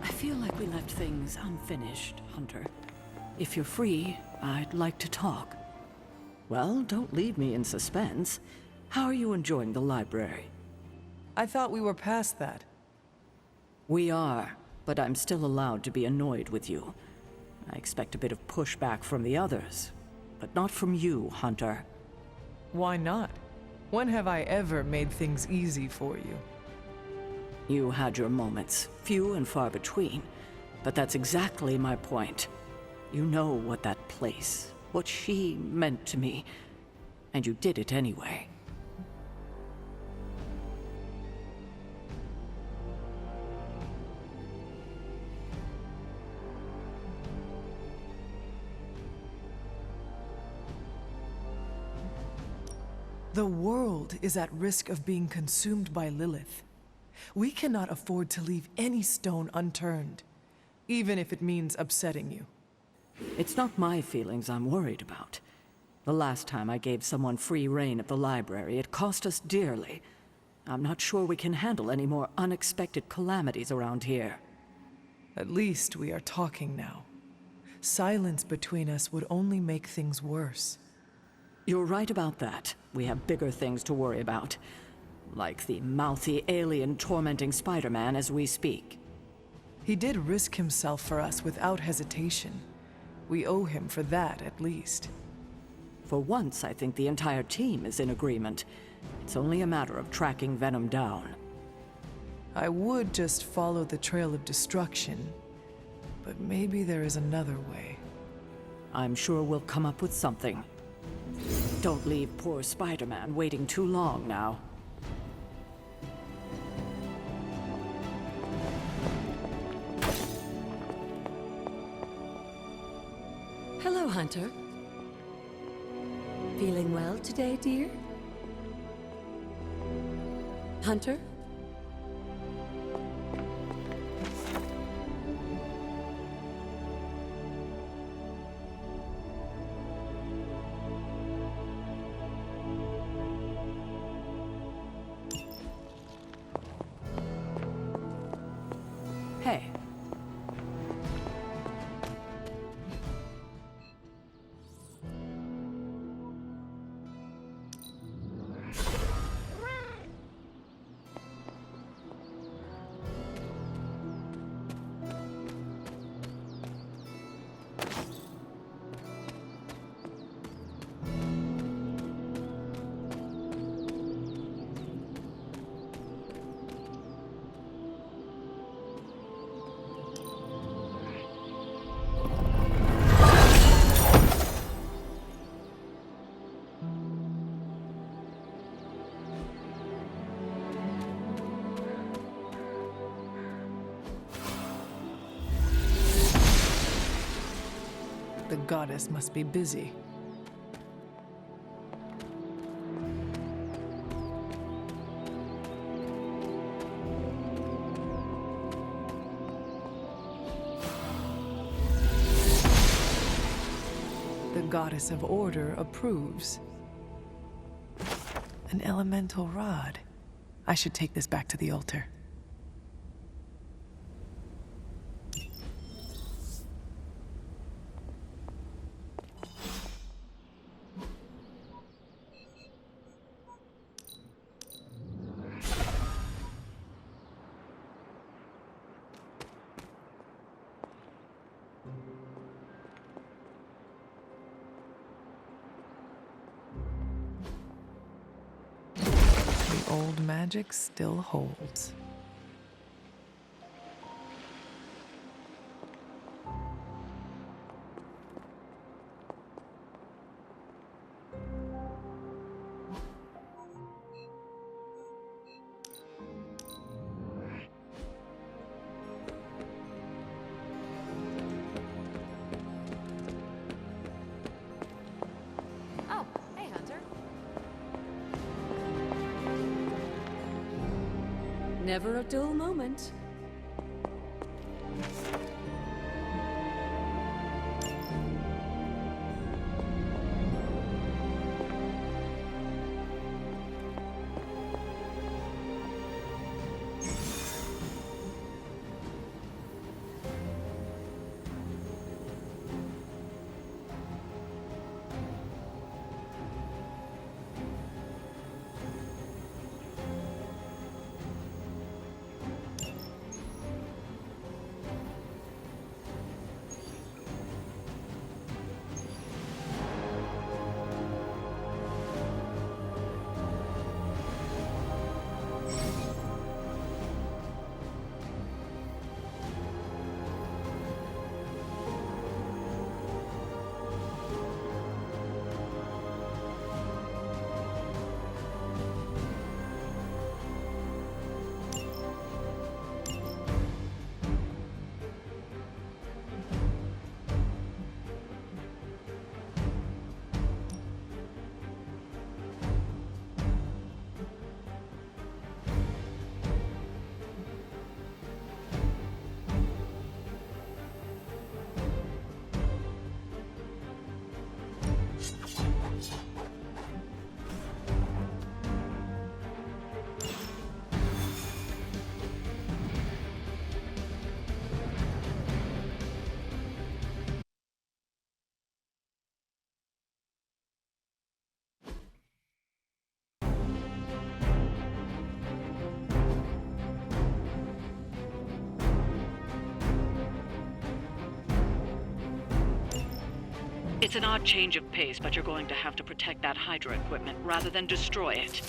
I feel like we left things unfinished, Hunter. If you're free, I'd like to talk. Well, don't leave me in suspense. How are you enjoying the library? I thought we were past that. We are, but I'm still allowed to be annoyed with you. I expect a bit of pushback from the others, but not from you, Hunter. Why not? When have I ever made things easy for you? You had your moments, few and far between, but that's exactly my point. You know what that place, what she meant to me, and you did it anyway. The world is at risk of being consumed by Lilith. We cannot afford to leave any stone unturned, even if it means upsetting you. It's not my feelings I'm worried about. The last time I gave someone free rein at the library, it cost us dearly. I'm not sure we can handle any more unexpected calamities around here. At least we are talking now. Silence between us would only make things worse. You're right about that. We have bigger things to worry about. Like the mouthy alien tormenting Spider-Man as we speak. He did risk himself for us without hesitation. We owe him for that, at least. For once, I think the entire team is in agreement. It's only a matter of tracking Venom down. I would just follow the trail of destruction, but maybe there is another way. I'm sure we'll come up with something. Don't leave poor Spider-Man waiting too long now. Hello, Hunter. Feeling well today, dear? Hunter? Hey. The goddess must be busy. The goddess of order approves. An elemental rod. I should take this back to the altar. The old magic still holds. Oh, hey, Hunter. Never a dull moment. It's an odd change of pace, but you're going to have to protect that Hydra equipment rather than destroy it.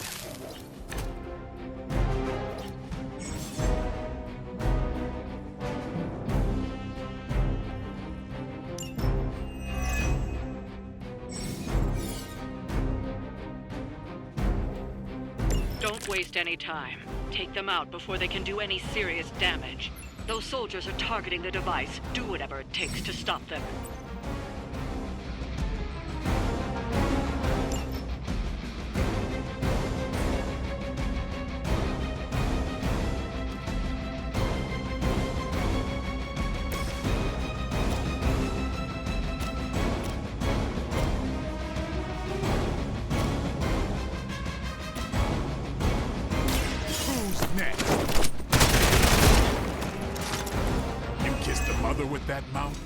Don't waste any time. Take them out before they can do any serious damage. Those soldiers are targeting the device. Do whatever it takes to stop them. With that mouth?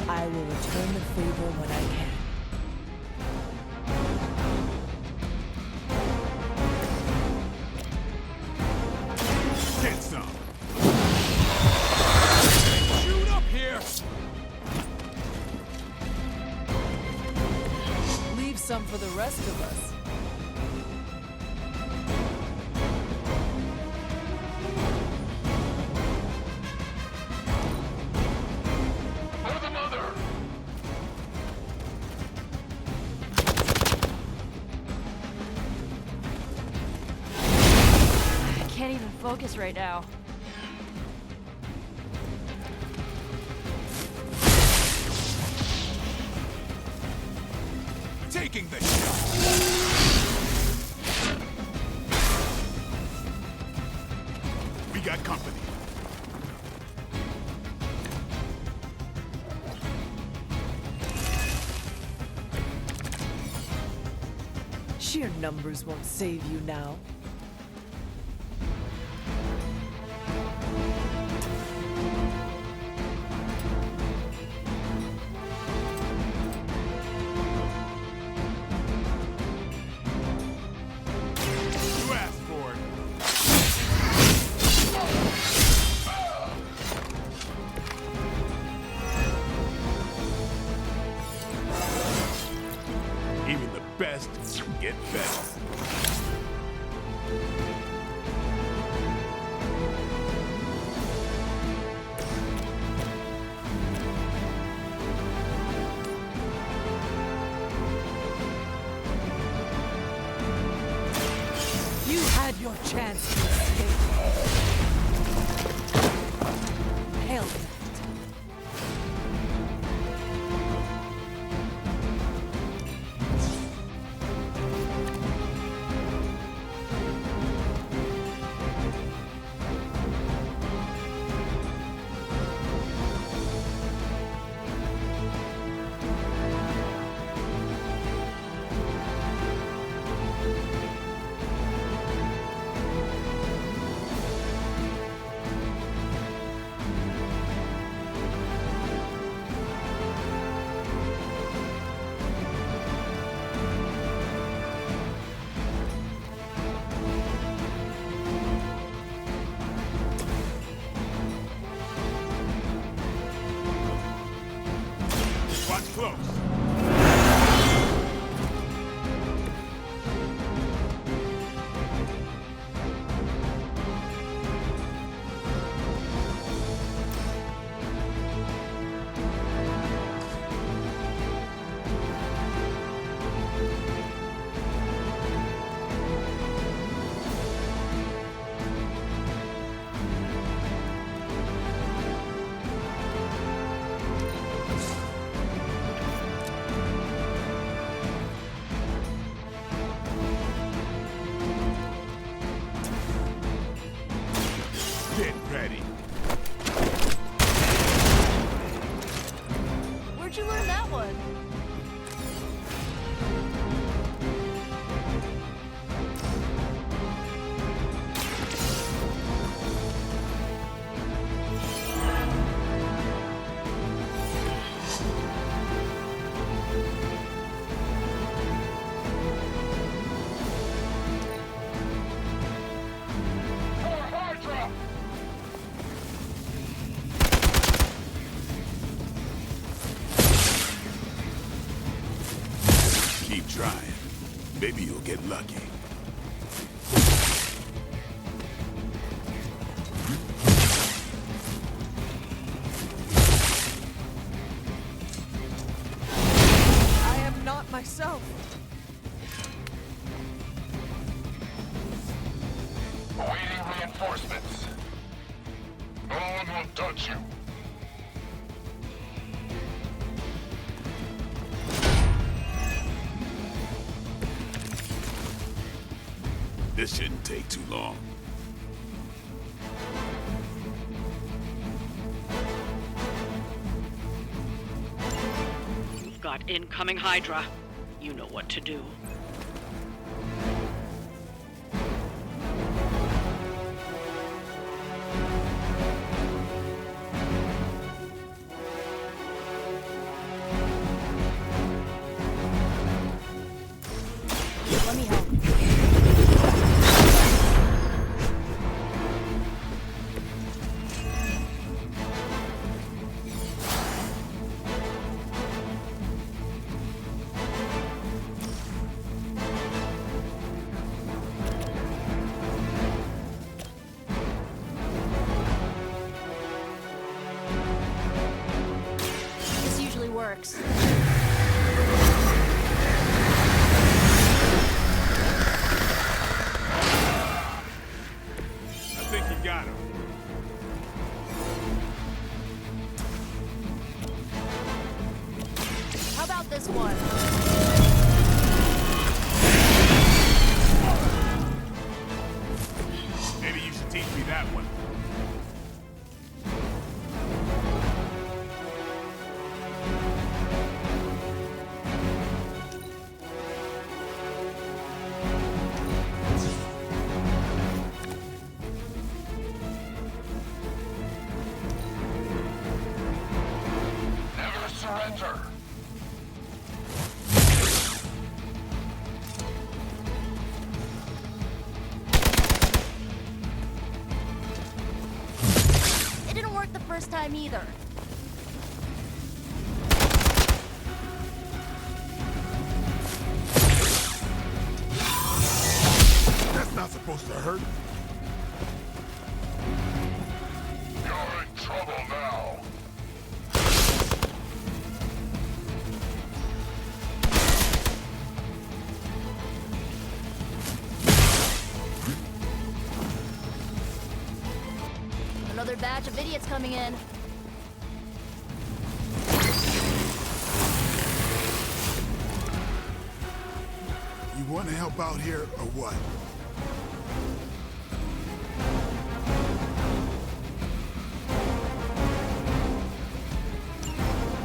I will return the favor when I can. Get some! Shoot up here! Leave some for the rest of us. Can't even focus right now. Taking the shot! We got company. Sheer numbers won't save you now. Get better. You had your chance to escape. Hell with it. Keep trying. Maybe you'll get lucky. I am not myself. Awaiting reinforcements. No one will touch you. This shouldn't take too long. You've got incoming Hydra. You know what to do. Let me help. This usually works. I think you got him. How about this one? Maybe you should teach me that one. Never surrender. It didn't work the first time either. That's not supposed to hurt. You're in trouble now. Another batch of idiots coming in. You want to help out here or what?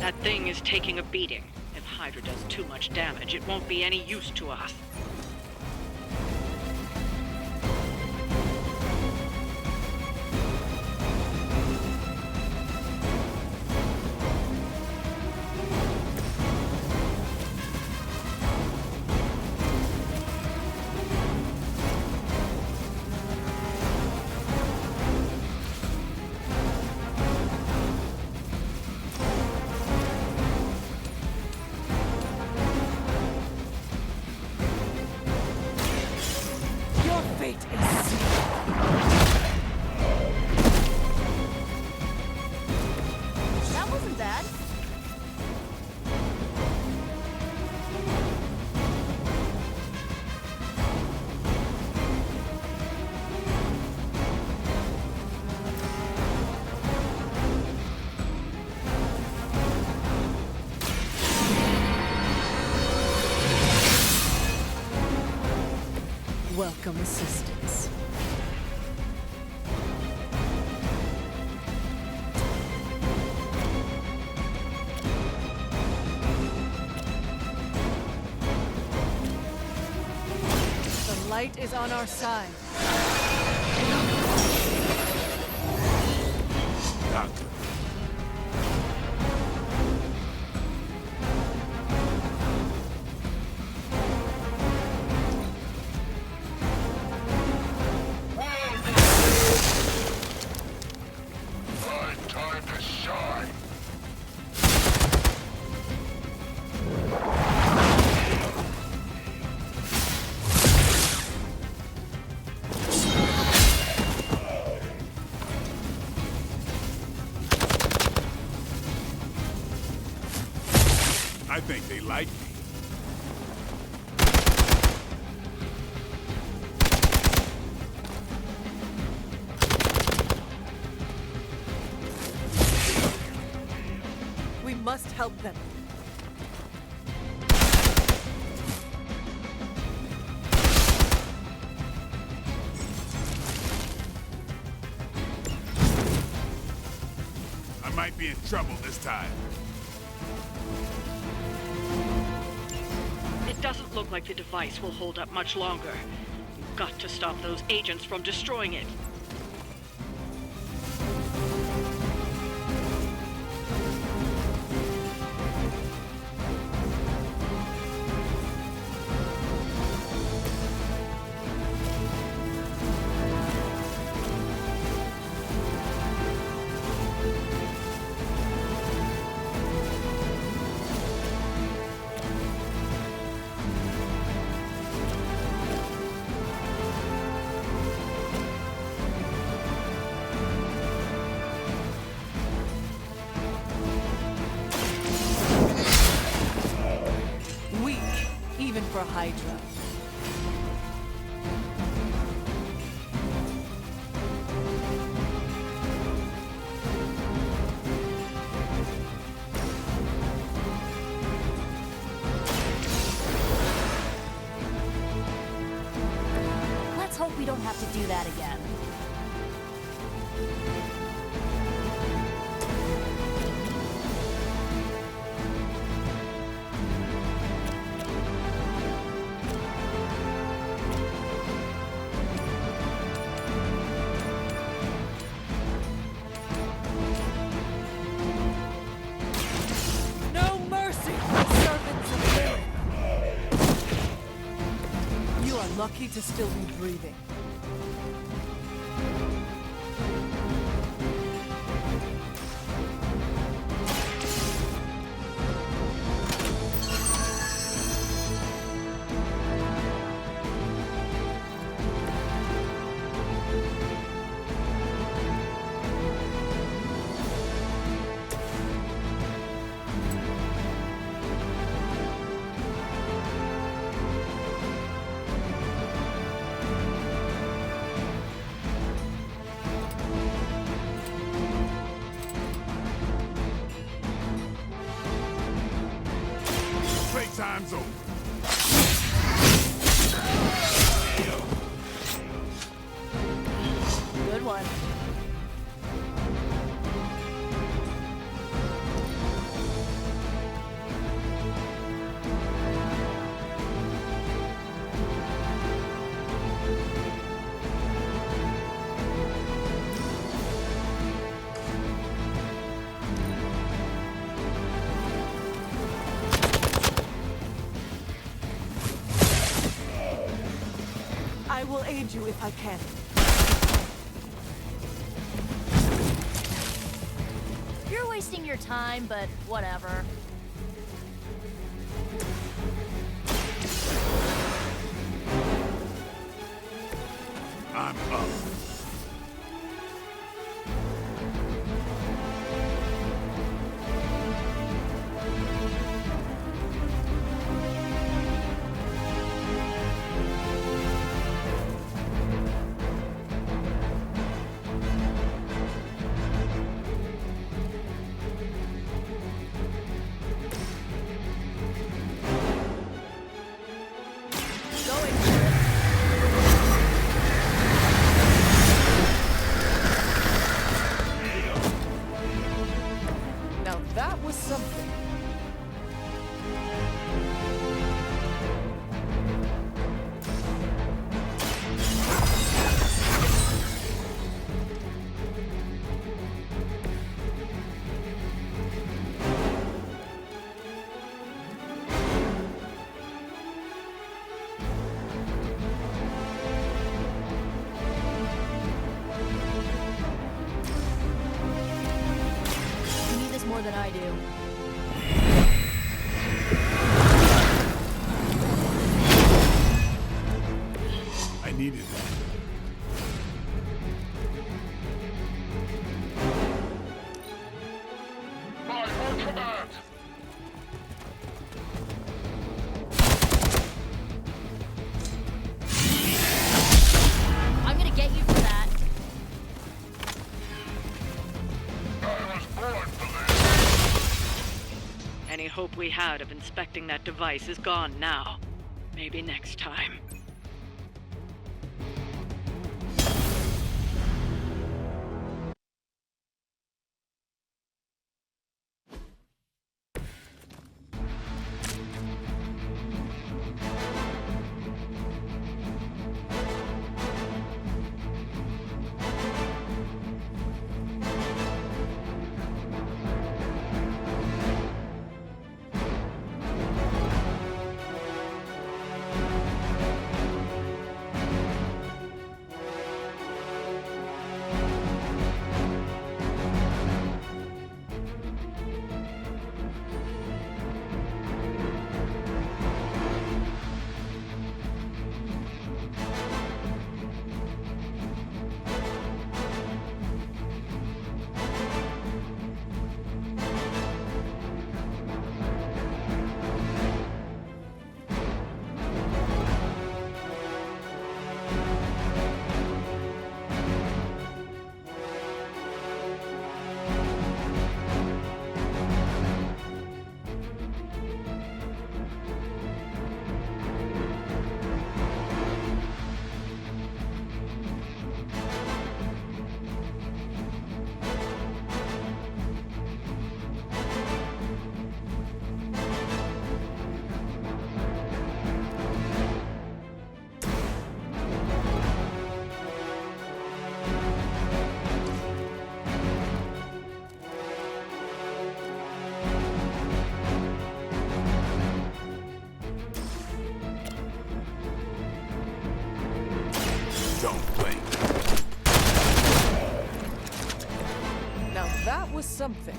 That thing is taking a beating. If Hydra does too much damage, it won't be any use to us. Your fate is sealed. That wasn't bad. Welcome assistance. The light is on our side. Doctor. Right time to shine. think they like me. We must help them. I might be in trouble this time. It doesn't look like the device will hold up much longer. You've got to stop those agents from destroying it. Even for Hydra. Let's hope we don't have to do that again. Lucky to still be breathing. Time's over. Good one. I will aid you if I can. You're wasting your time, but whatever. I'm up. That was something. More than I do. I needed that. By your command! hope we had of inspecting that device is gone now. Maybe next time. That was something.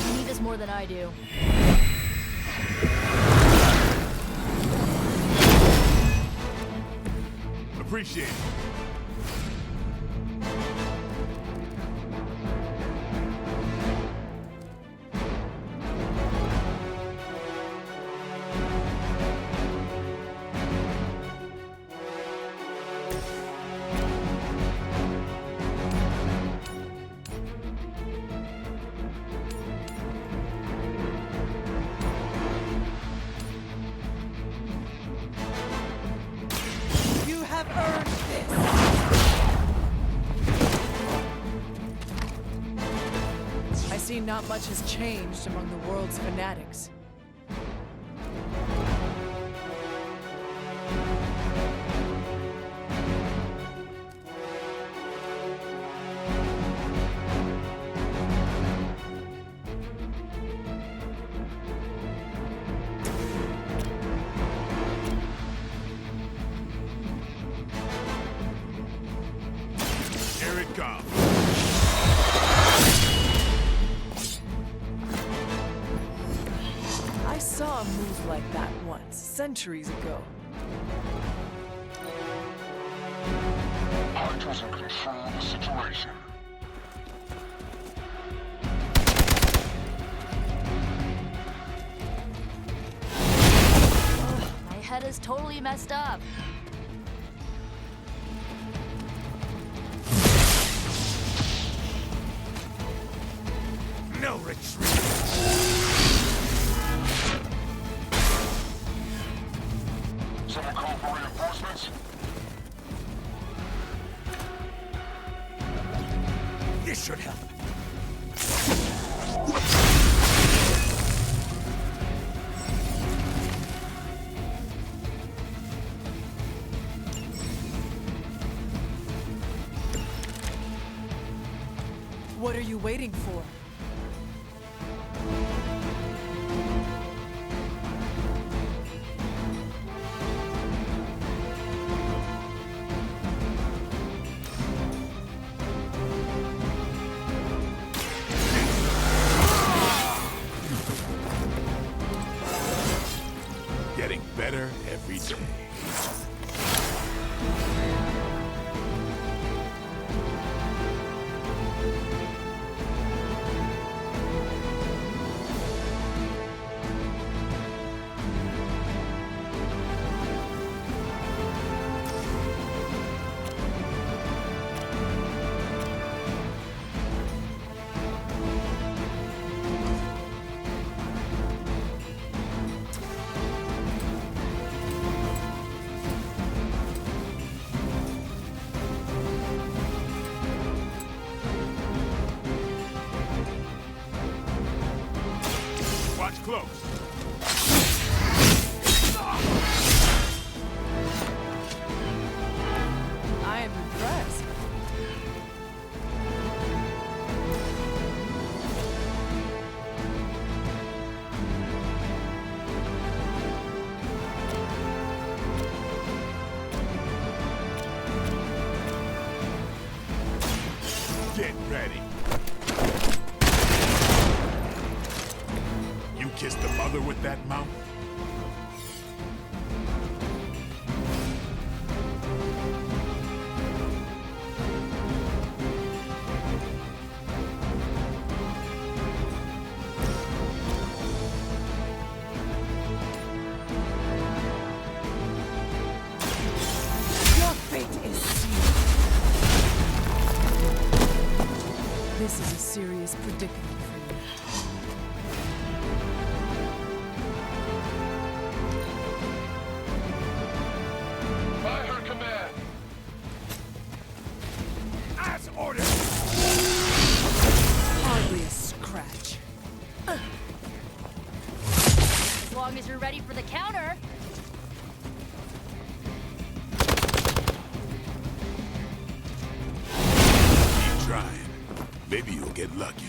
You need this more than I do. Appreciate it. Not much has changed among the world's fanatics. Here it comes. I saw a move like that once, centuries ago. Hydra's in control of the situation. My head is totally messed up. No retreat. Someone call for reinforcements? This should help. What are you waiting for? Getting better every day. close. I am impressed. Get ready. You kissed the mother with that mouth? Your fate is sealed. This is a serious predicament for you. By her command. As ordered. Hardly a scratch. As long as you're ready for the counter. Keep trying. Maybe you'll get lucky.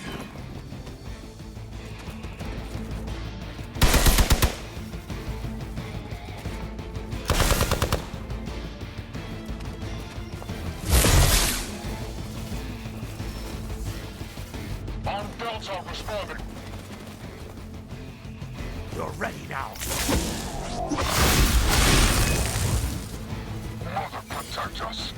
On belts are responding. You're ready now. Mother, protect us.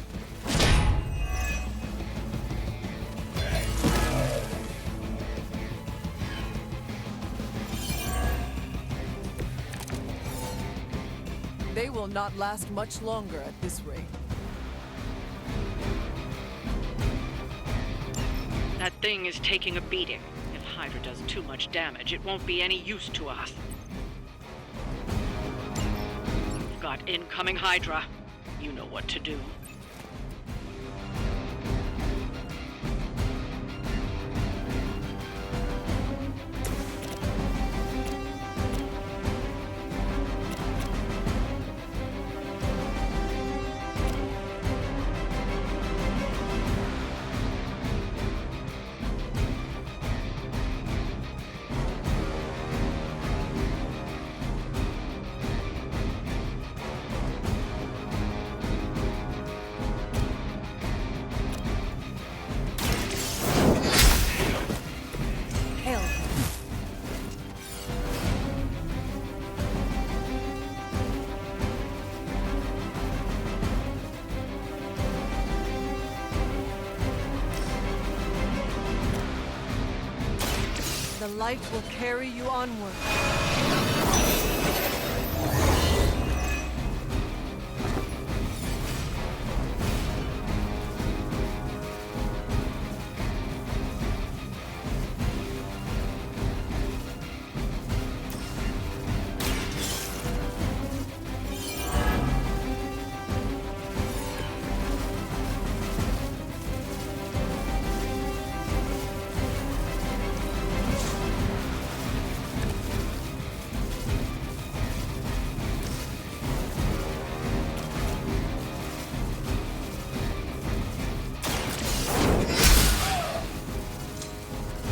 They will not last much longer at this rate. That thing is taking a beating. If Hydra does too much damage, it won't be any use to us. We've got incoming Hydra. You know what to do. Hail. The light will carry you onward.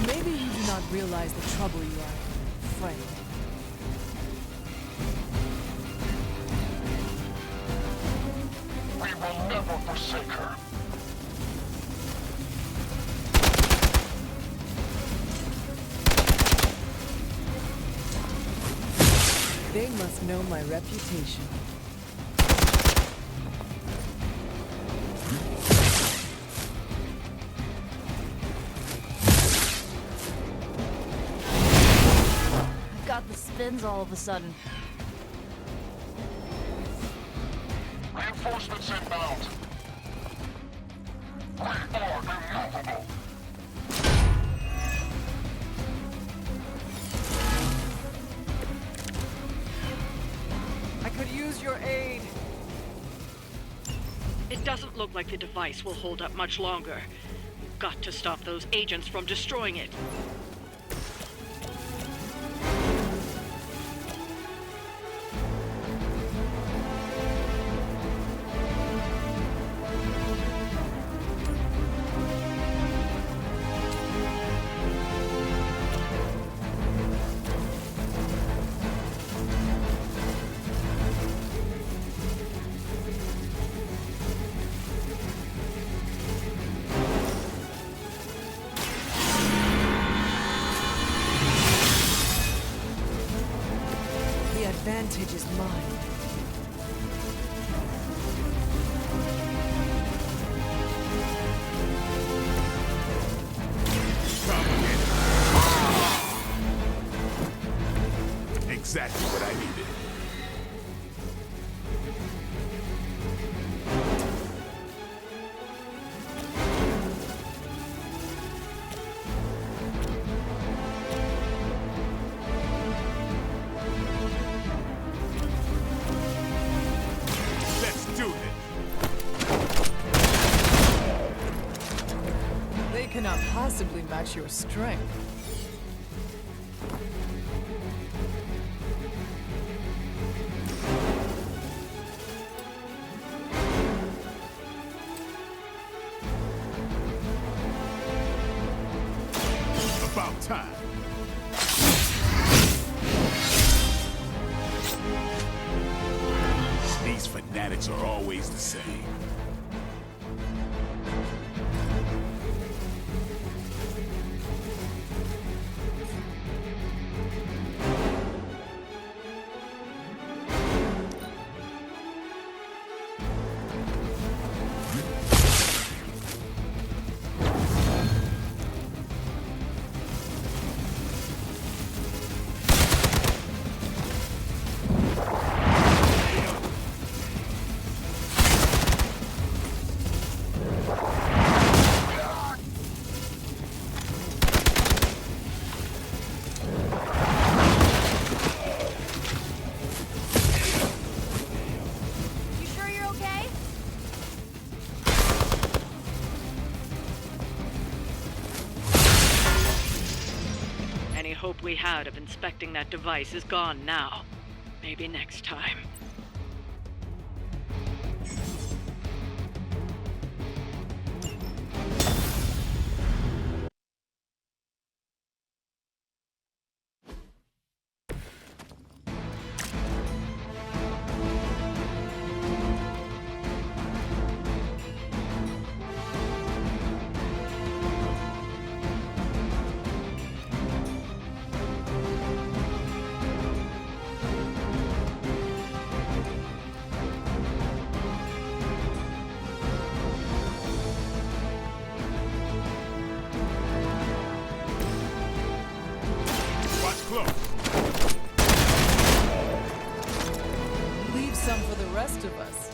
Maybe you do not realize the trouble you are in, friend. We will never forsake her. They must know my reputation. I've got the spins all of a sudden. Reinforcements inbound. We are immovable. I could use your aid. It doesn't look like the device will hold up much longer. We've got to stop those agents from destroying it. advantage is mine. Exactly what I needed. Let's do this. They cannot possibly match your strength. About time. These fanatics are always the same. Hope we had of inspecting that device is gone now. Maybe next time. Leave some for the rest of us.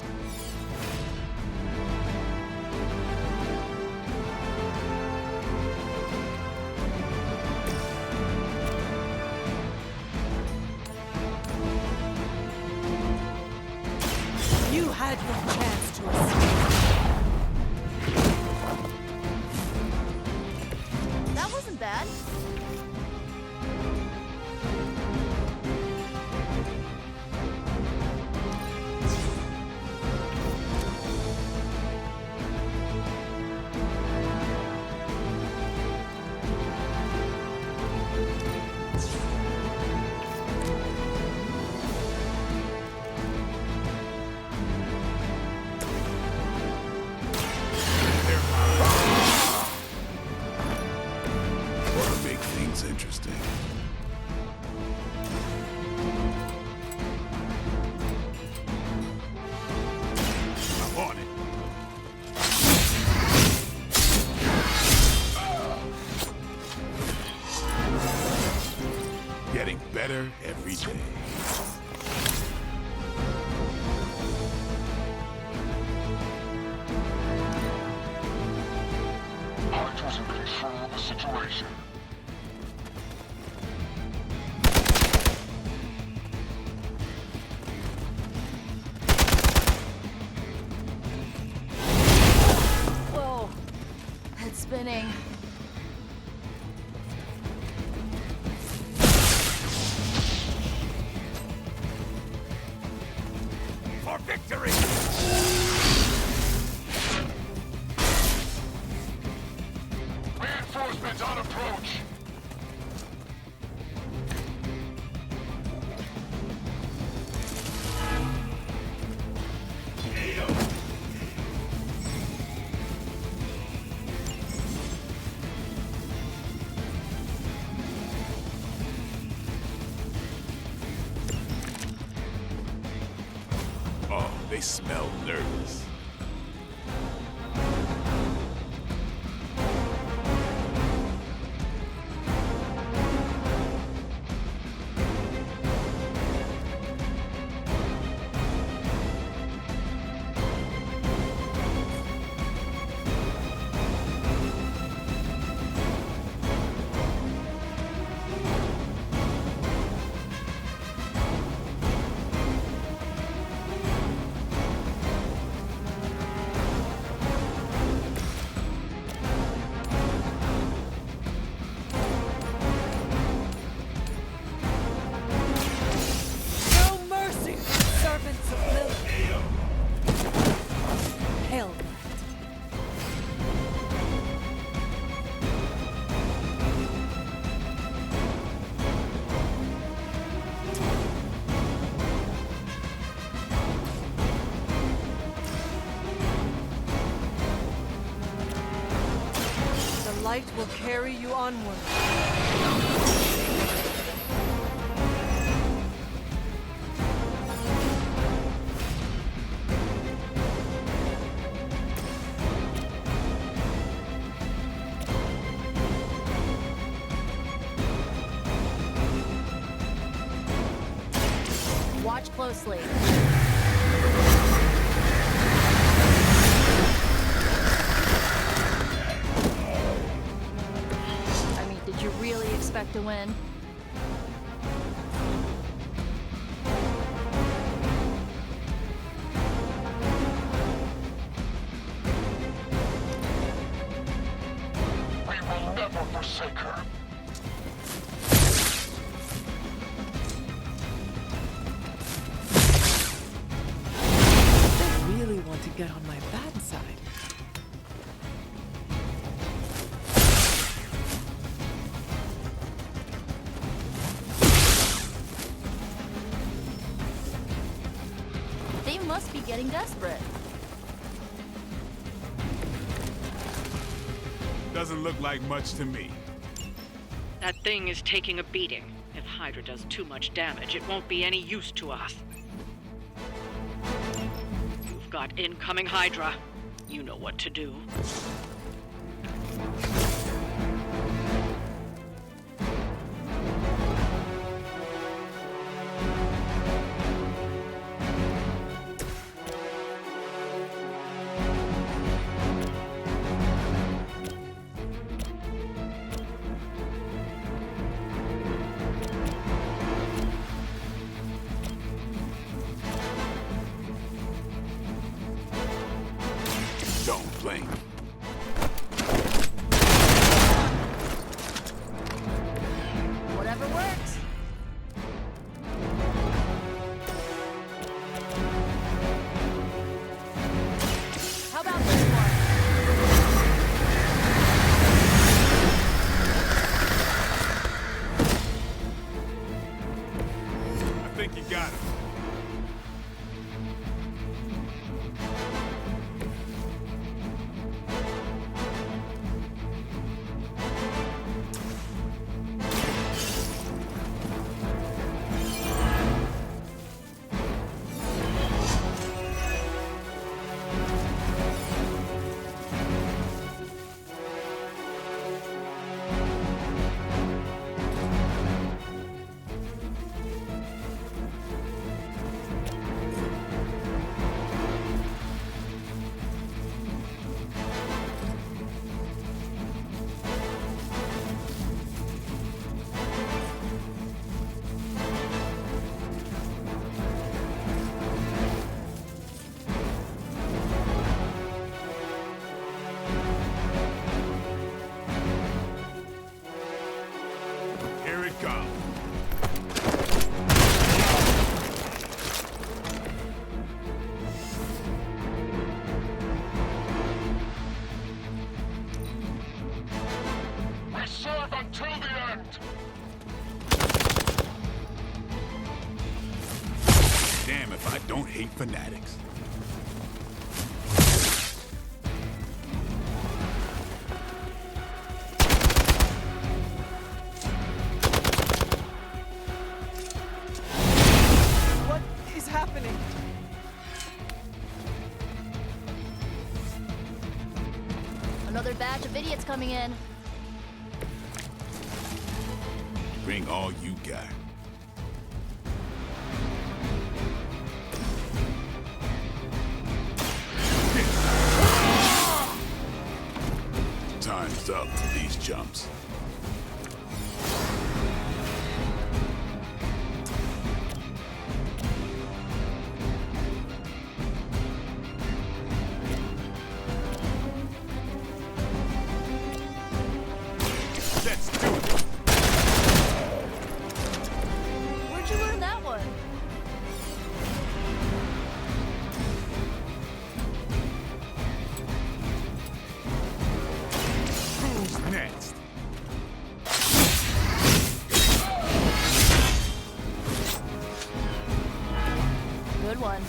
You had your chance to escape. That wasn't bad. Interesting. I'm on it. Getting better every day. Hunters in control of the situation. Spinning. For victory! Reinforcements on approach! smell nervous. Light will carry you onward. Watch closely. Did you really expect to win? We will never forsake her. They really want to get on my bad side. Must be getting desperate. Doesn't look like much to me. That thing is taking a beating. If Hydra does too much damage, it won't be any use to us. You've got incoming Hydra. You know what to do. Don't blink. Whatever works. How about this one? I think you got it. If I don't hate fanatics. What is happening? Another batch of idiots coming in. Bring all you got. Time's up for these chumps. Where'd you learn that one? Who's next? Good one.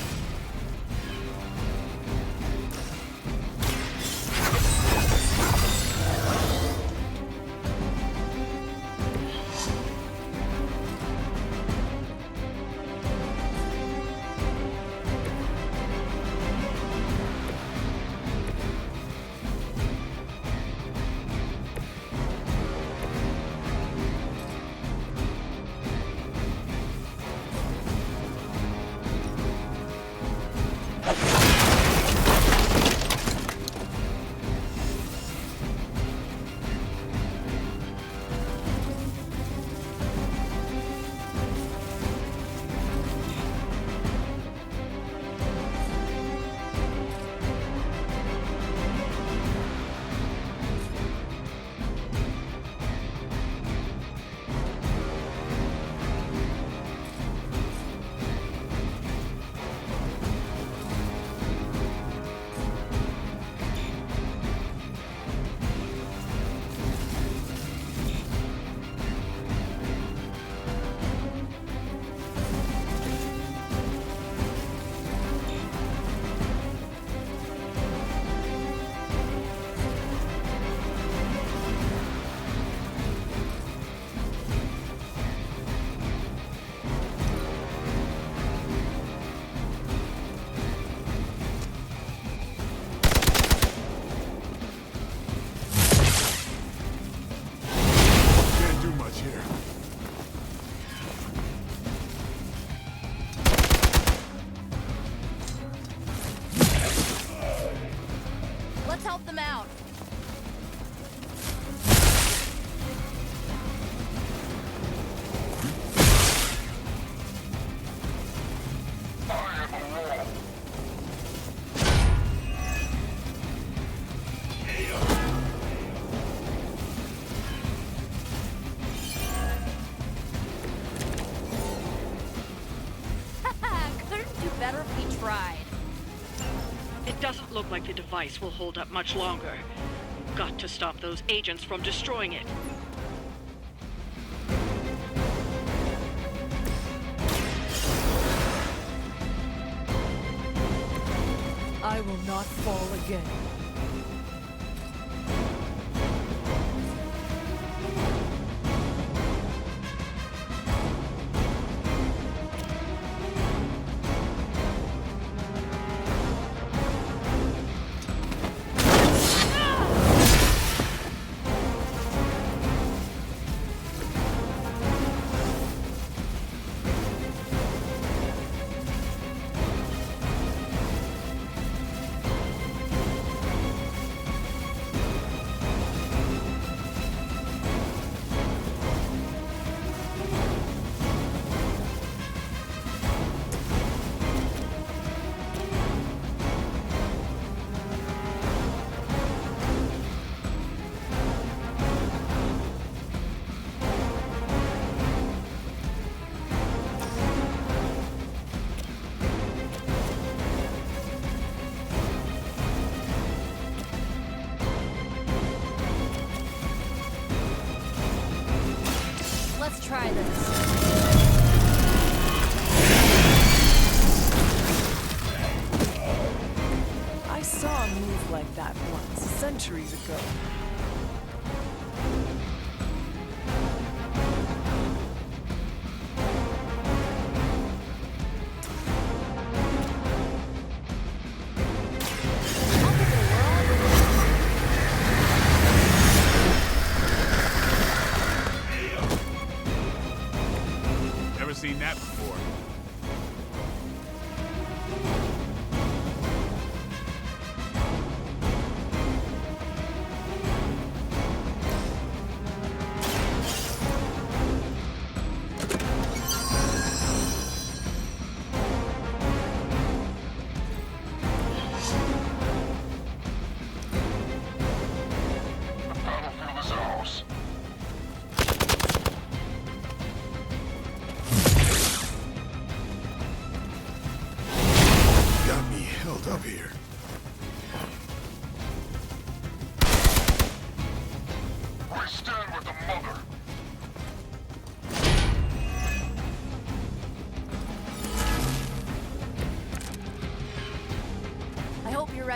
Can't do much here. Let's help them out. Couldn't do better if we tried. It doesn't look like the device will hold up much longer. Got to stop those agents from destroying it. I will not fall again. Let's try this. I saw a move like that once, centuries ago.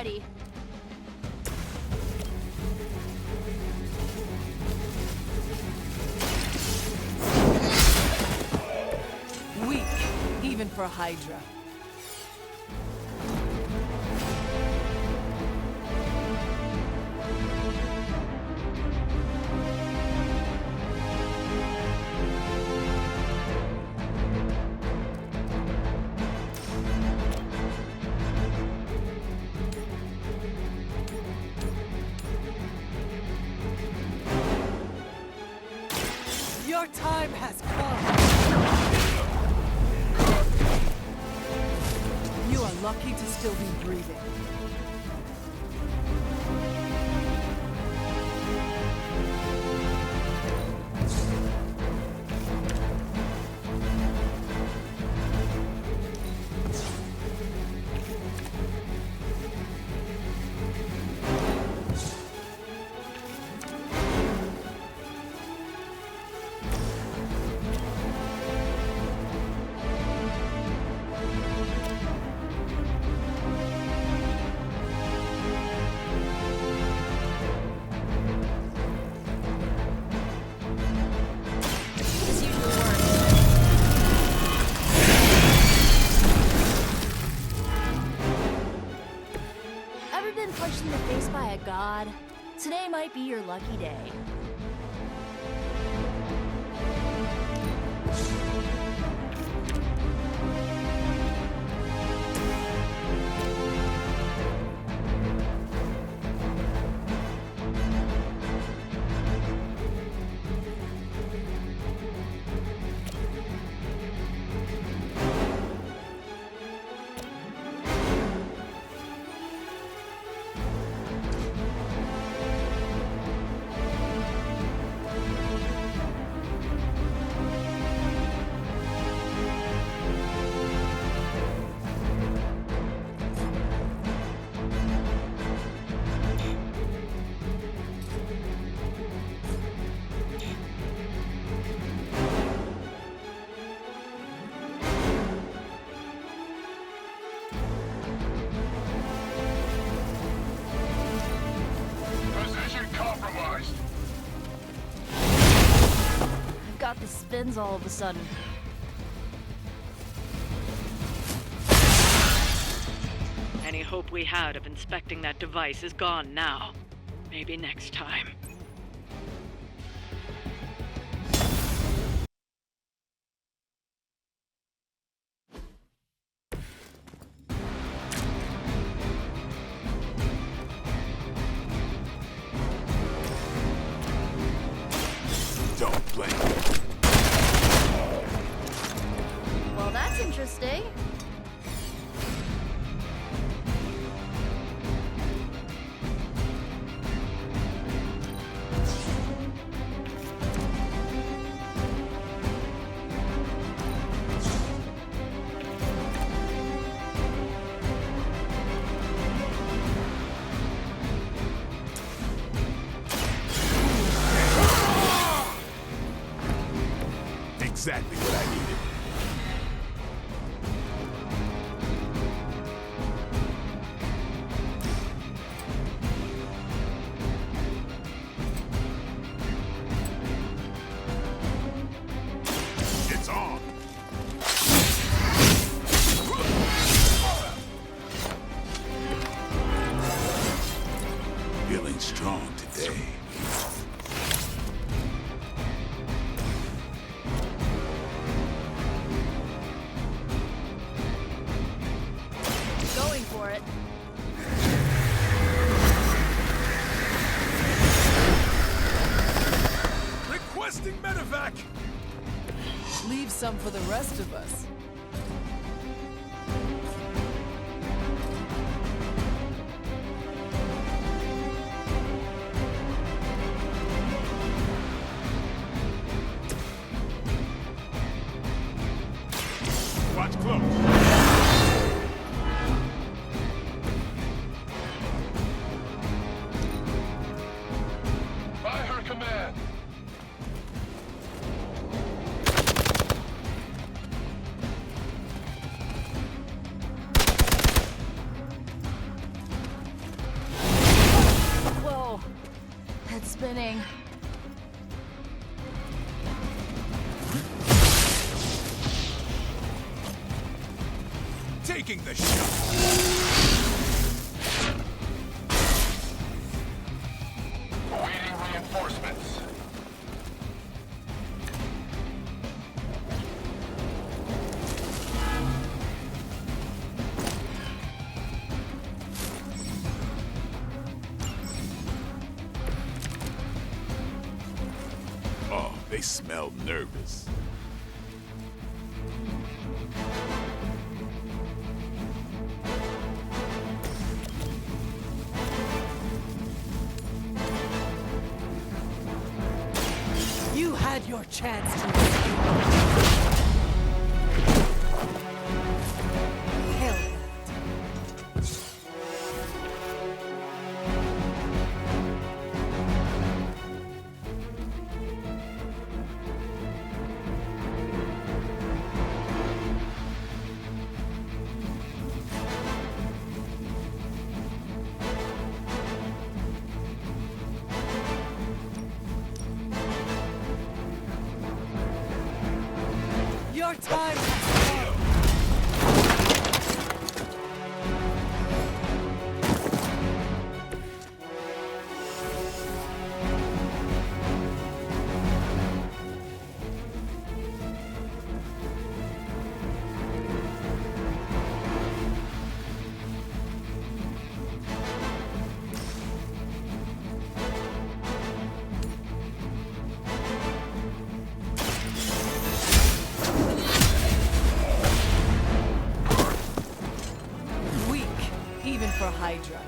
ready. Weak, even for Hydra. Your time has come. You are lucky to still be breathing. Ever been punched in the face by a god? Today might be your lucky day. Got the spins all of a sudden. Any hope we had of inspecting that device is gone now. Maybe next time. Don't blame me. Well, that's interesting. Exactly what I needed. It's on. Feeling strong today. Going for it. Requesting medevac! Leave some for the rest of us. Watch close. By her command. coming. Taking the shot. Awaiting reinforcements. Oh, they smell nervous. You had your chance to escape. Hell. Your time has come. Weak, even for Hydra.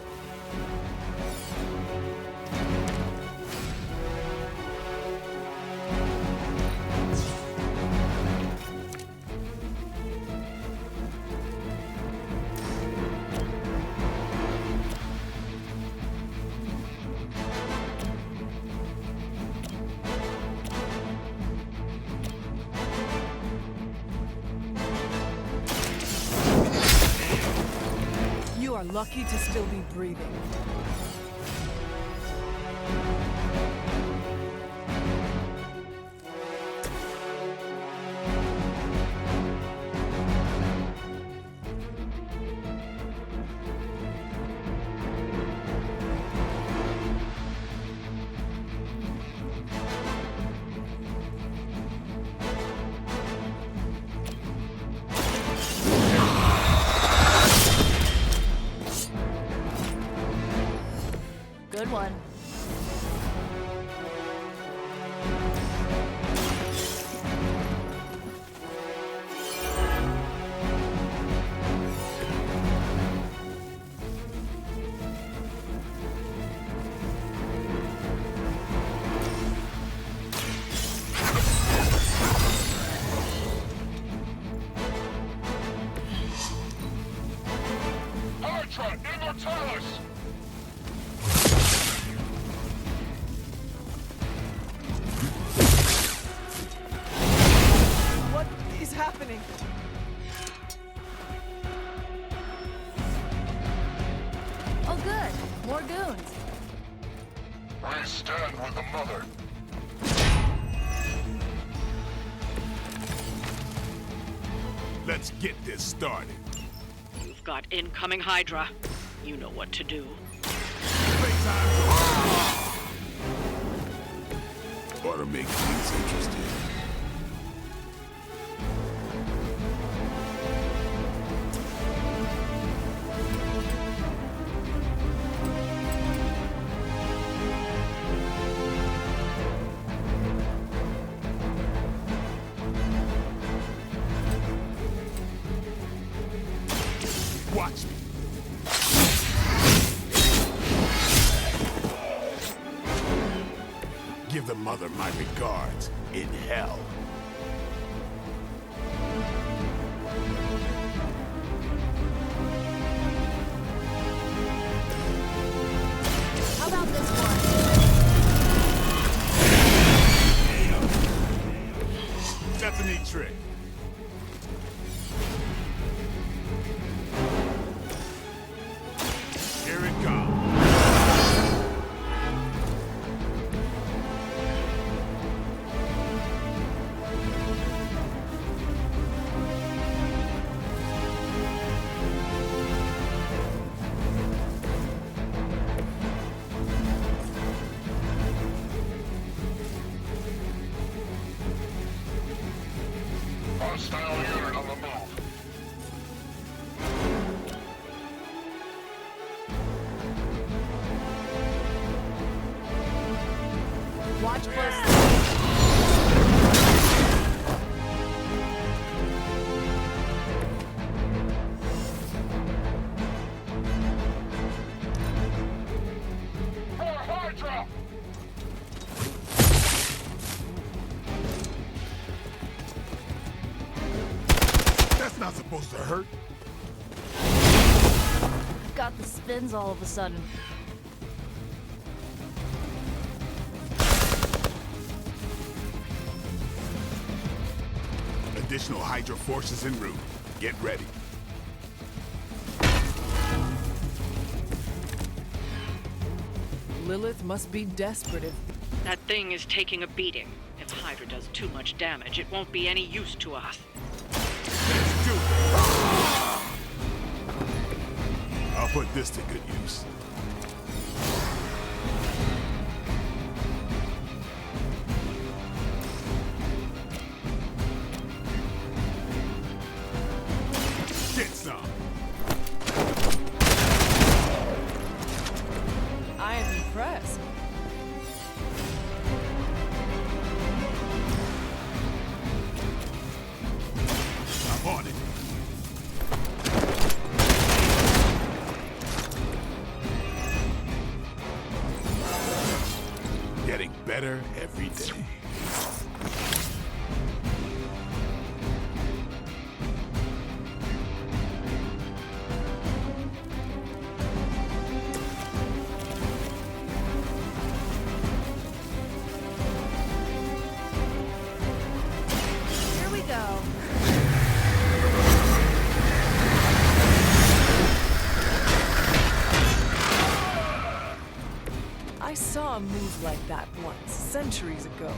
You are lucky to still be breathing. Good one. Hydra, Immortalis! What is happening? Oh, good. More goons. We stand with the mother. Let's get this started. You've got incoming Hydra. You know what to do. Ought to make things interesting. Watch me. Give the mother my regards in hell. How about this one? That's a neat trick. Here it comes. Hostile unit on the move. Watch closely. Hydra! That's not supposed to hurt. Got the spins all of a sudden. Additional Hydra forces en route. Get ready. Lilith must be desperate if... That thing is taking a beating. If Hydra does too much damage, it won't be any use to us. Let's do it. I'll put this to good use. Get some. I am impressed. I'm on it. Getting better every day. Here we go. I saw a move like that once, centuries ago.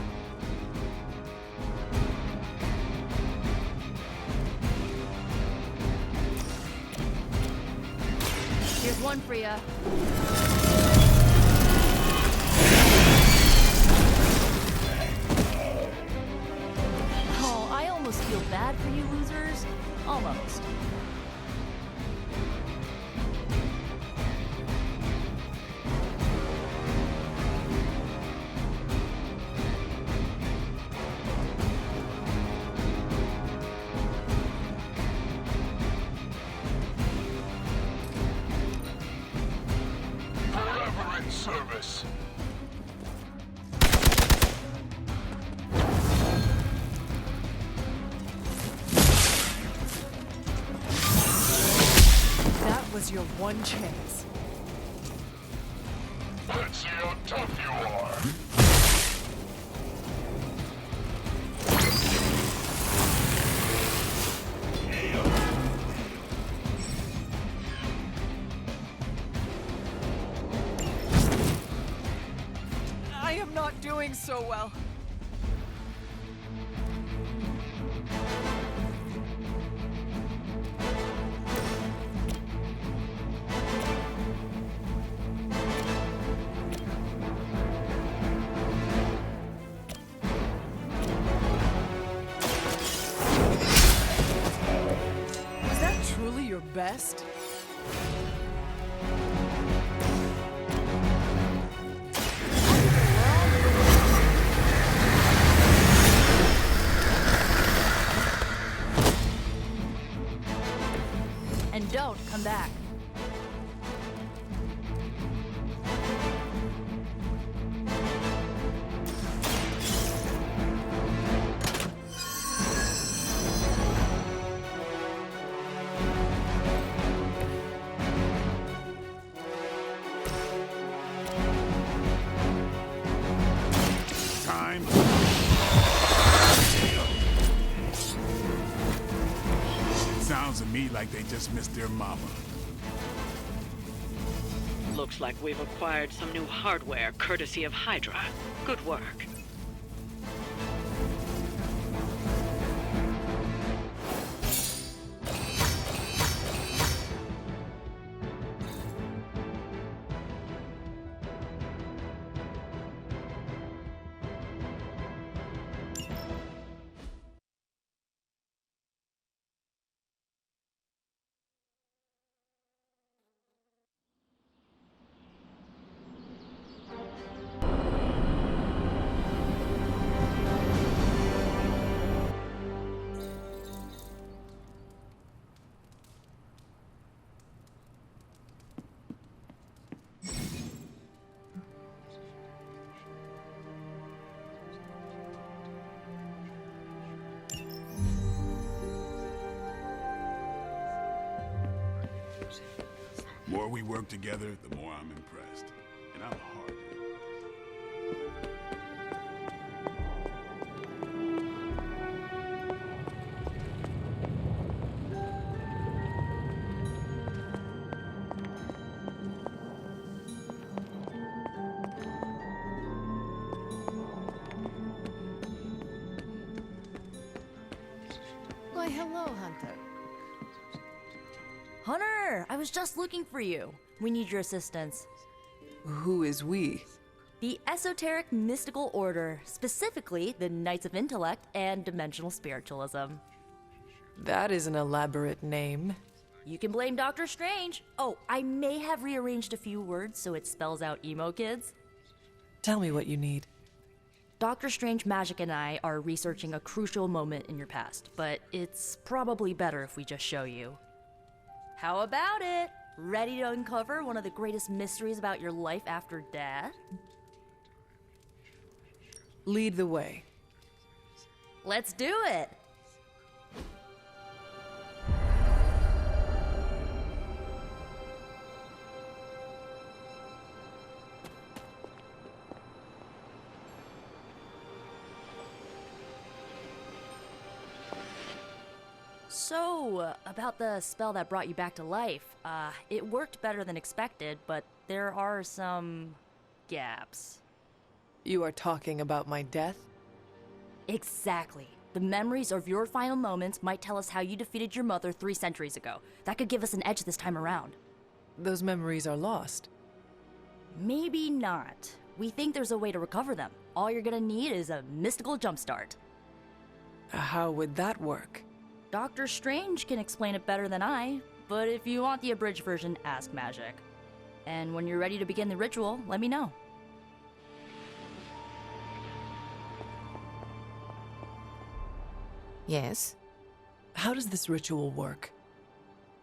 Here's one for ya. Oh, I almost feel bad for you losers. Almost. Forever in service. That was your one chance. Let's see how tough you are. I am not doing so well. Was that truly your best? And don't come back. Time. It sounds to me like they just missed their mama. Looks like we've acquired some new hardware courtesy of Hydra. Good work. more we work together, the more I'm impressed. And I'm hard. Why, hello, Hunter. Hunter, I was just looking for you. We need your assistance. Who is we? The Esoteric Mystical Order, specifically the Knights of Intellect and Dimensional Spiritualism. That is an elaborate name. You can blame Doctor Strange. Oh, I may have rearranged a few words so it spells out emo kids. Tell me what you need. Dr. Strange Magic and I are researching a crucial moment in your past, but it's probably better if we just show you. How about it? Ready to uncover one of the greatest mysteries about your life after death? Lead the way. Let's do it! So, about the spell that brought you back to life, it worked better than expected, but there are some gaps. You are talking about my death? Exactly. The memories of your final moments might tell us how you defeated your mother 3 centuries ago. That could give us an edge this time around. Those memories are lost. Maybe not. We think there's a way to recover them. All you're gonna need is a mystical jumpstart. How would that work? Doctor Strange can explain it better than I, but if you want the abridged version, ask Magic. And when you're ready to begin the ritual, let me know. Yes? How does this ritual work?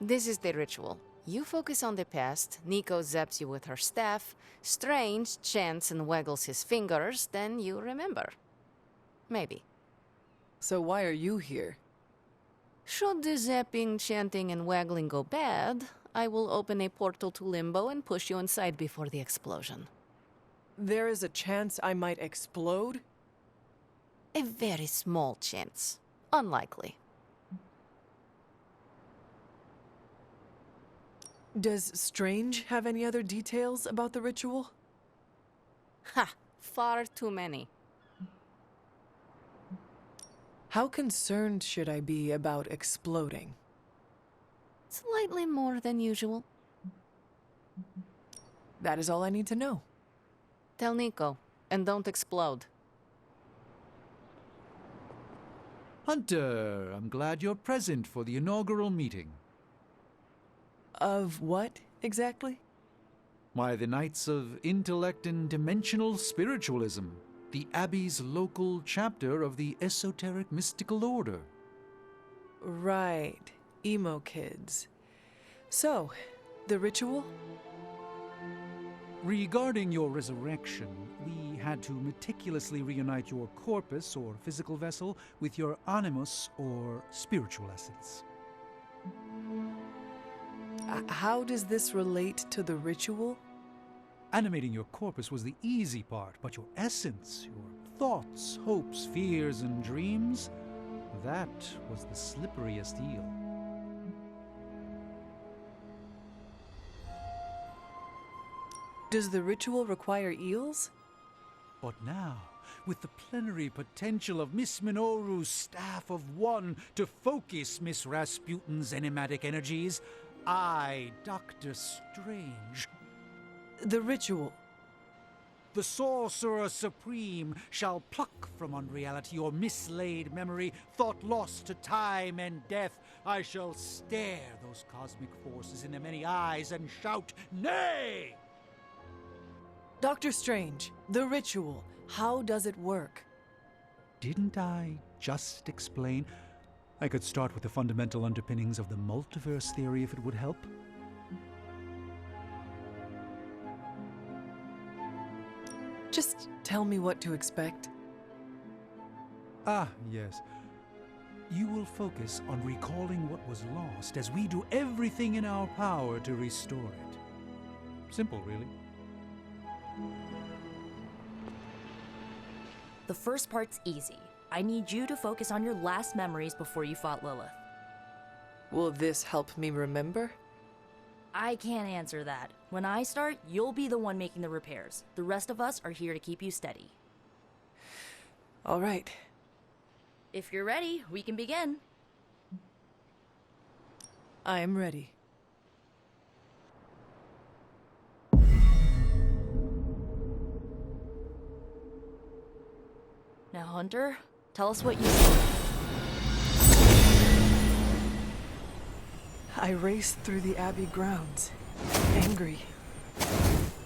This is the ritual. You focus on the past, Nico zaps you with her staff, Strange chants and waggles his fingers, then you remember. Maybe. So why are you here? Should the zapping, chanting, and waggling go bad, I will open a portal to Limbo and push you inside before the explosion. There is a chance I might explode? A very small chance. Unlikely. Does Strange have any other details about the ritual? Ha! Far too many. How concerned should I be about exploding? Slightly more than usual. That is all I need to know. Tell Nico, and don't explode. Hunter, I'm glad you're present for the inaugural meeting. Of what, exactly? Why, the Knights of Intellect and Dimensional Spiritualism, the Abbey's local chapter of the Esoteric Mystical Order. Right, emo kids. So, the ritual? Regarding your resurrection, we had to meticulously reunite your corpus, or physical vessel, with your animus, or spiritual essence. How does this relate to the ritual? Animating your corpus was the easy part, but your essence, your thoughts, hopes, fears, and dreams, that was the slipperiest eel. Does the ritual require eels? But now, with the plenary potential of Miss Minoru's Staff of One to focus Miss Rasputin's enigmatic energies, I, Dr. Strange... The ritual. The Sorcerer Supreme shall pluck from unreality your mislaid memory, thought lost to time and death. I shall stare those cosmic forces in their many eyes and shout, nay! Dr. Strange, the ritual, how does it work? Didn't I just explain? I could start with the fundamental underpinnings of the multiverse theory if it would help. Just tell me what to expect. Ah, yes. You will focus on recalling what was lost as we do everything in our power to restore it. Simple, really. The first part's easy. I need you to focus on your last memories before you fought Lilith. Will this help me remember? I can't answer that. When I start, you'll be the one making the repairs. The rest of us are here to keep you steady. All right. If you're ready, we can begin. I am ready. Now, Hunter, tell us what you see. I raced through the Abbey grounds, angry,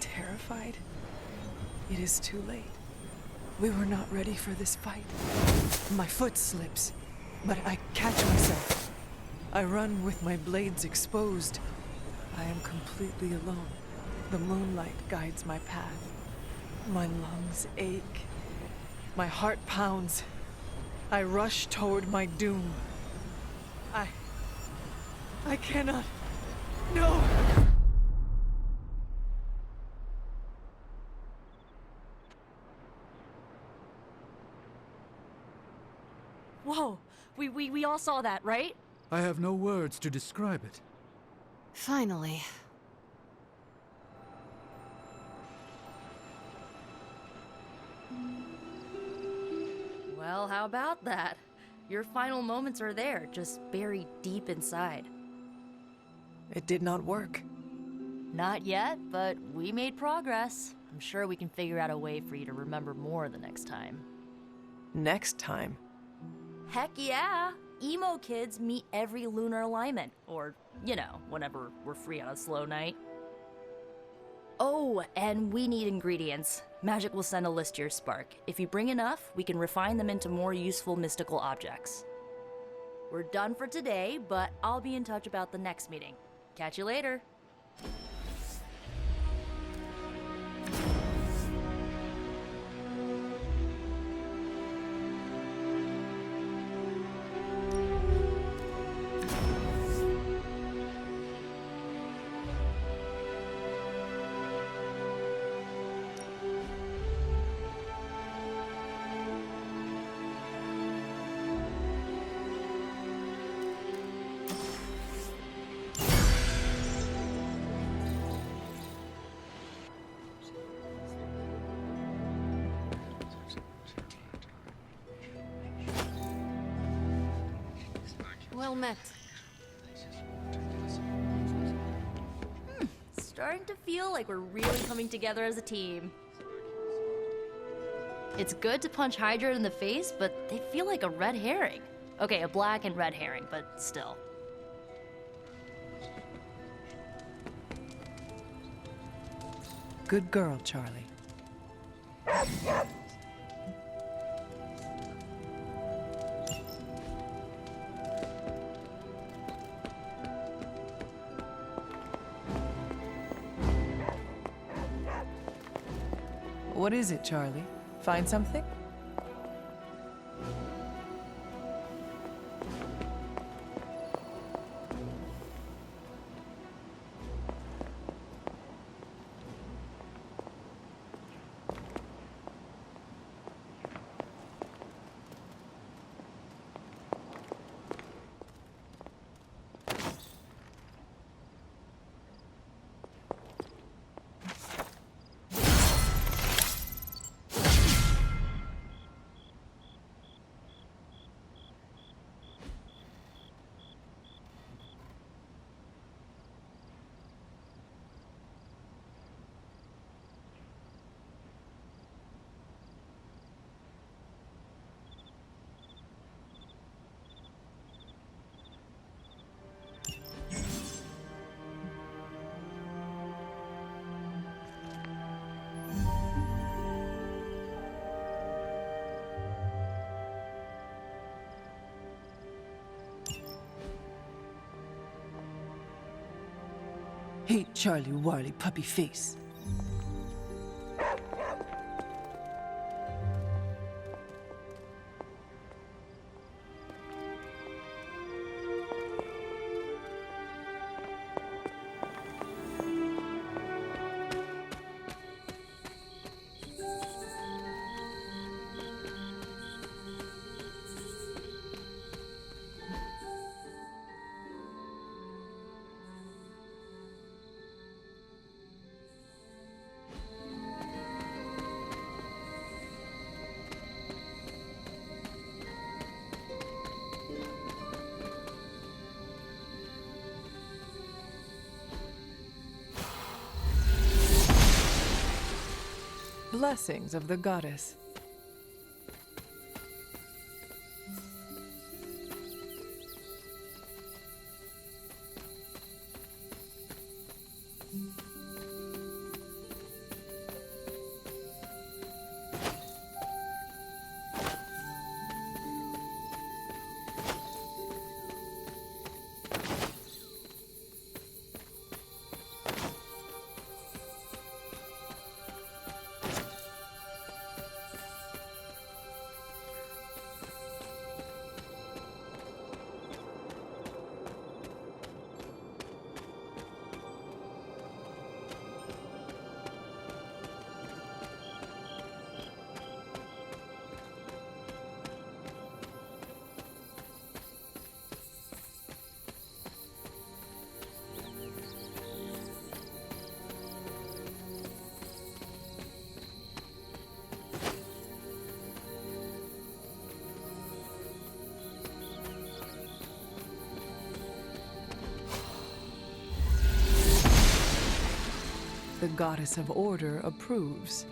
terrified. It is too late. We were not ready for this fight. My foot slips, but I catch myself. I run with my blades exposed. I am completely alone. The moonlight guides my path. My lungs ache. My heart pounds. I rush toward my doom. I cannot. No! Whoa! We all saw that, right? I have no words to describe it. Finally. Well, how about that? Your final moments are there, just buried deep inside. It did not work. Not yet, but we made progress. I'm sure we can figure out a way for you to remember more the next time. Next time? Heck yeah! Emo kids meet every lunar alignment. Or, you know, whenever we're free on a slow night. Oh, and we need ingredients. Magic will send a list to your spark. If you bring enough, we can refine them into more useful mystical objects. We're done for today, but I'll be in touch about the next meeting. Catch you later. Well met. Starting to feel like we're really coming together as a team. It's good to punch Hydra in the face, but they feel like a red herring. Okay, a black and red herring, but still. Good girl, Charlie. What is it, Charlie? Find something? Hey, Charlie Warley puppy face. Blessings of the goddess. The goddess of order approves.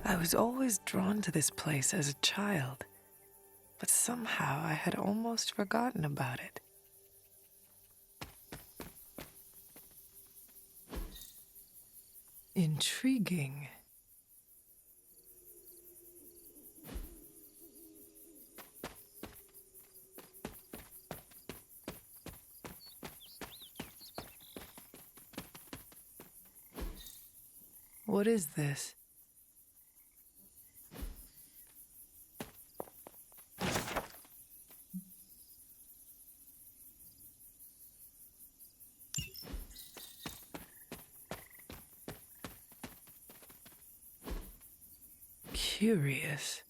I was always drawn to this place as a child, but somehow I had almost forgotten about it. Intriguing. What is this? Curious.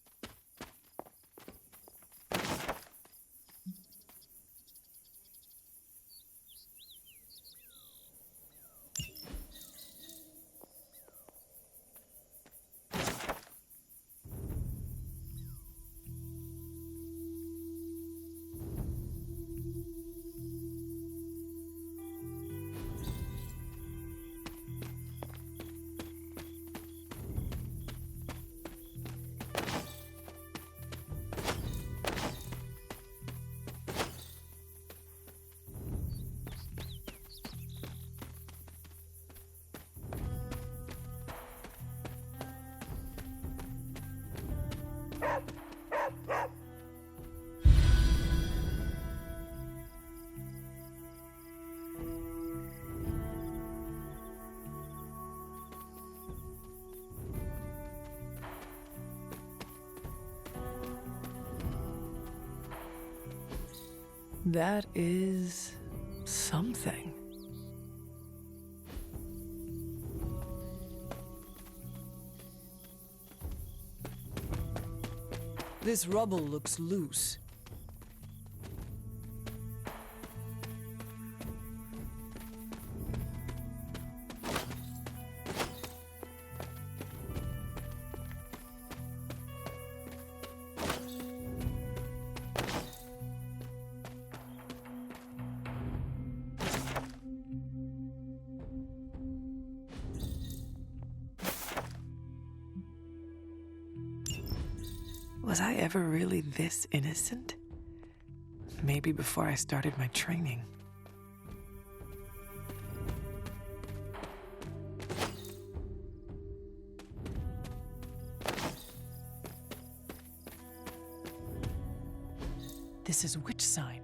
That is something. This rubble looks loose. Was I ever really this innocent? Maybe before I started my training. This is which sign?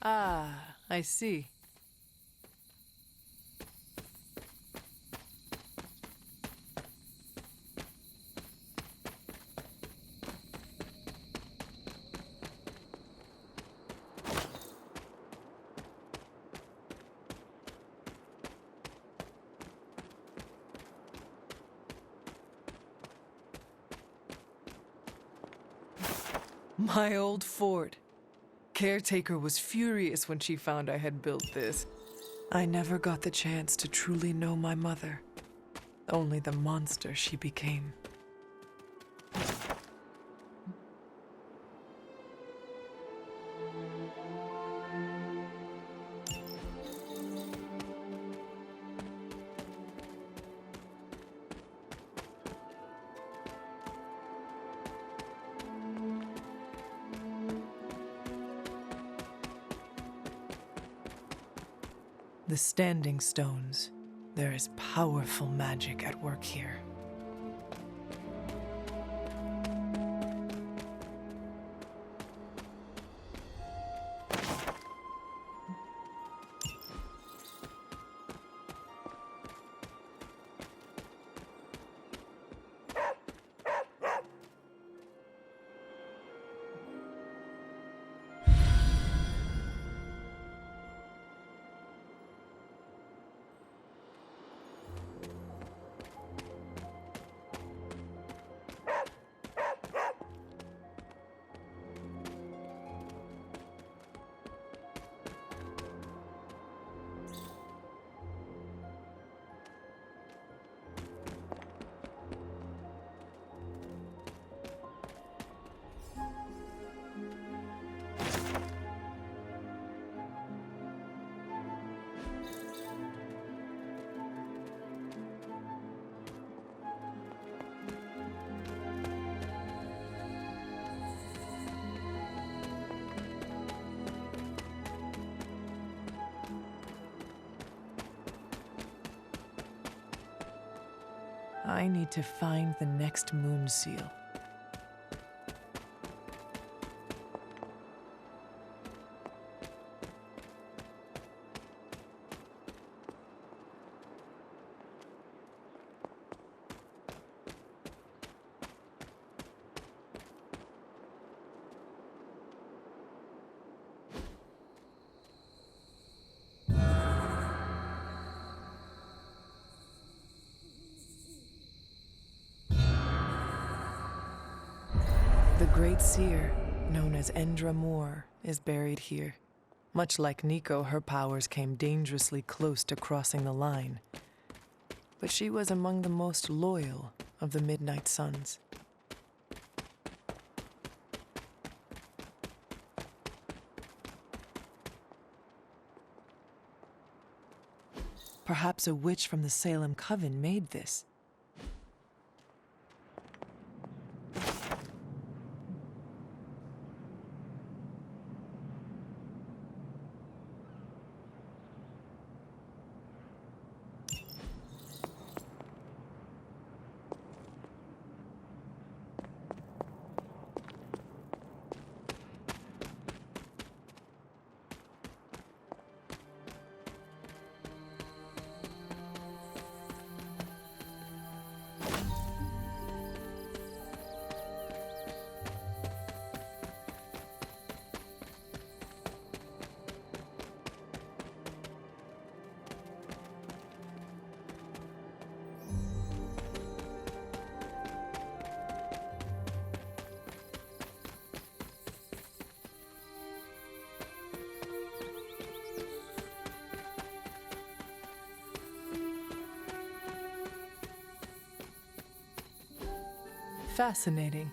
Ah, I see. My old fort. Caretaker was furious when she found I had built this. I never got the chance to truly know my mother. Only the monster she became. The Standing Stones. There is powerful magic at work here. I need to find the next moon seal. The Great Seer, known as Endra Moore, is buried here. Much like Nico, her powers came dangerously close to crossing the line. But she was among the most loyal of the Midnight Suns. Perhaps a witch from the Salem Coven made this. Fascinating.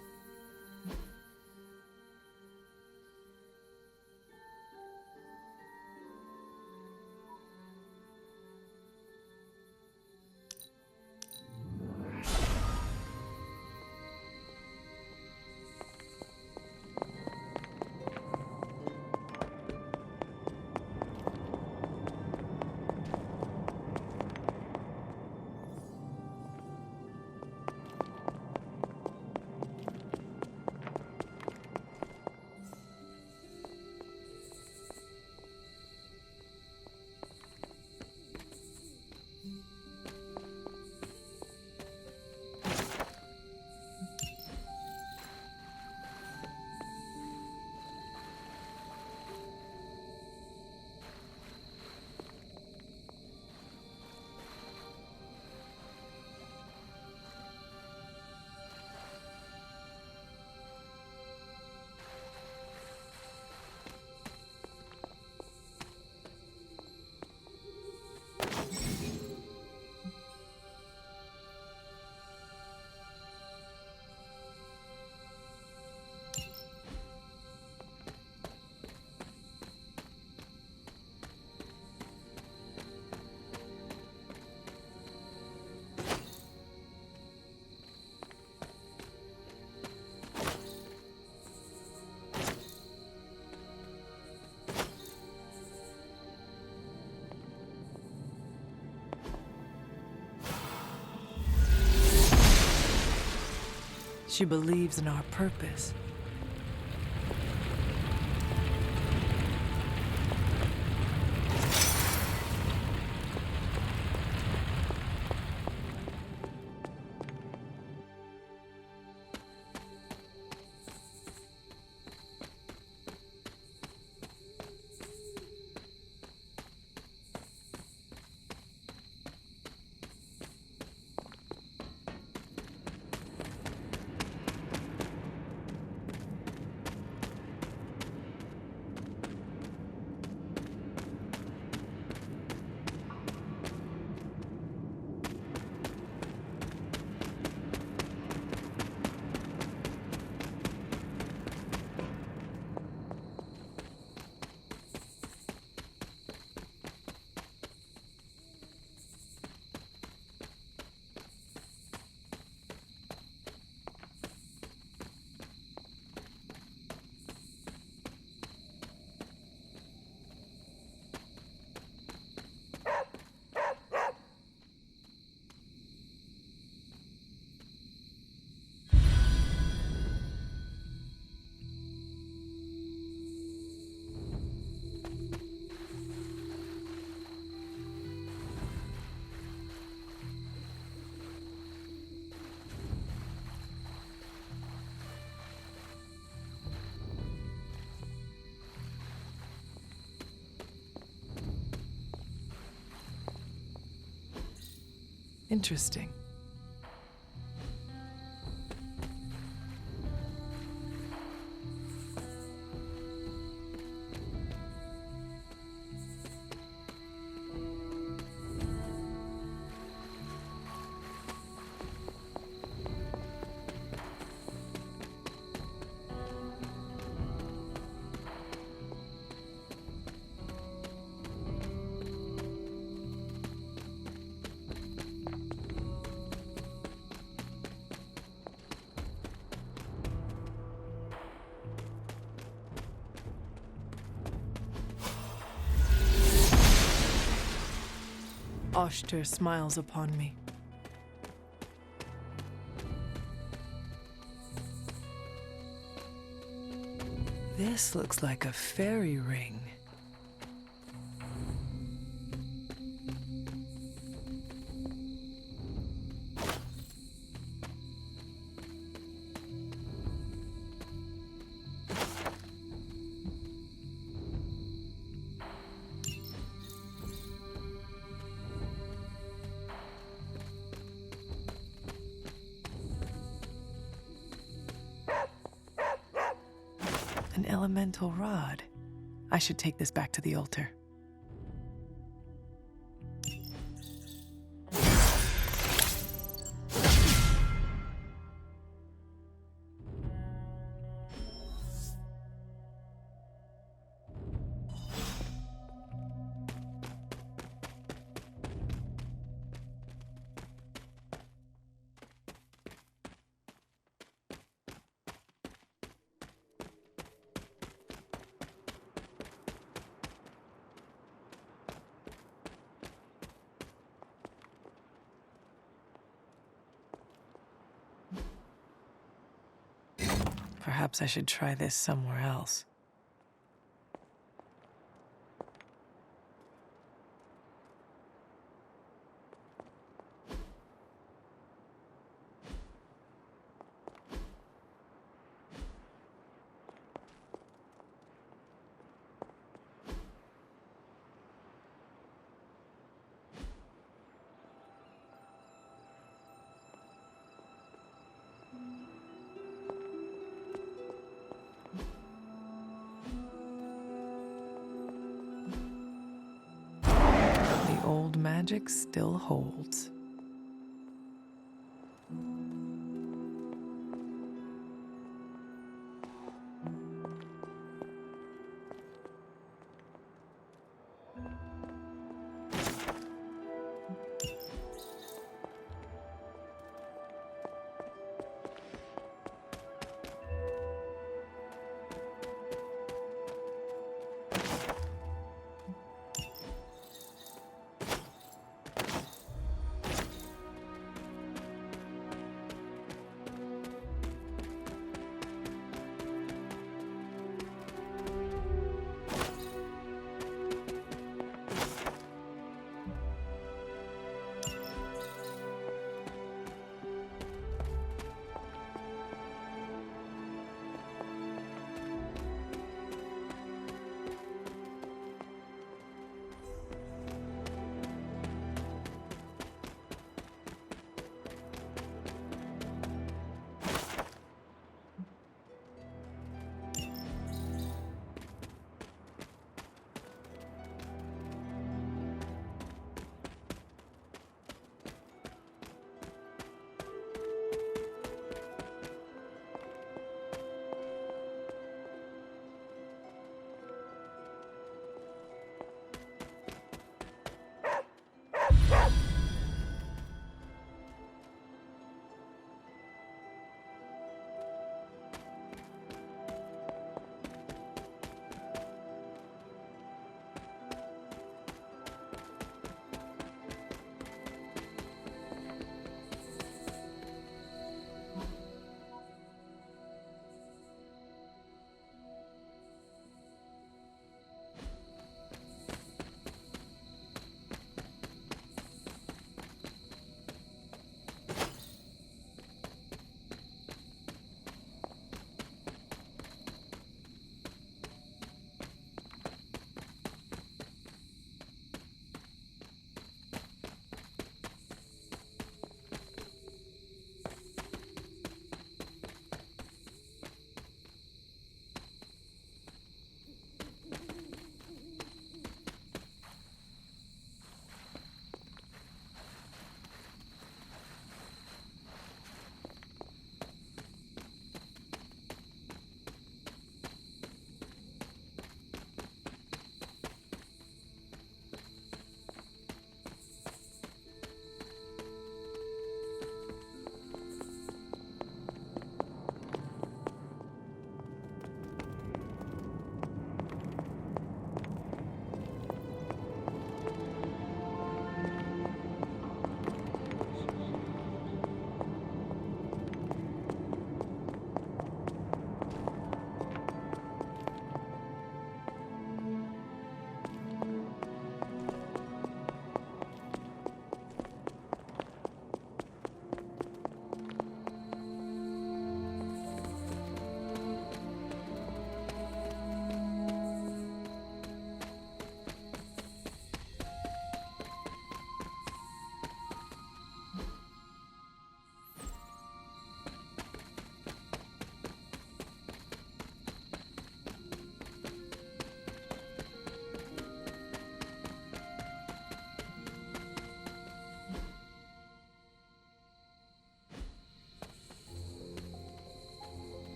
She believes in our purpose. Interesting. Oshter smiles upon me. This looks like a fairy ring. An elemental rod. I should take this back to the altar. Perhaps I should try this somewhere else. old magic still holds.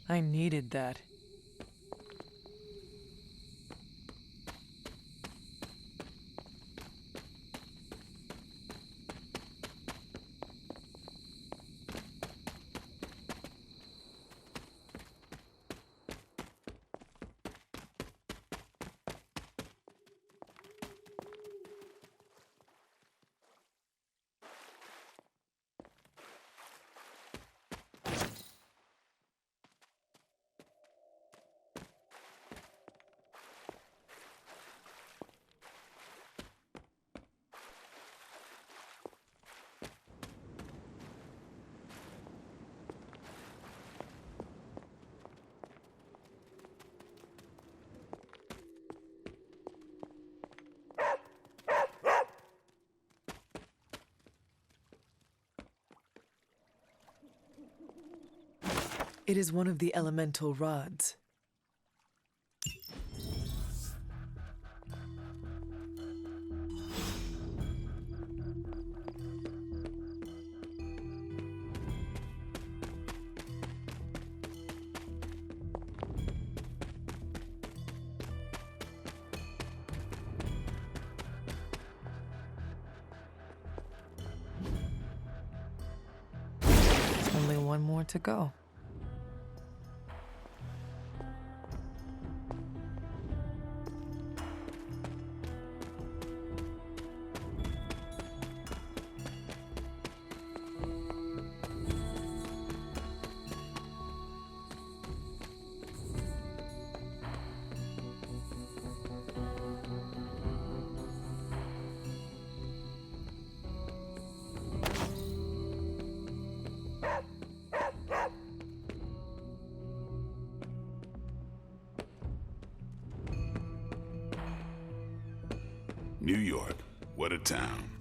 I needed that. It is one of the elemental rods. Only one more to go. New York, what a town.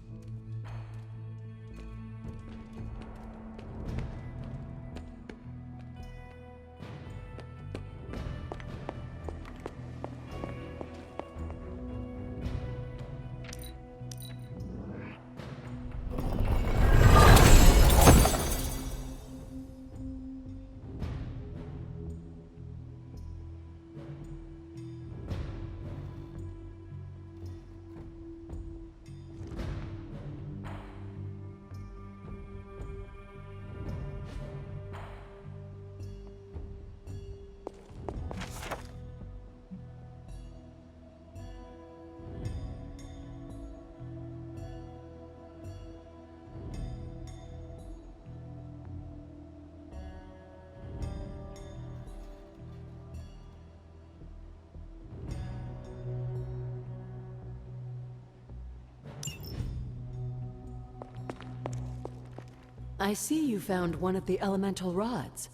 I see you found one of the elemental rods.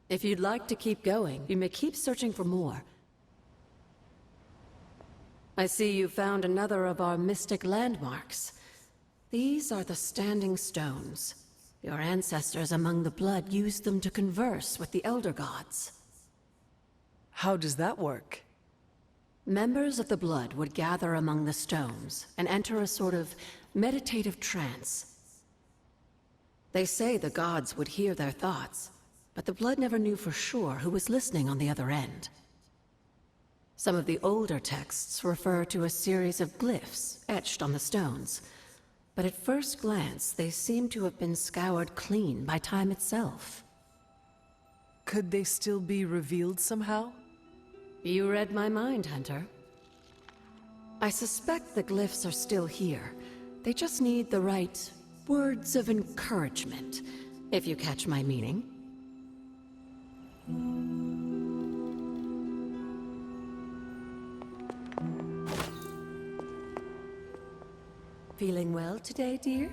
If you'd like to keep going, you may keep searching for more. I see you found another of our mystic landmarks. These are the Standing Stones. Your ancestors among the blood used them to converse with the Elder Gods. How does that work? Members of the blood would gather among the stones and enter a sort of meditative trance. They say the gods would hear their thoughts, but the blood never knew for sure who was listening on the other end. Some of the older texts refer to a series of glyphs etched on the stones, but at first glance they seem to have been scoured clean by time itself. Could they still be revealed somehow? You read my mind, Hunter. I suspect the glyphs are still here. They just need the right words of encouragement, if you catch my meaning. Feeling well today, dear?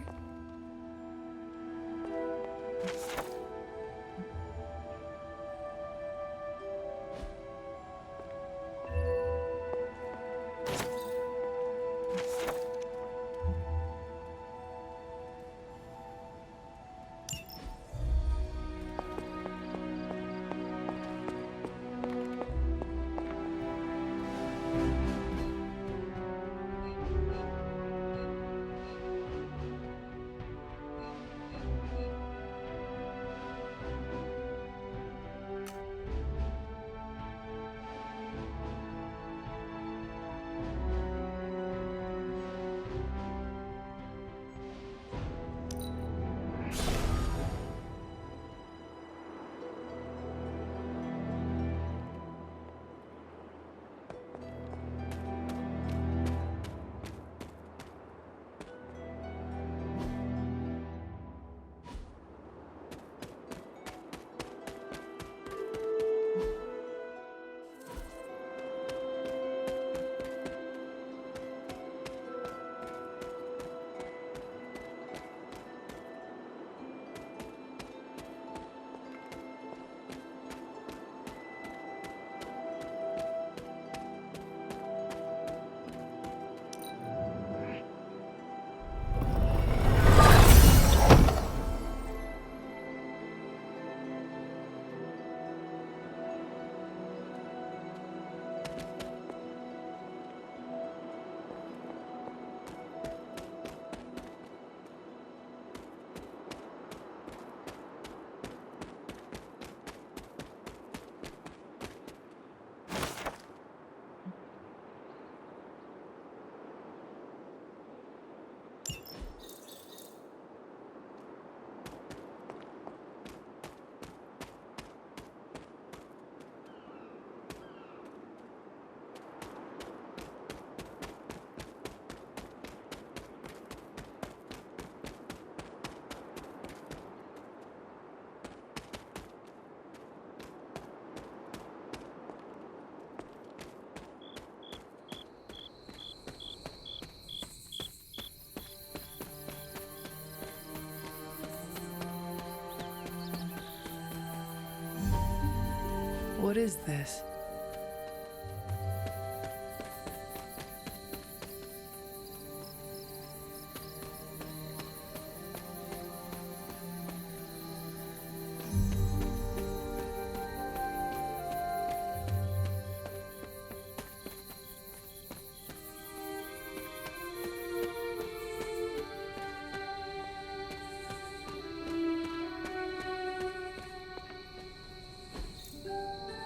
What is this?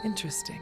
Interesting.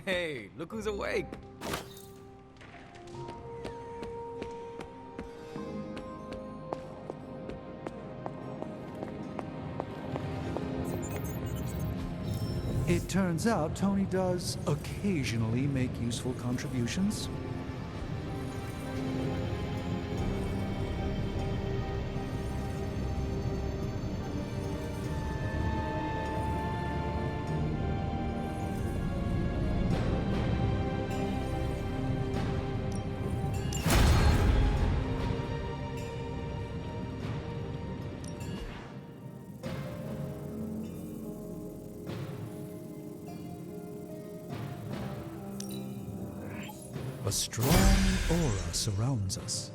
Hey, look who's awake! It turns out Tony does occasionally make useful contributions. A strong aura surrounds us.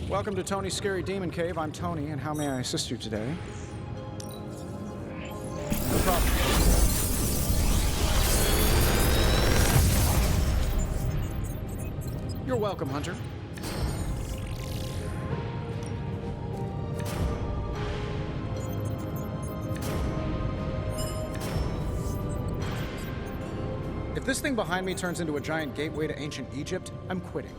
Welcome to Tony's Scary Demon Cave. I'm Tony, and how may I assist you today? No problem. You're welcome, Hunter. If this thing behind me turns into a giant gateway to ancient Egypt, I'm quitting.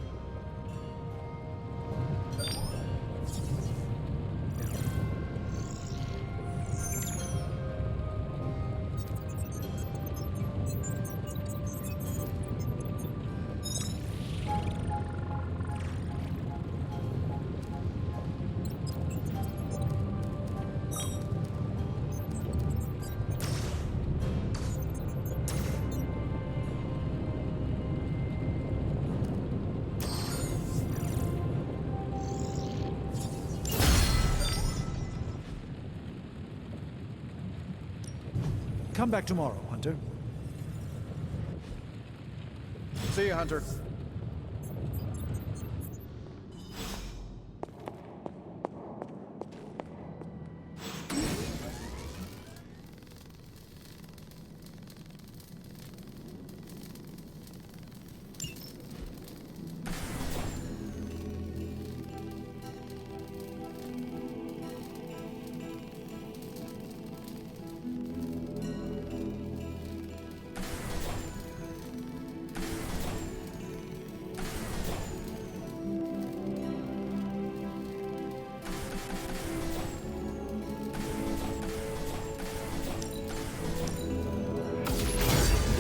Come back tomorrow, Hunter. See you, Hunter.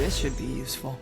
This should be useful.